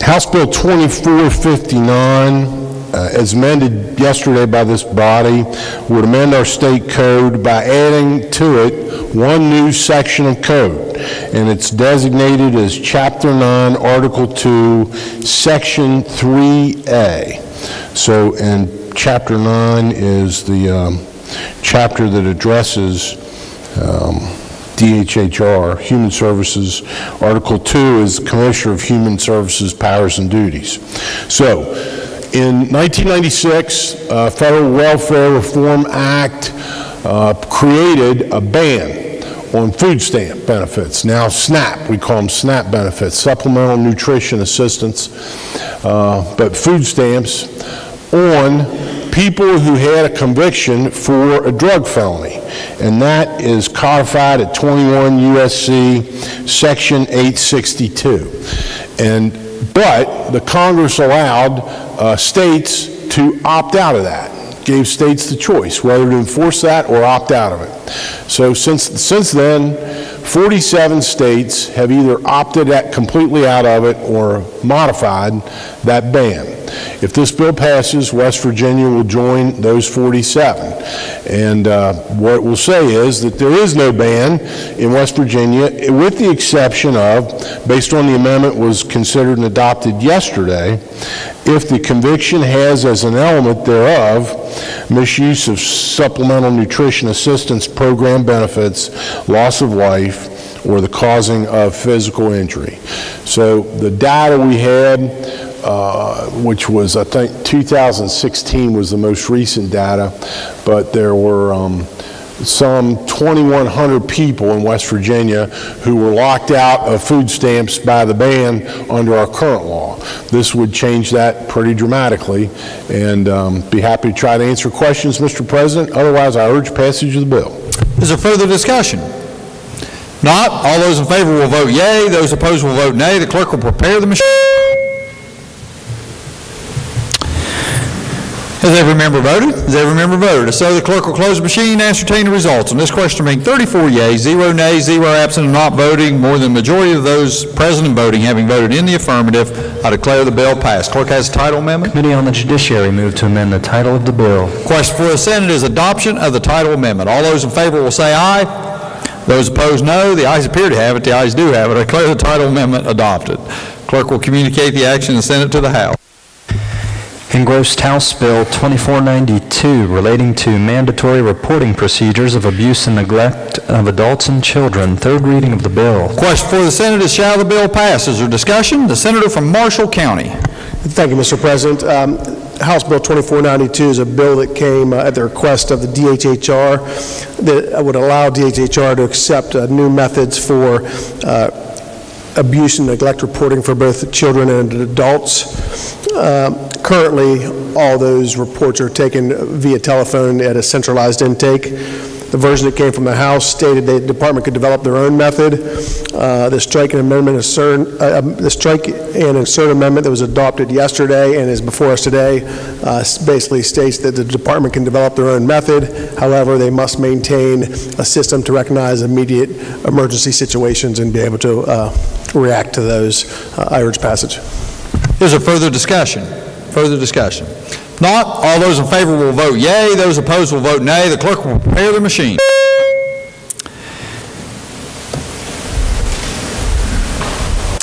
House Bill 2459, as amended yesterday by this body, would amend our state code by adding to it one new section of code, and it's designated as Chapter 9, Article 2, Section 3A. So, and Chapter 9 is the chapter that addresses DHHR, Human Services. Article 2 is Commissioner of Human Services Powers and Duties. So, in 1996, Federal Welfare Reform Act created a ban on food stamp benefits. Now SNAP, we call them SNAP benefits, Supplemental Nutrition Assistance, but food stamps on people who had a conviction for a drug felony. And that is codified at 21 U.S.C. Section 862. But the Congress allowed states to opt out of that. Gave states the choice whether to enforce that or opt out of it. So since then, 47 states have either opted completely out of it or modified that ban. If this bill passes, West Virginia will join those 47. And what it will say is that there is no ban in West Virginia, with the exception of, based on the amendment was considered and adopted yesterday, if the conviction has as an element thereof misuse of supplemental nutrition assistance program benefits, loss of life, or the causing of physical injury. So the data we had, which was, I think, 2016 was the most recent data, but there were some 2,100 people in West Virginia who were locked out of food stamps by the ban under our current law. This would change that pretty dramatically, and be happy to try to answer questions, Mr. President. Otherwise, I urge passage of the bill. Is there further discussion? Not, all those in favor will vote yea, those opposed will vote nay. The clerk will prepare the machine. Has every member voted? Has every member voted? So the clerk will close the machine and ascertain the results. On this question being 34 yeas, 0 nays, 0 absent and not voting, more than the majority of those present and voting having voted in the affirmative, I declare the bill passed. Clerk has the title amendment. Committee on the Judiciary moved to amend the title of the bill. Question for the Senate is adoption of the title amendment. All those in favor will say aye. Those opposed, no. The ayes appear to have it. The ayes do have it. I declare the title amendment adopted. Clerk will communicate the action of the Senate to the House. Engrossed House Bill 2492, relating to mandatory reporting procedures of abuse and neglect of adults and children. Third reading of the bill. Question for the Senate is, shall the bill pass? Is there discussion? The Senator from Marshall County. Thank you, Mr. President. House Bill 2492 is a bill that came at the request of the DHHR that would allow DHHR to accept new methods for abuse and neglect reporting for both children and adults. Currently, all those reports are taken via telephone at a centralized intake. The version that came from the House stated the department could develop their own method. The strike and insert amendment that was adopted yesterday and is before us today basically states that the department can develop their own method. However, they must maintain a system to recognize immediate emergency situations and be able to react to those. I urge passage. Is there further discussion? Further discussion? Not, all those in favor will vote yea, those opposed will vote nay. The clerk will prepare the machine.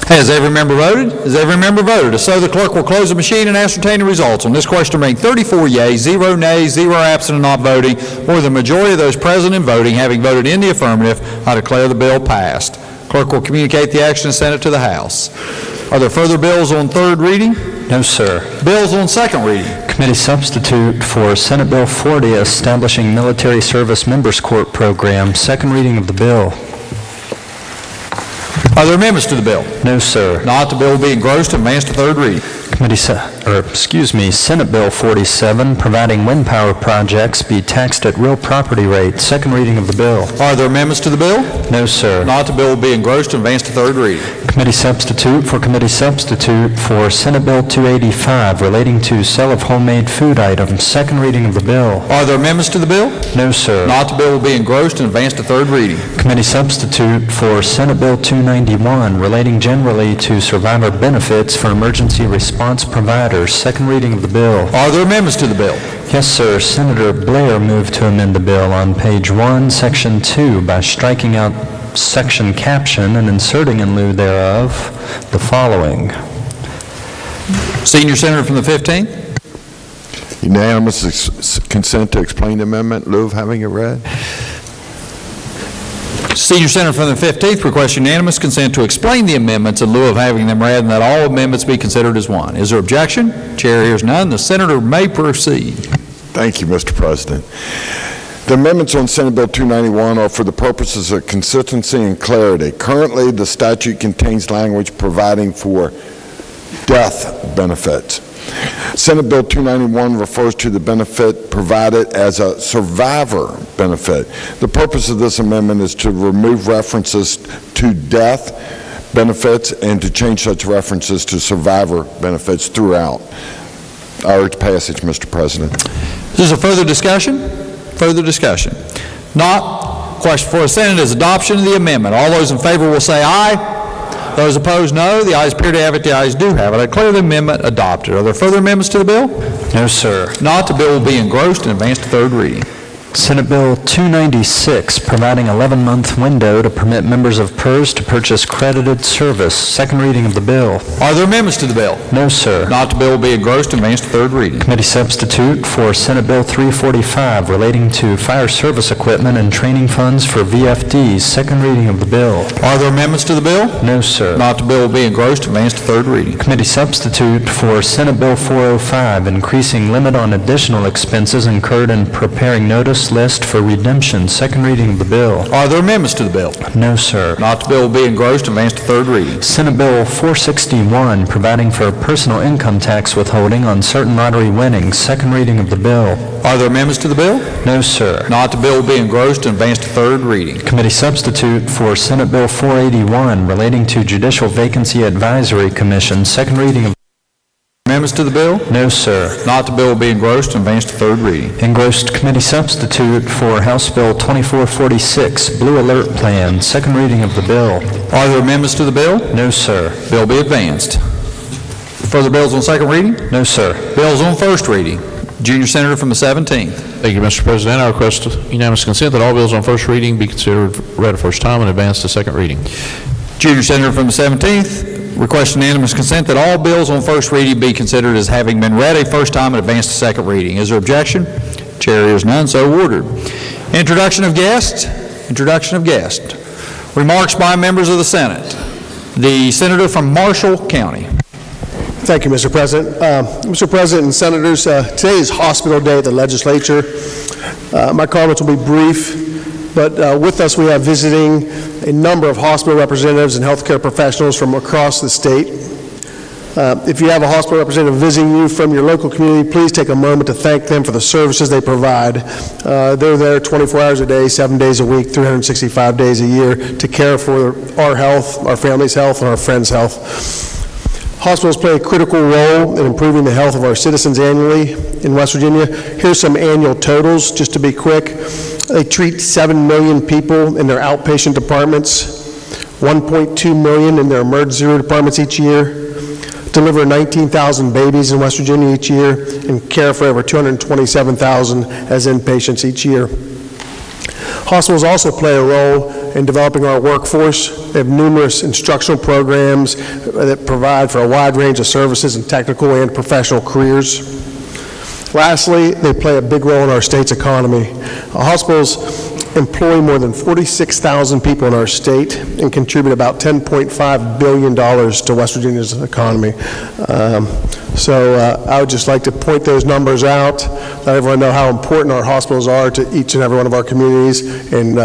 Has every member voted? Has every member voted? If so, the clerk will close the machine and ascertain the results. On this question remain 34 yeas, 0 nays, 0 absent and not voting. More than the majority of those present and voting having voted in the affirmative, I declare the bill passed. Clerk will communicate the action and send it to the House. Are there further bills on third reading? No, sir. Bills on second reading? Committee substitute for Senate Bill 40, establishing Military Service Members Court Program. Second reading of the bill. Are there amendments to the bill? No, sir. Not, the bill will be engrossed and advanced to third reading. Senate Bill 47, providing wind power projects be taxed at real property rate. Second reading of the bill. Are there amendments to the bill? No, sir. Not, the bill will be engrossed and advanced to third reading. Committee substitute for Senate Bill 285, relating to sale of homemade food items. Second reading of the bill. Are there amendments to the bill? No, sir. Not, the bill will be engrossed and advanced to third reading. Committee substitute for Senate Bill 291, relating generally to survivor benefits for emergency response providers. Second reading of the bill. Are there amendments to the bill? Yes, sir. Senator Blair moved to amend the bill on page 1, section 2, by striking out section caption and inserting in lieu thereof the following. Senior Senator from the 15th. Unanimous consent to explain the amendment in lieu of having it read. Senior Senator from the 15th requests unanimous consent to explain the amendments in lieu of having them read and that all amendments be considered as one. Is there objection? Chair hears none. The Senator may proceed. Thank you, Mr. President. The amendments on Senate Bill 291 are for the purposes of consistency and clarity. Currently, the statute contains language providing for death benefits. Senate Bill 291 refers to the benefit provided as a survivor benefit. The purpose of this amendment is to remove references to death benefits and to change such references to survivor benefits throughout. I urge passage, Mr. President. Is there further discussion? Further discussion? Not. Question for the Senate is adoption of the amendment. All those in favor will say aye. Those opposed, no. The ayes appear to have it. The ayes do have it. I declare the amendment adopted. Are there further amendments to the bill? No, sir. Not. The bill will be engrossed and advanced to third reading. Senate Bill 296, providing 11-month window to permit members of PERS to purchase credited service. Second reading of the bill. Are there amendments to the bill? No, sir. Not, the bill will be engrossed and advanced to third reading. Committee substitute for Senate Bill 345, relating to fire service equipment and training funds for VFDs. Second reading of the bill. Are there amendments to the bill? No, sir. Not, the bill will be engrossed and advanced to third reading. Committee substitute for Senate Bill 405, increasing limit on additional expenses incurred in preparing notice list for redemption. Second reading of the bill. Are there amendments to the bill? No, sir. Not, the bill will be engrossed and advanced to third reading. Senate Bill 461, providing for personal income tax withholding on certain lottery winnings. Second reading of the bill. Are there amendments to the bill? No, sir. Not, the bill will be engrossed and advanced to third reading. Committee substitute for Senate Bill 481, relating to Judicial Vacancy Advisory Commission. Second reading of amendments to the bill? No, sir. Not, the bill will be engrossed and advanced to third reading. Engrossed committee substitute for House Bill 2446, Blue Alert Plan. Second reading of the bill. Are there amendments to the bill? No, sir. Bill be advanced. Further bills on second reading? No, sir. Bills on first reading. Junior Senator from the 17th. Thank you, Mr. President. I request unanimous consent that all bills on first reading be considered read a first time and advanced to second reading. Junior Senator from the 17th. Request unanimous consent that all bills on first reading be considered as having been read a first time and advanced to second reading. Is there objection? Chair hears none, so ordered. Introduction of guests. Introduction of guests. Remarks by members of the Senate. The Senator from Marshall County. Thank you, Mr. President. Mr. President and Senators, today is Hospital Day at the Legislature. My comments will be brief, but with us we have visiting a number of hospital representatives and healthcare professionals from across the state. If you have a hospital representative visiting you from your local community, please take a moment to thank them for the services they provide. They're there 24 hours a day, 7 days a week, 365 days a year to care for our health, our family's health, and our friends' health. Hospitals play a critical role in improving the health of our citizens annually in West Virginia. Here's some annual totals, just to be quick. They treat 7 million people in their outpatient departments, 1.2 million in their emergency room departments each year, deliver 19,000 babies in West Virginia each year, and care for over 227,000 as inpatients each year. Hospitals also play a role in developing our workforce. They have numerous instructional programs that provide for a wide range of services in technical and professional careers. Lastly, they play a big role in our state's economy. Hospitals employ more than 46,000 people in our state and contribute about $10.5 billion to West Virginia's economy. I would just like to point those numbers out, let everyone know how important our hospitals are to each and every one of our communities, and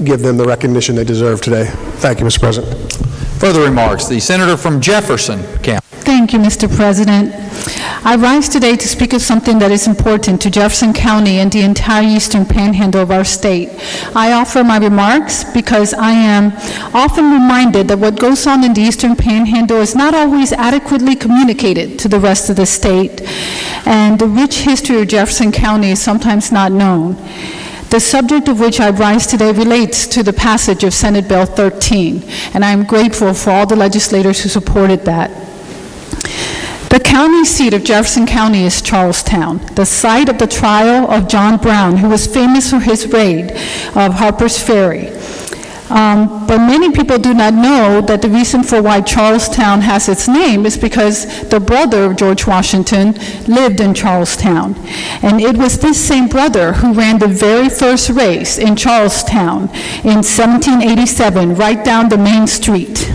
give them the recognition they deserve today. Thank you, Mr. President. Further remarks, the Senator from Jefferson County. Thank you, Mr. President. I rise today to speak of something that is important to Jefferson County and the entire eastern panhandle of our state. I offer my remarks because I am often reminded that what goes on in the eastern panhandle is not always adequately communicated to the rest of the state, and the rich history of Jefferson County is sometimes not known. The subject of which I rise today relates to the passage of Senate Bill 13, and I am grateful for all the legislators who supported that. The county seat of Jefferson County is Charlestown, the site of the trial of John Brown, who was famous for his raid of Harper's Ferry. But many people do not know that the reason for why Charlestown has its name is because the brother of George Washington lived in Charlestown. And it was this same brother who ran the very first race in Charlestown in 1787, right down the main street.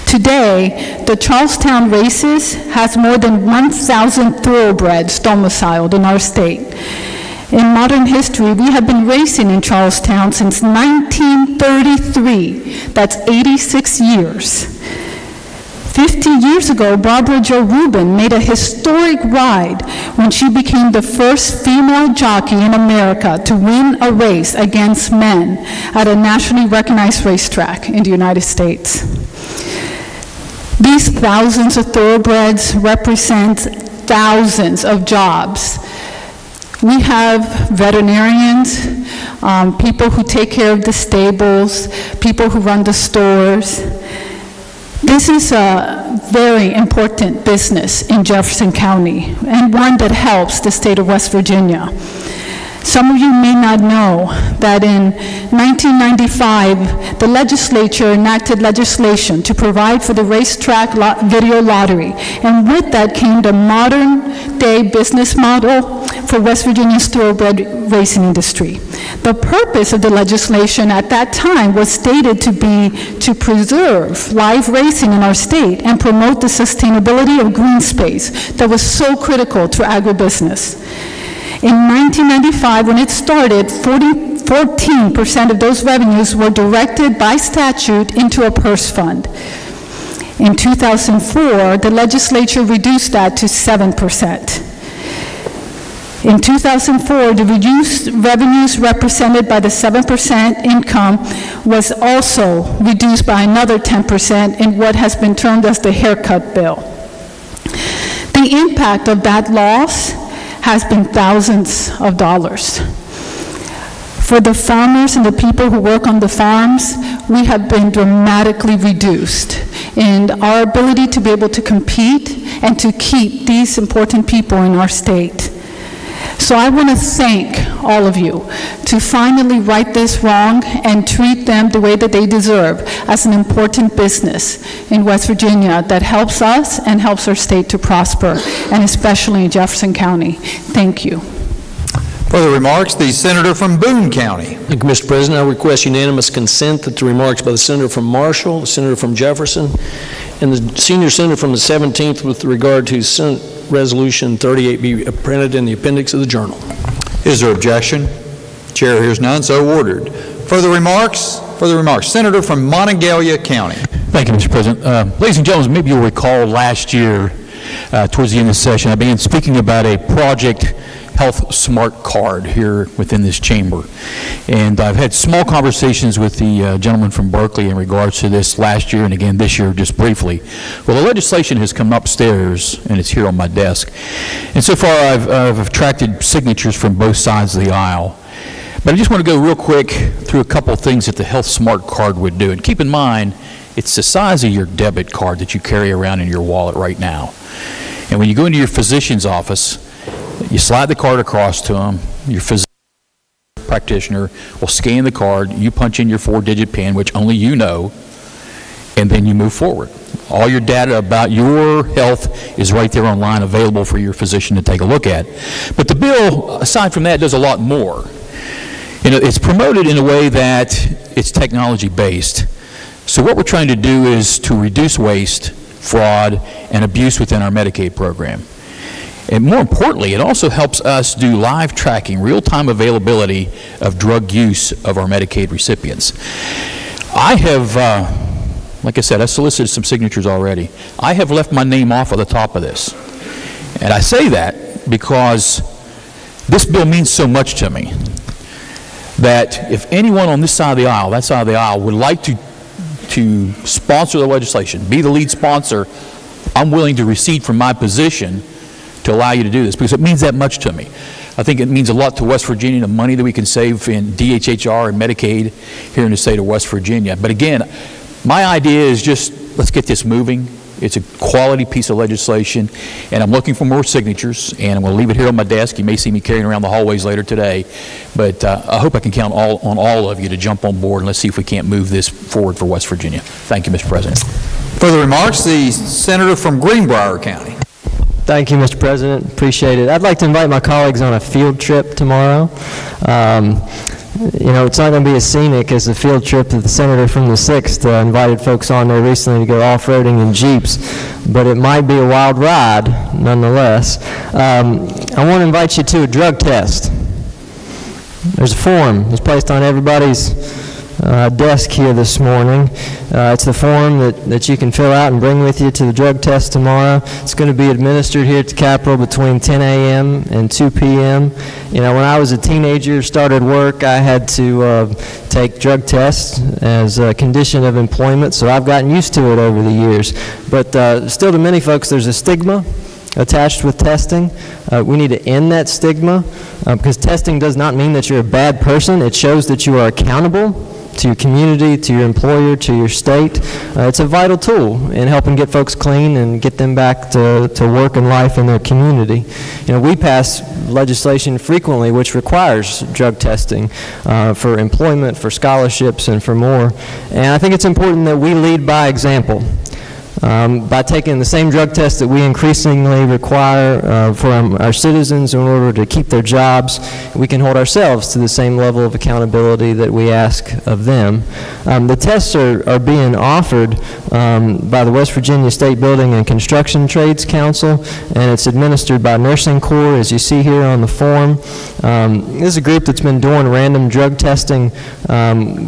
Today, the Charlestown races has more than 1,000 thoroughbreds domiciled in our state. In modern history, we have been racing in Charlestown since 1933. That's 86 years. 50 years ago, Barbara Jo Rubin made a historic ride when she became the first female jockey in America to win a race against men at a nationally recognized racetrack in the United States. These thousands of thoroughbreds represent thousands of jobs. We have veterinarians, people who take care of the stables, people who run the stores. This is a very important business in Jefferson County, and one that helps the state of West Virginia. Some of you may not know that in 1995, the legislature enacted legislation to provide for the racetrack video lottery, and with that came the modern-day business model for West Virginia's thoroughbred racing industry. The purpose of the legislation at that time was stated to be to preserve live racing in our state and promote the sustainability of green space that was so critical to agribusiness. In 1995, when it started, 14% of those revenues were directed by statute into a purse fund. In 2004, the legislature reduced that to 7%. In 2004, the reduced revenues represented by the 7% income was also reduced by another 10% in what has been termed as the haircut bill. The impact of that loss has been thousands of dollars. For the farmers and the people who work on the farms, we have been dramatically reduced in our ability to be able to compete and to keep these important people in our state. So I want to thank all of you to finally right this wrong and treat them the way that they deserve as an important business in West Virginia that helps us and helps our state to prosper, and especially in Jefferson County. Thank you. Further remarks, the Senator from Boone County. Thank you, Mr. President. I request unanimous consent that the remarks by the Senator from Marshall, the Senator from Jefferson, and the senior senator from the 17th with regard to Senate Resolution 38 be printed in the appendix of the journal. Is there objection? Chair hears none, so ordered. Further remarks? Further remarks. Senator from Monongalia County. Thank you, Mr. President. Ladies and gentlemen, maybe you'll recall last year, towards the end of the session, I began speaking about a Project Health Smart Card here within this chamber. And I've had small conversations with the gentleman from Berkeley in regards to this last year and again this year, just briefly. Well, the legislation has come upstairs and it's here on my desk. And so far I've attracted signatures from both sides of the aisle. But I just want to go real quick through a couple of things that the Health Smart Card would do. And keep in mind, it's the size of your debit card that you carry around in your wallet right now. And when you go into your physician's office, you slide the card across to them, your physician practitioner will scan the card, you punch in your 4-digit PIN, which only you know, and then you move forward. All your data about your health is right there online, available for your physician to take a look at. But the bill, aside from that, does a lot more. You know, it's promoted in a way that it's technology-based. So what we're trying to do is to reduce waste, fraud, and abuse within our Medicaid program. And more importantly, it also helps us do live tracking, real-time availability of drug use of our Medicaid recipients. I have, like I said, I solicited some signatures already. I have left my name off of the top of this. And I say that because this bill means so much to me that if anyone on this side of the aisle, that side of the aisle, would like to sponsor the legislation, be the lead sponsor, I'm willing to recede from my position to allow you to do this, because it means that much to me. I think it means a lot to West Virginia, the money that we can save in DHHR and Medicaid here in the state of West Virginia. But again, my idea is just, let's get this moving. It's a quality piece of legislation, and I'm looking for more signatures, and I'm going to leave it here on my desk. You may see me carrying around the hallways later today, but I hope I can count on all of you to jump on board, and let's see if we can't move this forward for West Virginia. Thank you, Mr. President. Further remarks, the senator from Greenbrier County. Thank you, Mr. President. Appreciate it. I'd like to invite my colleagues on a field trip tomorrow. You know, it's not going to be as scenic as the field trip that the senator from the 6th invited folks on there recently to go off-roading in Jeeps, but it might be a wild ride nonetheless. I want to invite you to a drug test. There's a form that's placed on everybody's desk here this morning. It's the form that you can fill out and bring with you to the drug test tomorrow. It's going to be administered here at the Capitol between 10 a.m. and 2 p.m. You know, when I was a teenager, started work, I had to take drug tests as a condition of employment, so I've gotten used to it over the years. But still, to many folks, there's a stigma attached with testing. We need to end that stigma because testing does not mean that you're a bad person. It shows that you are accountable to your community, to your employer, to your state. It's a vital tool in helping get folks clean and get them back to work and life in their community. You know, we pass legislation frequently which requires drug testing for employment, for scholarships, and for more. And I think it's important that we lead by example. By taking the same drug test that we increasingly require for our citizens in order to keep their jobs, we can hold ourselves to the same level of accountability that we ask of them. The tests are being offered by the West Virginia State Building and Construction Trades Council, and it's administered by Nursing Corps, as you see here on the form. This is a group that's been doing random drug testing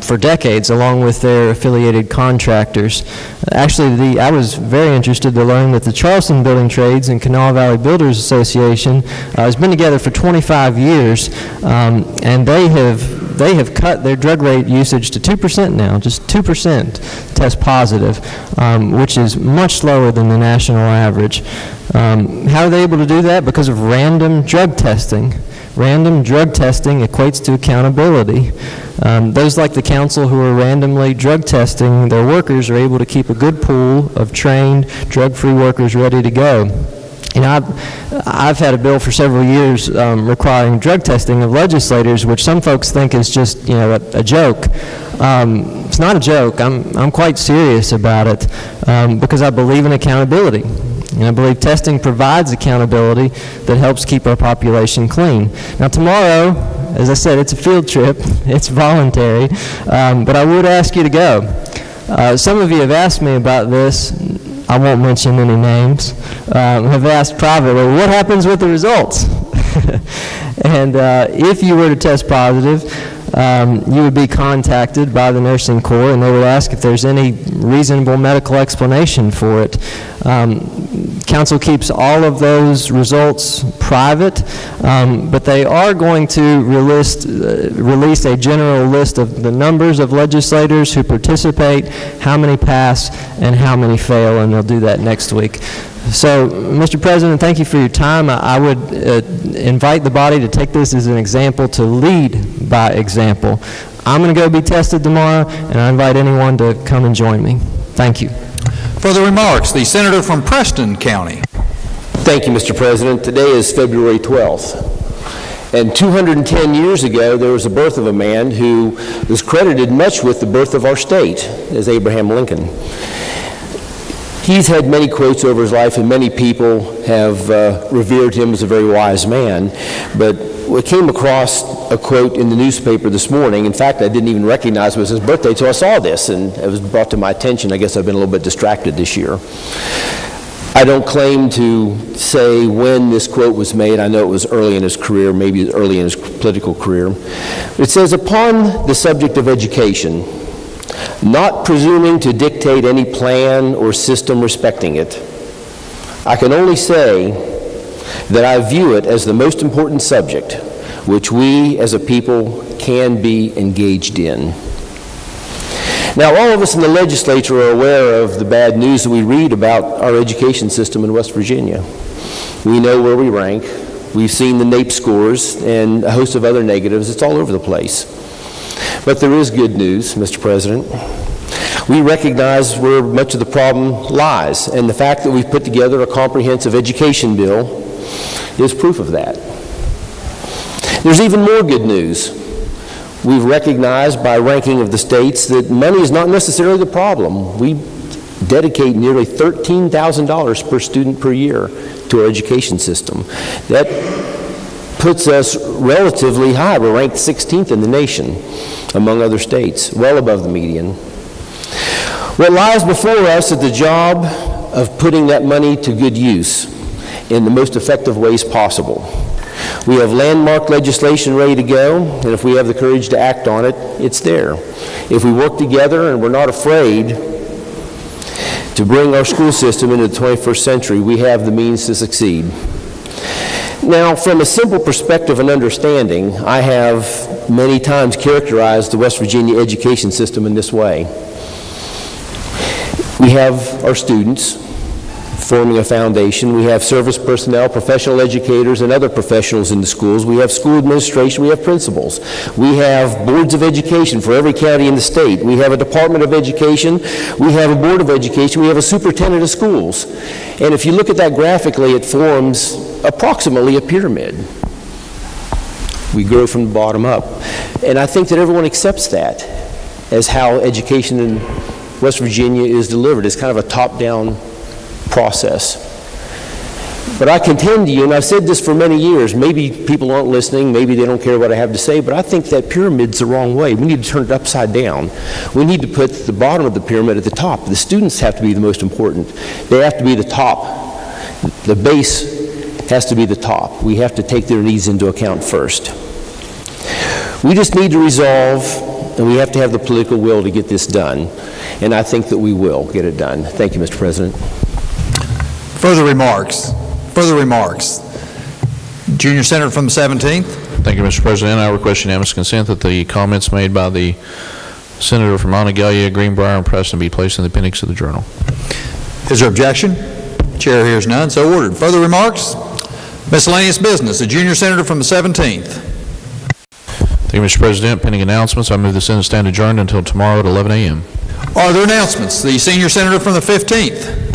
for decades, along with their affiliated contractors. Actually, I was very interested to learn that the Charleston Building Trades and Kanawha Valley Builders Association has been together for 25 years, and they have cut their drug rate usage to 2% now, just 2% test positive, which is much lower than the national average. How are they able to do that? Because of random drug testing. Random drug testing equates to accountability. Those like the council who are randomly drug testing their workers are able to keep a good pool of trained, drug-free workers ready to go. You know, I've had a bill for several years requiring drug testing of legislators, which some folks think is just, you know, a joke. It's not a joke. I'm quite serious about it because I believe in accountability. And I believe testing provides accountability that helps keep our population clean. Now tomorrow, as I said, it's a field trip. It's voluntary, but I would ask you to go. Some of you have asked me about this. I won't mention any names, have asked privately, what happens with the results? And if you were to test positive, you would be contacted by the nursing corps, and they would ask if there's any reasonable medical explanation for it. Council keeps all of those results private, but they are going to release a general list of the numbers of legislators who participate, how many pass, and how many fail, and they'll do that next week. So, Mr. President, thank you for your time. I would invite the body to take this as an example, to lead by example. I'm going to go be tested tomorrow, and I invite anyone to come and join me. Thank you. Further remarks, the senator from Preston County. Thank you, Mr. President. Today is February 12th. And 210 years ago, there was the birth of a man who was credited much with the birth of our state, as Abraham Lincoln. He's had many quotes over his life, and many people have revered him as a very wise man. But we came across a quote in the newspaper this morning. In fact, I didn't even recognize it was his birthday until I saw this, and it was brought to my attention. I guess I've been a little bit distracted this year. I don't claim to say when this quote was made. I know it was early in his career, maybe early in his political career. It says, "Upon the subject of education, not presuming to dictate any plan or system respecting it, I can only say that I view it as the most important subject which we as a people can be engaged in." Now, all of us in the legislature are aware of the bad news that we read about our education system in West Virginia. We know where we rank. We've seen the NAEP scores and a host of other negatives. It's all over the place. But there is good news, Mr. President. We recognize where much of the problem lies, and the fact that we've put together a comprehensive education bill is proof of that. There's even more good news. We've recognized by ranking of the states that money is not necessarily the problem. We dedicate nearly $13,000 per student per year to our education system. That puts us relatively high. We're ranked 16th in the nation among other states, well above the median. What lies before us is the job of putting that money to good use in the most effective ways possible. We have landmark legislation ready to go, and if we have the courage to act on it, it's there. If we work together and we're not afraid to bring our school system into the 21st century, we have the means to succeed. Now, from a simple perspective and understanding, I have many times characterized the West Virginia education system in this way. We have our students forming a foundation. We have service personnel, professional educators, and other professionals in the schools. We have school administration. We have principals. We have boards of education for every county in the state. We have a Department of Education. We have a Board of Education. We have a superintendent of schools. And if you look at that graphically, it forms approximately a pyramid. We grow from the bottom up. And I think that everyone accepts that as how education in West Virginia is delivered. It's kind of a top-down process. But I contend to you, and I've said this for many years, maybe people aren't listening, maybe they don't care what I have to say, but I think that pyramid's the wrong way. We need to turn it upside down. We need to put the bottom of the pyramid at the top. The students have to be the most important. They have to be the top. The base has to be the top. We have to take their needs into account first. We just need to resolve, and we have to have the political will to get this done. And I think that we will get it done. Thank you, Mr. President. Further remarks? Further remarks? Junior Senator from the 17th. Thank you, Mr. President. I request unanimous consent that the comments made by the Senator from Monongalia, Greenbrier, and Preston be placed in the appendix of the journal. Is there objection? Chair hears none, so ordered. Further remarks? Miscellaneous business. The Junior Senator from the 17th. Thank you, Mr. President. Pending announcements, I move the Senate stand adjourned until tomorrow at 11 a.m. Are there announcements? The Senior Senator from the 15th.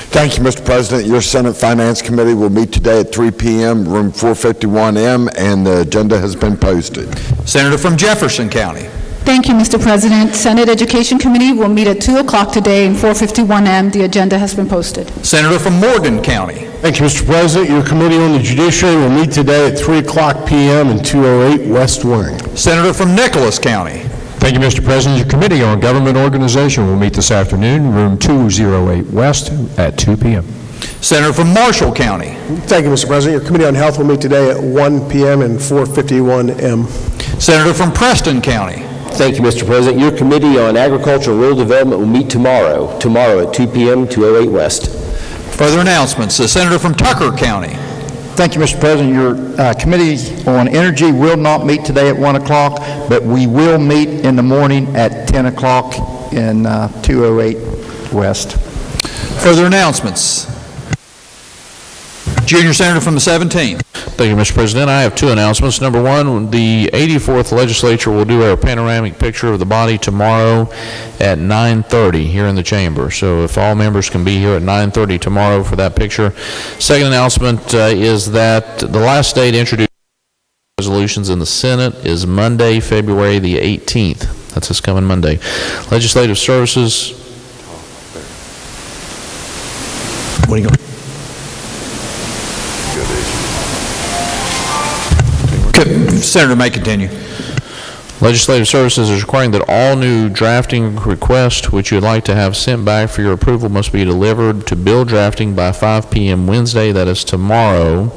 Thank you, Mr. President. Your Senate Finance Committee will meet today at 3 p.m., room 451M, and the agenda has been posted. Senator from Jefferson County. Thank you, Mr. President. Senate Education Committee will meet at 2 o'clock today in 451M. The agenda has been posted. Senator from Morgan County. Thank you, Mr. President. Your Committee on the Judiciary will meet today at 3 o'clock p.m. in 208 West Wing. Senator from Nicholas County. Thank you, Mr. President. Your Committee on Government Organization will meet this afternoon, room 208 West at 2 p.m. Senator from Marshall County. Thank you, Mr. President. Your Committee on Health will meet today at 1 p.m. and 4:51 m. Senator from Preston County. Thank you, Mr. President. Your Committee on Agriculture and Rural Development will meet tomorrow at 2 p.m., 208 West. Further announcements. The Senator from Tucker County. Thank you, Mr. President. Your Committee on Energy will not meet today at 1 o'clock, but we will meet in the morning at 10 o'clock in 208 West. Further announcements. Junior Senator from the 17th. Thank you, Mr. President. I have two announcements. Number one, the 84th Legislature will do a panoramic picture of the body tomorrow at 9:30 here in the chamber. So if all members can be here at 9:30 tomorrow for that picture. Second announcement is that the last day to introduce resolutions in the Senate is Monday, February the 18th. That's this coming Monday. Legislative Services. What are you going? Senator may continue. Legislative Services is requiring that all new drafting requests which you would like to have sent back for your approval must be delivered to Bill Drafting by 5 p.m. Wednesday, that is tomorrow,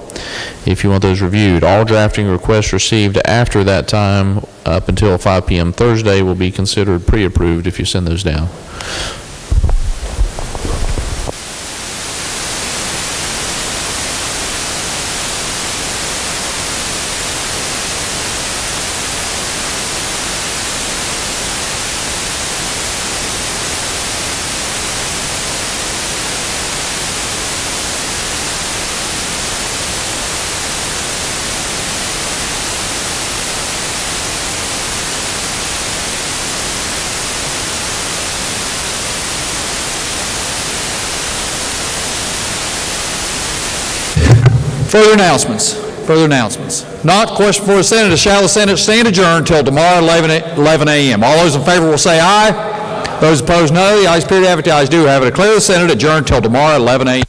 if you want those reviewed. All drafting requests received after that time up until 5 p.m. Thursday will be considered pre-approved if you send those down. Further announcements. Further announcements. Not question for the Senate. Shall the Senate stand adjourned until tomorrow 11 a.m. All those in favor will say aye. Those opposed, no. The ayes appear to have it. The ayes do have it. Declare the Senate adjourned until tomorrow 11 a.m.